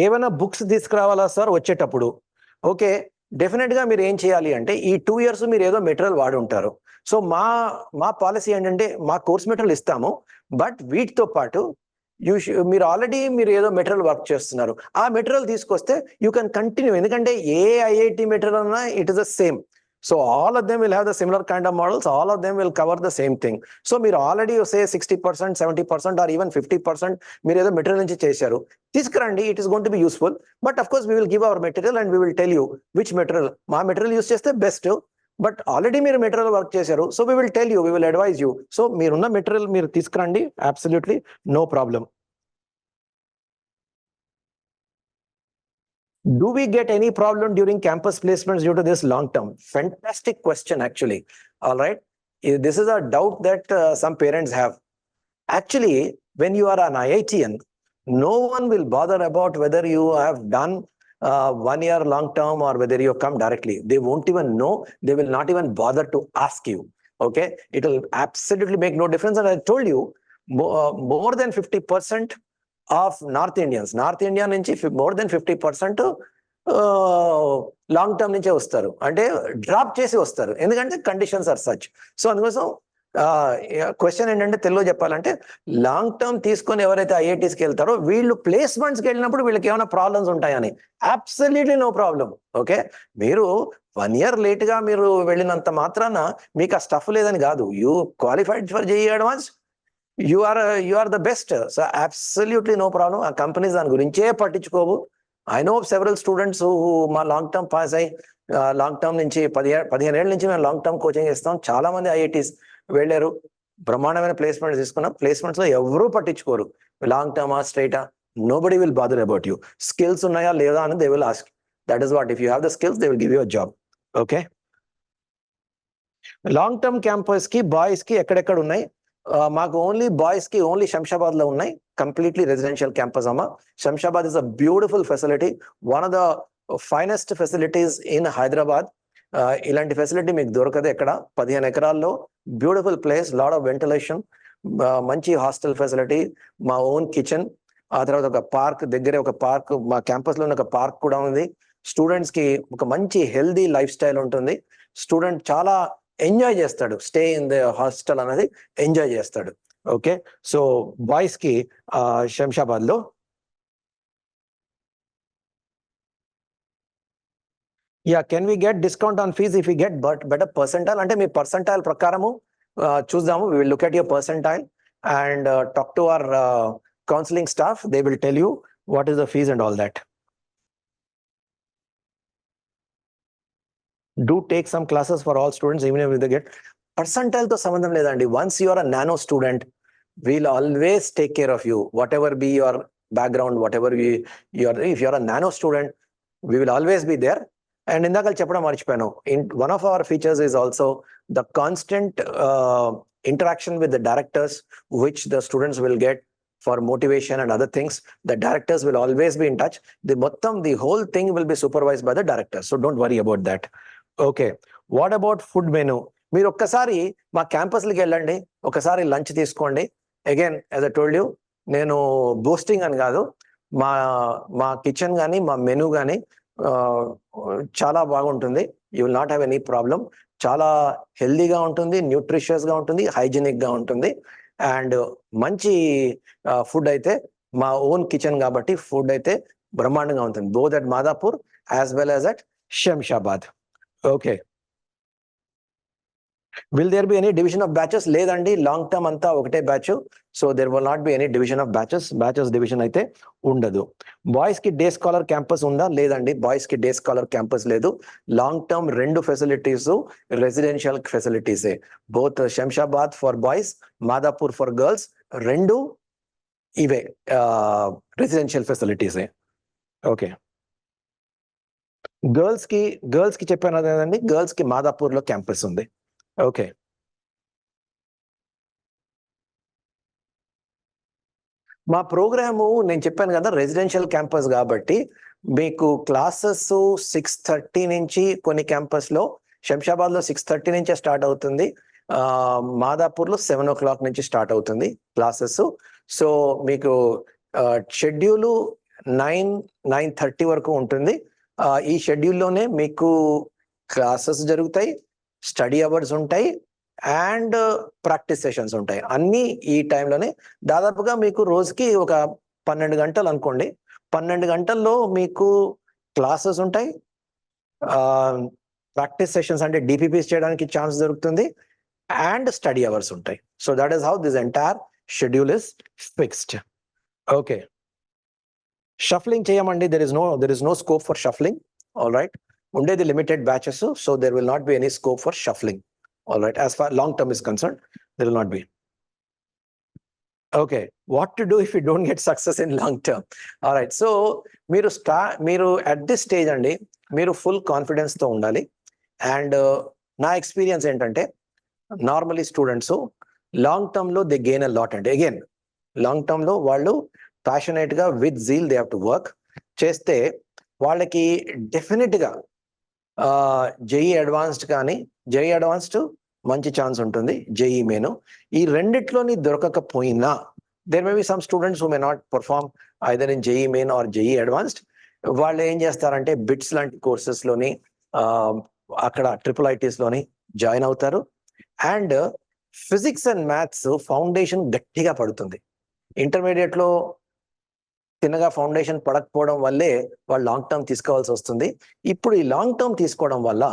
ఏమైనా బుక్స్ తీసుకురావాలా సార్ వచ్చేటప్పుడు? ఓకే, డెఫినెట్గా మీరు ఏం చేయాలి అంటే ఈ 2 years మీరు ఏదో మెటీరియల్ వాడి ఉంటారు. సో మా పాలసీ ఏంటంటే మా కోర్స్ మెటీరియల్ ఇస్తాము, బట్ వీటితో పాటు మీరు ఆల్రెడీ మీరు ఏదో మెటీరియల్ వర్క్ చేస్తున్నారు, ఆ మెటీరియల్ తీసుకొస్తే యూ కెన్ కంటిన్యూ. ఎందుకంటే ఏ IIT మెటీరియల్ అన్నా it is the same. So all of them will have the similar kind of models, all of them will cover the same thing. So మీరు already say 60%, 70% or even 50% మీరు ఏదో material నుంచి చేశారు, తీసుకురండి, it is going to be useful. But of course we will give our material and we will tell you which material. మా material use చేస్తే best, but already మీరు material work చేశారు, so we will tell you, we will advise you. So మీరున్న material మీరు తీసుకురండి, absolutely no problem. Do we get any problem during campus placements due to this long term? Fantastic question, actually. All right. This is a doubt that some parents have. Actually, when you are an IITian, no one will bother about whether you have done 1 year long term or whether you have come directly. They won't even know. They will not even bother to ask you. Okay. It will absolutely make no difference. And I told you, more than 50% of North India నుంచి more than 50% long term నుంచే వస్తారు, అంటే drop చేసి వస్తారు, ఎందుకంటే conditions are such. So అందుకోసం question ఏంటంటే తెలుగులో చెప్పాలంటే, లాంగ్ టర్మ్ తీసుకొని ఎవరైతే ఐఐటీస్కి వెళ్తారో వీళ్ళు ప్లేస్మెంట్స్కి వెళ్ళినప్పుడు వీళ్ళకి ఏమైనా ప్రాబ్లమ్స్ ఉంటాయని? Absolutely no problem. ఓకే, మీరు 1 year లేట్గా మీరు వెళ్ళినంత మాత్రాన మీకు ఆ స్టఫ్ లేదని కాదు. You qualified for JEE advance, you are the best. So absolutely no problem. ఆ కంపెనీస్ దాని గురించే పట్టించుకోవు. ఐ నో సెవరల్ స్టూడెంట్స్ మా లాంగ్ టర్మ్ పాస్ అయ్యి లాంగ్ టర్మ్ నుంచి 15 ఏళ్ళ నుంచి మేము లాంగ్ టర్మ్ కోచింగ్ ఇస్తాం, చాలా మంది ఐఐటీస్ వెళ్ళారు, బ్రహ్మాండమైన ప్లేస్మెంట్స్ తీసుకున్నాం. ప్లేస్మెంట్స్ లో ఎవరూ పట్టించుకోరు లాంగ్ టర్మా స్ట్రైటా. Nobody will bother about you. Skills ఉన్నాయా లేదా అని they will ask. That is what, if you have the skills they will give you a job. Okay, long term campus కి బాయ్స్ కి ఎక్కడెక్కడ ఉన్నాయి? మాకు ఓన్లీ బాయ్స్ కి ఓన్లీ శంషాబాద్ లో ఉన్నాయి, కంప్లీట్లీ రెసిడెన్షియల్ క్యాంపస్ అమ్మా. Shamshabad is a beautiful facility, one of the finest facilities in Hyderabad. ఇలాంటి ఫెసిలిటీ మీకు దొరకదు ఎక్కడ. 15 ఎకరాల్లో beautiful place, lot of ventilation, మంచి హాస్టల్ ఫెసిలిటీ, మా ఓన్ కిచెన్, ఆ తర్వాత ఒక పార్క్, దగ్గరే ఒక పార్క్, మా క్యాంపస్ లో ఒక పార్క్ కూడా ఉంది. స్టూడెంట్స్ కి ఒక మంచి హెల్దీ లైఫ్ స్టైల్ ఉంటుంది. స్టూడెంట్ చాలా ఎంజాయ్ చేస్తాడు, స్టే ఇన్ ద హాస్టల్ అనేది ఎంజాయ్ చేస్తాడు. ఓకే, సో బాయ్స్ కి శంషాబాద్ లో. Yeah, can we get discount on fees if you get better percentile? అంటే మీ పర్సెంటైల్ ప్రకారము చూద్దాము. We will look at your percentile and talk to our counselling staff. They will tell you what is the fees and all that. Do take some classes for all students, even if they get percentile తో సంబంధం లేదండి. Once you are a nano student, we'll always take care of you, whatever be your background, whatever you are. If you are a nano student, we will always be there. And ఇందాక చెప్పడం మర్చిపోయాను, one of our features is also the constant interaction with the directors, which the students will get for motivation and other things. The directors will always be in touch. The whole thing will be supervised by the directors, so don't worry about that. Okay, what about food menu? మీరు ఒక్కసారి మా క్యాంపస్లకి వెళ్ళండి, ఒకసారి lunch తీసుకోండి. Again as I told you, నేను boosting అని కాదు, మా మా కిచెన్ కానీ మా మెనూ కానీ చాలా బాగుంటుంది. You will not have any problem. చాలా హెల్దీగా ఉంటుంది, న్యూట్రిషియస్గా ఉంటుంది, హైజీనిక్గా ఉంటుంది, అండ్ మంచి ఫుడ్ అయితే మా ఓన్ కిచెన్ కాబట్టి ఫుడ్ అయితే బ్రహ్మాండంగా ఉంటుంది, both at Madhapur as well as at Shamshabad. Okay, will there be any division of batches? లేదండి, లాంగ్ టర్మ్ అంతా ఒకటే batch, so there will not be any division of batches division అయితే ఉండదు. బాయ్స్ కి డే స్కాలర్ క్యాంపస్ ఉందా? లేదండి, boys కి day scholar campus లేదు. లాంగ్ టర్మ్ 2 ఫెసిలిటీస్ రెసిడెన్షియల్ ఫెసిలిటీసే, both Shamshabad for boys, Madhapur for girls, 2 ఇవే రెసిడెన్షియల్ ఫెసిలిటీసే. ఓకే, గర్ల్స్ కి చెప్పాను కదండి, గర్ల్స్ కి మాదాపూర్ లో క్యాంపస్ ఉంది. ఓకే, మా ప్రోగ్రాము నేను చెప్పాను కదా రెసిడెన్షియల్ క్యాంపస్ కాబట్టి మీకు క్లాసెస్ 6:30 నుంచి, కొన్ని క్యాంపస్ లో శంషాబాద్ లో 6:30 నుంచే స్టార్ట్ అవుతుంది, మాదాపూర్ లో 7 o'clock నుంచి స్టార్ట్ అవుతుంది క్లాసెస్. సో మీకు షెడ్యూల్ 9-9:30 వరకు ఉంటుంది. ఈ షెడ్యూల్లోనే మీకు క్లాసెస్ జరుగుతాయి, స్టడీ అవర్స్ ఉంటాయి, అండ్ ప్రాక్టీస్ సెషన్స్ ఉంటాయి, అన్నీ ఈ టైంలోనే. దాదాపుగా మీకు రోజుకి ఒక 12 గంటలు అనుకోండి. 12 గంటల్లో మీకు క్లాసెస్ ఉంటాయి, ప్రాక్టీస్ సెషన్స్ అంటే డిపిపిస్ చేయడానికి ఛాన్స్ దొరుకుతుంది, అండ్ స్టడీ అవర్స్ ఉంటాయి. So that is how this entire schedule is fixed. Okay, shuffling చేయమండి, there is no scope for shuffling. All right, ఉండేది limited batches, so there will not be any scope for shuffling. All right, as far long term is concerned, there will not be. Okay, what to do if you don't get success in long term? All right, so మీరు at this stage అండి, మీరు full confidence తో ఉండాలి. And నా experience ఏంటంటే, normally students long term లో they gain a lot అండి. Again long term లో వాళ్ళు ప్యాషనేట్ గా with zeal they have to work చేస్తే వాళ్ళకి డెఫినెట్ గా జేఈ అడ్వాన్స్డ్ కానీ, జేఈ అడ్వాన్స్డ్ మంచి ఛాన్స్ ఉంటుంది, జేఈ మెయిన్ ఈ రెండిట్లోని దొరకకపోయినా, there may be some students who may not perform either in JEE main or JEE advanced. వాళ్ళు ఏం చేస్తారంటే బిట్స్ లాంటి కోర్సెస్లోని అక్కడ IIITsలోని జాయిన్ అవుతారు. And physics and maths foundation గట్టిగా పడుతుంది. ఇంటర్మీడియట్లో తిన్నగా ఫౌండేషన్ పడకపోవడం వల్లే వాళ్ళు లాంగ్ టర్మ్ తీసుకోవాల్సి వస్తుంది. ఇప్పుడు ఈ లాంగ్ టర్మ్ తీసుకోవడం వల్ల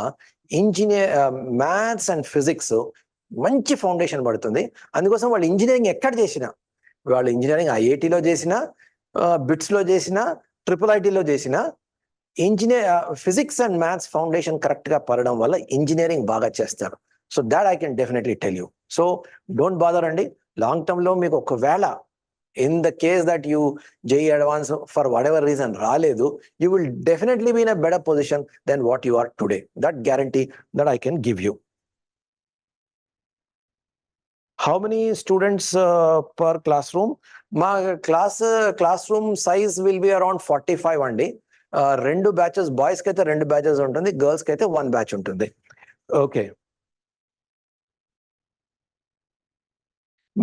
మ్యాథ్స్ అండ్ ఫిజిక్స్ మంచి ఫౌండేషన్ పడుతుంది. అందుకోసం వాళ్ళు ఇంజనీరింగ్ ఎక్కడ చేసినా, వాళ్ళు ఇంజనీరింగ్ IITలో చేసినా, బిట్స్లో చేసినా, IIITలో చేసినా, physics and maths foundation correct గా పడడం వల్ల ఇంజనీరింగ్ బాగా చేస్తారు. So that I can definitely tell you. So don't bother అండి. లాంగ్ టర్మ్ లో మీకు ఒకవేళ in the case that you JEE advance for whatever reason రాలేదు, you will definitely be in a better position than what you are today. That guarantee that I can give you. How many students per classroom? మా classroom size will be around 45 అండి. 2 batches, boys కి అయితే 2 batches ఉంటుంది, girls కి అయితే 1 batch ఉంటుంది. Okay,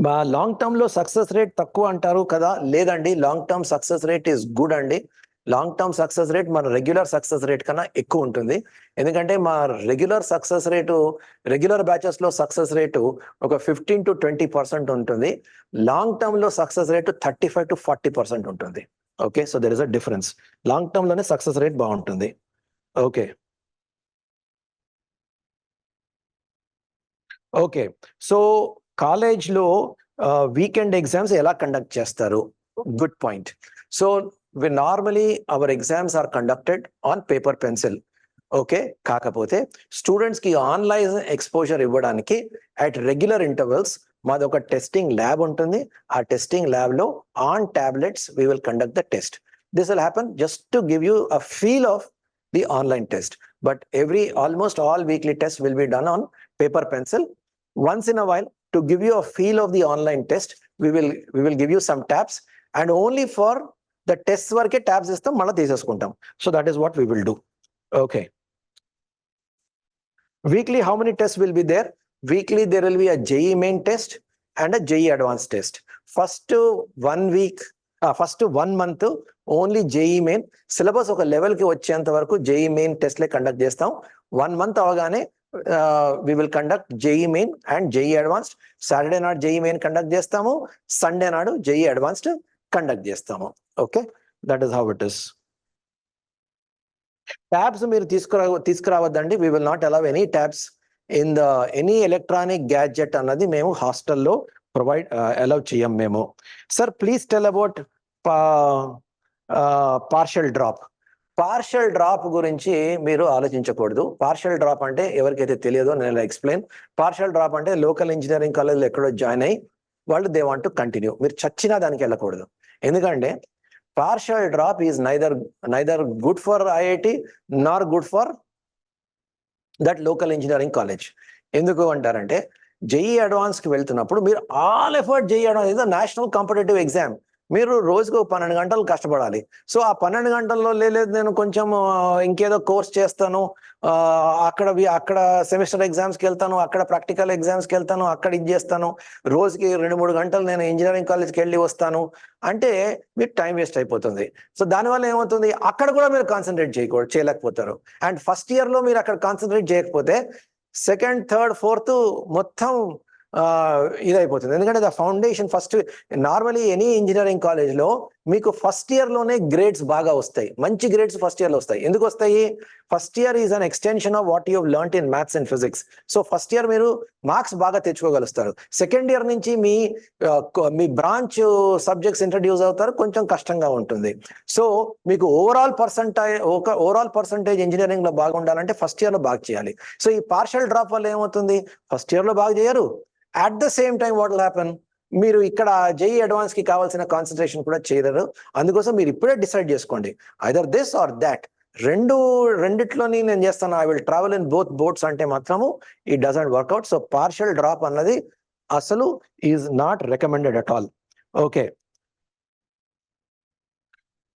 మా long term లో సక్సెస్ రేట్ తక్కువ అంటారు కదా? లేదండి, long term success rate is good అండి. లాంగ్ టర్మ్ సక్సెస్ రేట్ మన రెగ్యులర్ సక్సెస్ రేట్ కన్నా ఎక్కువ ఉంటుంది. ఎందుకంటే మా రెగ్యులర్ బ్యాచెస్ లో సక్సెస్ రేటు ఒక 15 to 20% ఉంటుంది. లాంగ్ టర్మ్ లో సక్సెస్ రేటు 35 to 40% ఉంటుంది. Okay, so there is a difference. Long term లోనే సక్సెస్ రేట్ బాగుంటుంది. ఓకే ఓకే, సో కాలేజ్లో వీకెండ్ ఎగ్జామ్స్ ఎలా కండక్ట్ చేస్తారు? Good point. So normally our exams are conducted on paper pencil. Okay, కాకపోతే students కి online exposure ఇవ్వడానికి at regular intervals మాది ఒక టెస్టింగ్ ల్యాబ్ ఉంటుంది. ఆ టెస్టింగ్ ల్యాబ్ లో on tablets we will conduct the test. This will happen just to give you a feel of the online test. But almost all weekly tests will be done on paper pencil. Once in a while, to give you a feel of the online test, we will give you some tabs, and only for the tests varke tabs istam, mala teeseskuntam. So that is what we will do. Okay. Weekly, how many tests will be there? Weekly, there will be a JEE main test and a JEE advanced test. First 1 month only JEE main syllabus ఒక level కి వచ్చేంత వరకు JEE main టెస్ట్లే conduct చేస్తాం. 1 month అవగానే we will conduct JEE main and JEE advanced. Saturday నాడు JEE main conduct చేస్తాము, Sunday నాడు JEE advanced conduct చేస్తాము. Okay, that is how it is. Tabs మీరు తీసుకురావద్దండి. We will not allow any tabs in any electronic gadget అన్నది మేము హాస్టల్లో allow చేయం మేము. Sir please tell about partial drop గురించి మీరు ఆలోచించకూడదు. పార్షల్ డ్రాప్ అంటే ఎవరికైతే తెలియదో నేను ఎక్స్ప్లెయిన్. పార్షల్ డ్రాప్ అంటే లోకల్ ఇంజనీరింగ్ కాలేజ్లో ఎక్కడో జాయిన్ అయ్యి వాళ్ళు దే వాంట్ టు కంటిన్యూ. మీరు చచ్చినా దానికి వెళ్ళకూడదు. ఎందుకంటే partial drop is neither good for IIT Nar good for that local engineering college. ఎందుకు అంటారంటే JEE అడ్వాన్స్ కి వెళ్తున్నప్పుడు మీరు all effort JEE advance is national competitive exam. మీరు రోజుకు 12 గంటలు కష్టపడాలి. సో ఆ 12 గంటల్లో లేదు నేను కొంచెం ఇంకేదో కోర్స్ చేస్తాను, అక్కడ సెమిస్టర్ ఎగ్జామ్స్కి వెళ్తాను, అక్కడ ప్రాక్టికల్ ఎగ్జామ్స్కి వెళ్తాను, అక్కడ ఇది చేస్తాను, రోజుకి 2-3 గంటలు నేను ఇంజనీరింగ్ కాలేజ్కి వెళ్ళి వస్తాను అంటే మీకు టైం వేస్ట్ అయిపోతుంది. సో దానివల్ల ఏమవుతుంది, అక్కడ కూడా మీరు కాన్సన్ట్రేట్ చేయలేకపోతారు. అండ్ ఫస్ట్ ఇయర్లో మీరు అక్కడ కాన్సన్ట్రేట్ చేయకపోతే సెకండ్, థర్డ్, ఫోర్త్ మొత్తం ఇదైపోతుంది. ఎందుకంటే the foundation first normally any engineering కాలేజ్లో మీకు ఫస్ట్ ఇయర్లోనే గ్రేడ్స్ బాగా వస్తాయి. మంచి గ్రేడ్స్ ఫస్ట్ ఇయర్లో వస్తాయి. ఎందుకు వస్తాయి? First year is an extension of what you have learned in maths and physics. So first year మీరు మార్క్స్ బాగా తెచ్చుకోగలుగుతారు. సెకండ్ ఇయర్ నుంచి మీ బ్రాంచ్ సబ్జెక్ట్స్ ఇంట్రడ్యూస్ అవుతారు, కొంచెం కష్టంగా ఉంటుంది. సో మీకు ఓవరాల్ పర్సంటేజ్ ఇంజనీరింగ్ లో బాగుండాలంటే ఫస్ట్ ఇయర్ లో బాగా చేయాలి. సో ఈ పార్షల్ డ్రాప్ వల్ల ఏమవుతుంది, ఫస్ట్ ఇయర్ లో బాగా చేయరు. At the same time what will happen, మీరు ఇక్కడ JEE అడ్వాన్స్ కి కావాల్సిన కాన్సన్ట్రేషన్ కూడా చేయలేరు. అందుకోసం మీరు ఇప్పుడే డిసైడ్ చేసుకోండి, ఐదర్ దిస్ ఆర్ దాట్. రెండిట్లోని నేను చేస్తాను, I will travel in both boats అంటే మాత్రము it doesn't work out. So partial drop అన్నది అసలు is not recommended at all. Okay,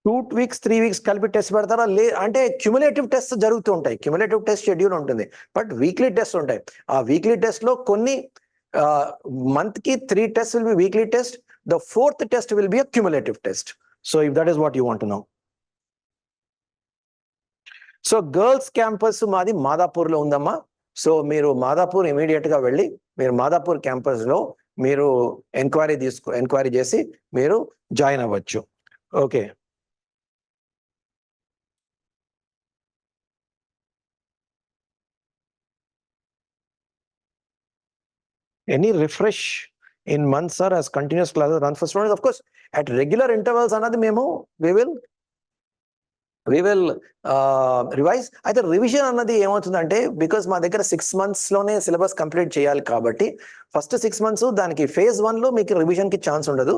2 weeks 3 weeks కలిపి టెస్ట్ పెడతారా? అంటే క్యుములేటివ్ టెస్ట్ జరుగుతూ ఉంటాయి. క్యుములేటివ్ టెస్ట్ షెడ్యూల్ ఉంటుంది, బట్ వీక్లీ టెస్ట్ ఉంటాయి. ఆ వీక్లీ టెస్ట్ లో కొన్ని month ki 3 tests will be weekly test. The 4th test will be a cumulative test. So if that is what you want to know. So girls campus మాది మాదాపూర్లో ఉందమ్మా. So మీరు మాదాపూర్ ఇమీడియట్గా వెళ్ళి మీరు మాదాపూర్ క్యాంపస్లో మీరు ఎంక్వైరీ చేసి మీరు జాయిన్ అవ్వచ్చు. Okay, any refresh in months, sir, as continuous classes run for students? Of course, at regular intervals another memo we will revise. అయితే రివిజన్ అన్నది ఏమవుతుందంటే బికాస్ మా దగ్గర 6 months లోనే సిలబస్ కంప్లీట్ చేయాలి కాబట్టి ఫస్ట్ 6 months దానికి phase 1 లో మీకు రివిజన్ కి ఛాన్స్ ఉండదు.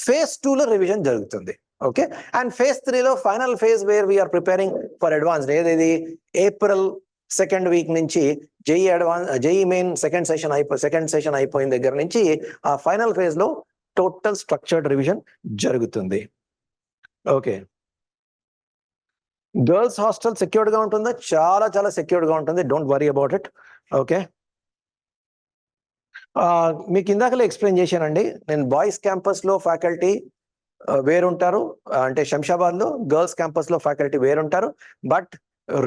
phase 2 లో రివిజన్ జరుగుతుంది. ఓకే, అండ్ phase 3 లో final phase where we're preparing for advance. ఏది April 2nd week నుంచి జేఈ మెయిన్ సెకండ్ సెషన్ అయిపోయిన దగ్గర నుంచి ఆ ఫైనల్ ఫేజ్ లో టోటల్ స్ట్రక్చర్డ్ రివిజన్ జరుగుతుంది. ఓకే, గర్ల్స్ హాస్టల్ సెక్యూర్డ్ గా ఉంటుందా? చాలా చాలా సెక్యూర్డ్ గా ఉంటుంది. Don't worry about it. Okay, మీకు ఇందాకలే ఎక్స్ప్లెయిన్ చేశానండి. నేను బాయ్స్ క్యాంపస్ లో ఫ్యాకల్టీ వేరుంటారు, అంటే శంషాబాద్ లో గర్ల్స్ క్యాంపస్ లో ఫ్యాకల్టీ వేరుంటారు. బట్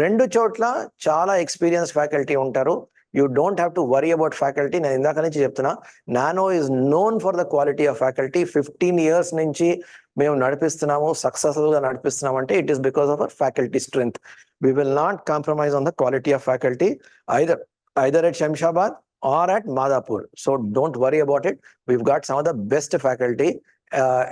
రెండు చోట్ల చాలా ఎక్స్పీరియన్స్ ఫ్యాకల్టీ ఉంటారు. You don't have to worry about faculty. నేను ఇందాక నుంచి చెప్తున్నా, nano is known for the quality of faculty. 15 years నుంచి మేము నడిపిస్తున్నాము, సక్సెస్ఫుల్ గా నడిపిస్తున్నాం అంటే it is because of our faculty strength. We will not compromise on the quality of faculty either at Shamshabad or at Madapur. So don't worry about it. We've got some of the best faculty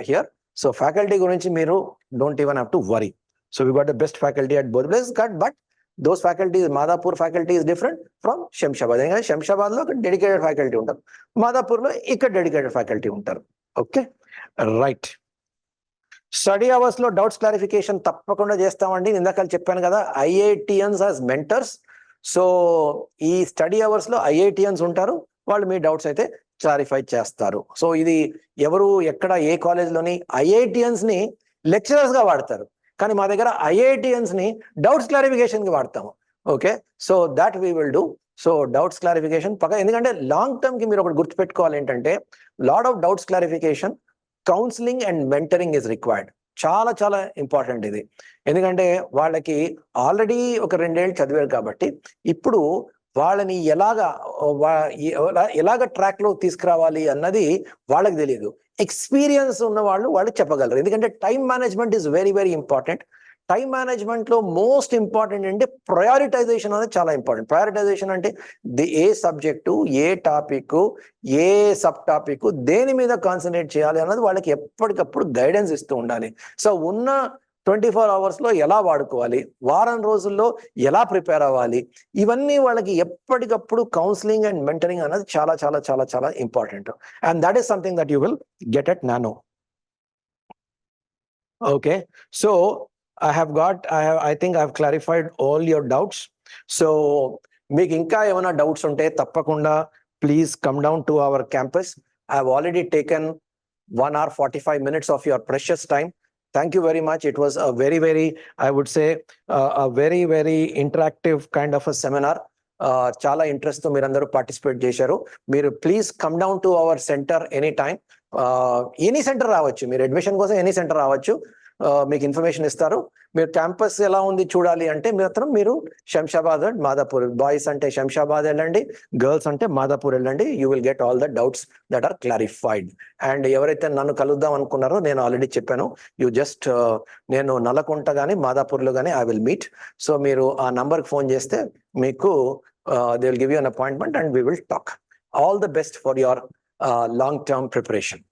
here. So faculty gurinchi meeru don't even have to worry. So we've got the best faculty at both places, but those faculties, Madapur faculty is different from Shamshabad. Shamshabad lo dedicated faculty untaru, Madapur lo ikkada dedicated faculty untaru. Okay, right. Study hours లో doubts clarification తప్పకుండా చేస్తామండి. ఇందాక చెప్పాను కదా, IITians as mentors. So ఈ study hours లో IITians ఉంటారు, వాళ్ళు మీ డౌట్స్ అయితే క్లారిఫై చేస్తారు. సో ఇది ఎవరు ఎక్కడ ఏ కాలేజ్లోని ఐఐటియన్స్ ని లెక్చరర్స్ గా వాడతారు, కానీ మా దగ్గర ఐఐటియన్స్ ని డౌట్స్ క్లారిఫికేషన్ కి వాడతాము. Okay, so that we will do. So doubts clarification పక్క, ఎందుకంటే లాంగ్ టర్మ్ కి మీరు ఒకటి గుర్తుపెట్టుకోవాలి ఏంటంటే, lot of doubts clarification, counselling and mentoring is required. చాలా చాలా ఇంపార్టెంట్ ఇది. ఎందుకంటే వాళ్ళకి ఆల్రెడీ ఒక 2 ఏళ్ళు చదివారు కాబట్టి ఇప్పుడు వాళ్ళని ఎలాగ ట్రాక్ లో తీసుకురావాలి అన్నది వాళ్ళకి తెలియదు. ఎక్స్పీరియన్స్ ఉన్న వాళ్ళు చెప్పగలరు. ఎందుకంటే time management is very very important. Time management లో మోస్ట్ ఇంపార్టెంట్ అంటే ప్రయారిటైజేషన్ అనేది చాలా ఇంపార్టెంట్. ప్రయారిటైజేషన్ అంటే ఏ సబ్జెక్టు, ఏ టాపిక్, ఏ సబ్ టాపిక్, దేని మీద కాన్సన్ట్రేట్ చేయాలి అన్నది వాళ్ళకి ఎప్పటికప్పుడు గైడెన్స్ ఇస్తూ ఉండాలి. సో ఉన్న 24 hours లో ఎలా వాడుకోవాలి, వారం రోజుల్లో ఎలా ప్రిపేర్ అవ్వాలి, ఇవన్నీ వాళ్ళకి ఎప్పటికప్పుడు కౌన్సిలింగ్ అండ్ మెంటరింగ్ అనేది చాలా చాలా చాలా చాలా important. And that is something that you will get at nano. Okay, so I think I've clarified all your doubts. So మీకు ఇంకా ఏమైనా డౌట్స్ ఉంటే తప్పకుండా please come down to our campus. I've already taken 1 hour 45 minutes of your precious time. Thank you very much. It was a very, very, I would say, a very, very interactive kind of a seminar. చాలా interest తో మీరందరూ participate చేశారు. మీరు please come down to our centre any time. Any centre రావచ్చు, మీరు admission కోసం any centre రావచ్చు. మీకు ఇన్ఫర్మేషన్ ఇస్తారు. మీరు క్యాంపస్ ఎలా ఉంది చూడాలి అంటే మీరు శంషాబాద్ అండ్ మాదాపూర్, బాయ్స్ అంటే శంషాబాద్ వెళ్ళండి, గర్ల్స్ అంటే మాదాపూర్ వెళ్ళండి. You will get all the doubts that are clarified. And ఎవరైతే నన్ను కలుద్దాం అనుకున్నారో నేను ఆల్రెడీ చెప్పాను, నేను నల్లకుంట కానీ మాదాపూర్లో కానీ ఐ విల్ మీట్. సో మీరు ఆ నంబర్కి ఫోన్ చేస్తే మీకు they will give you an appointment and we will talk. All the best for your long term preparation.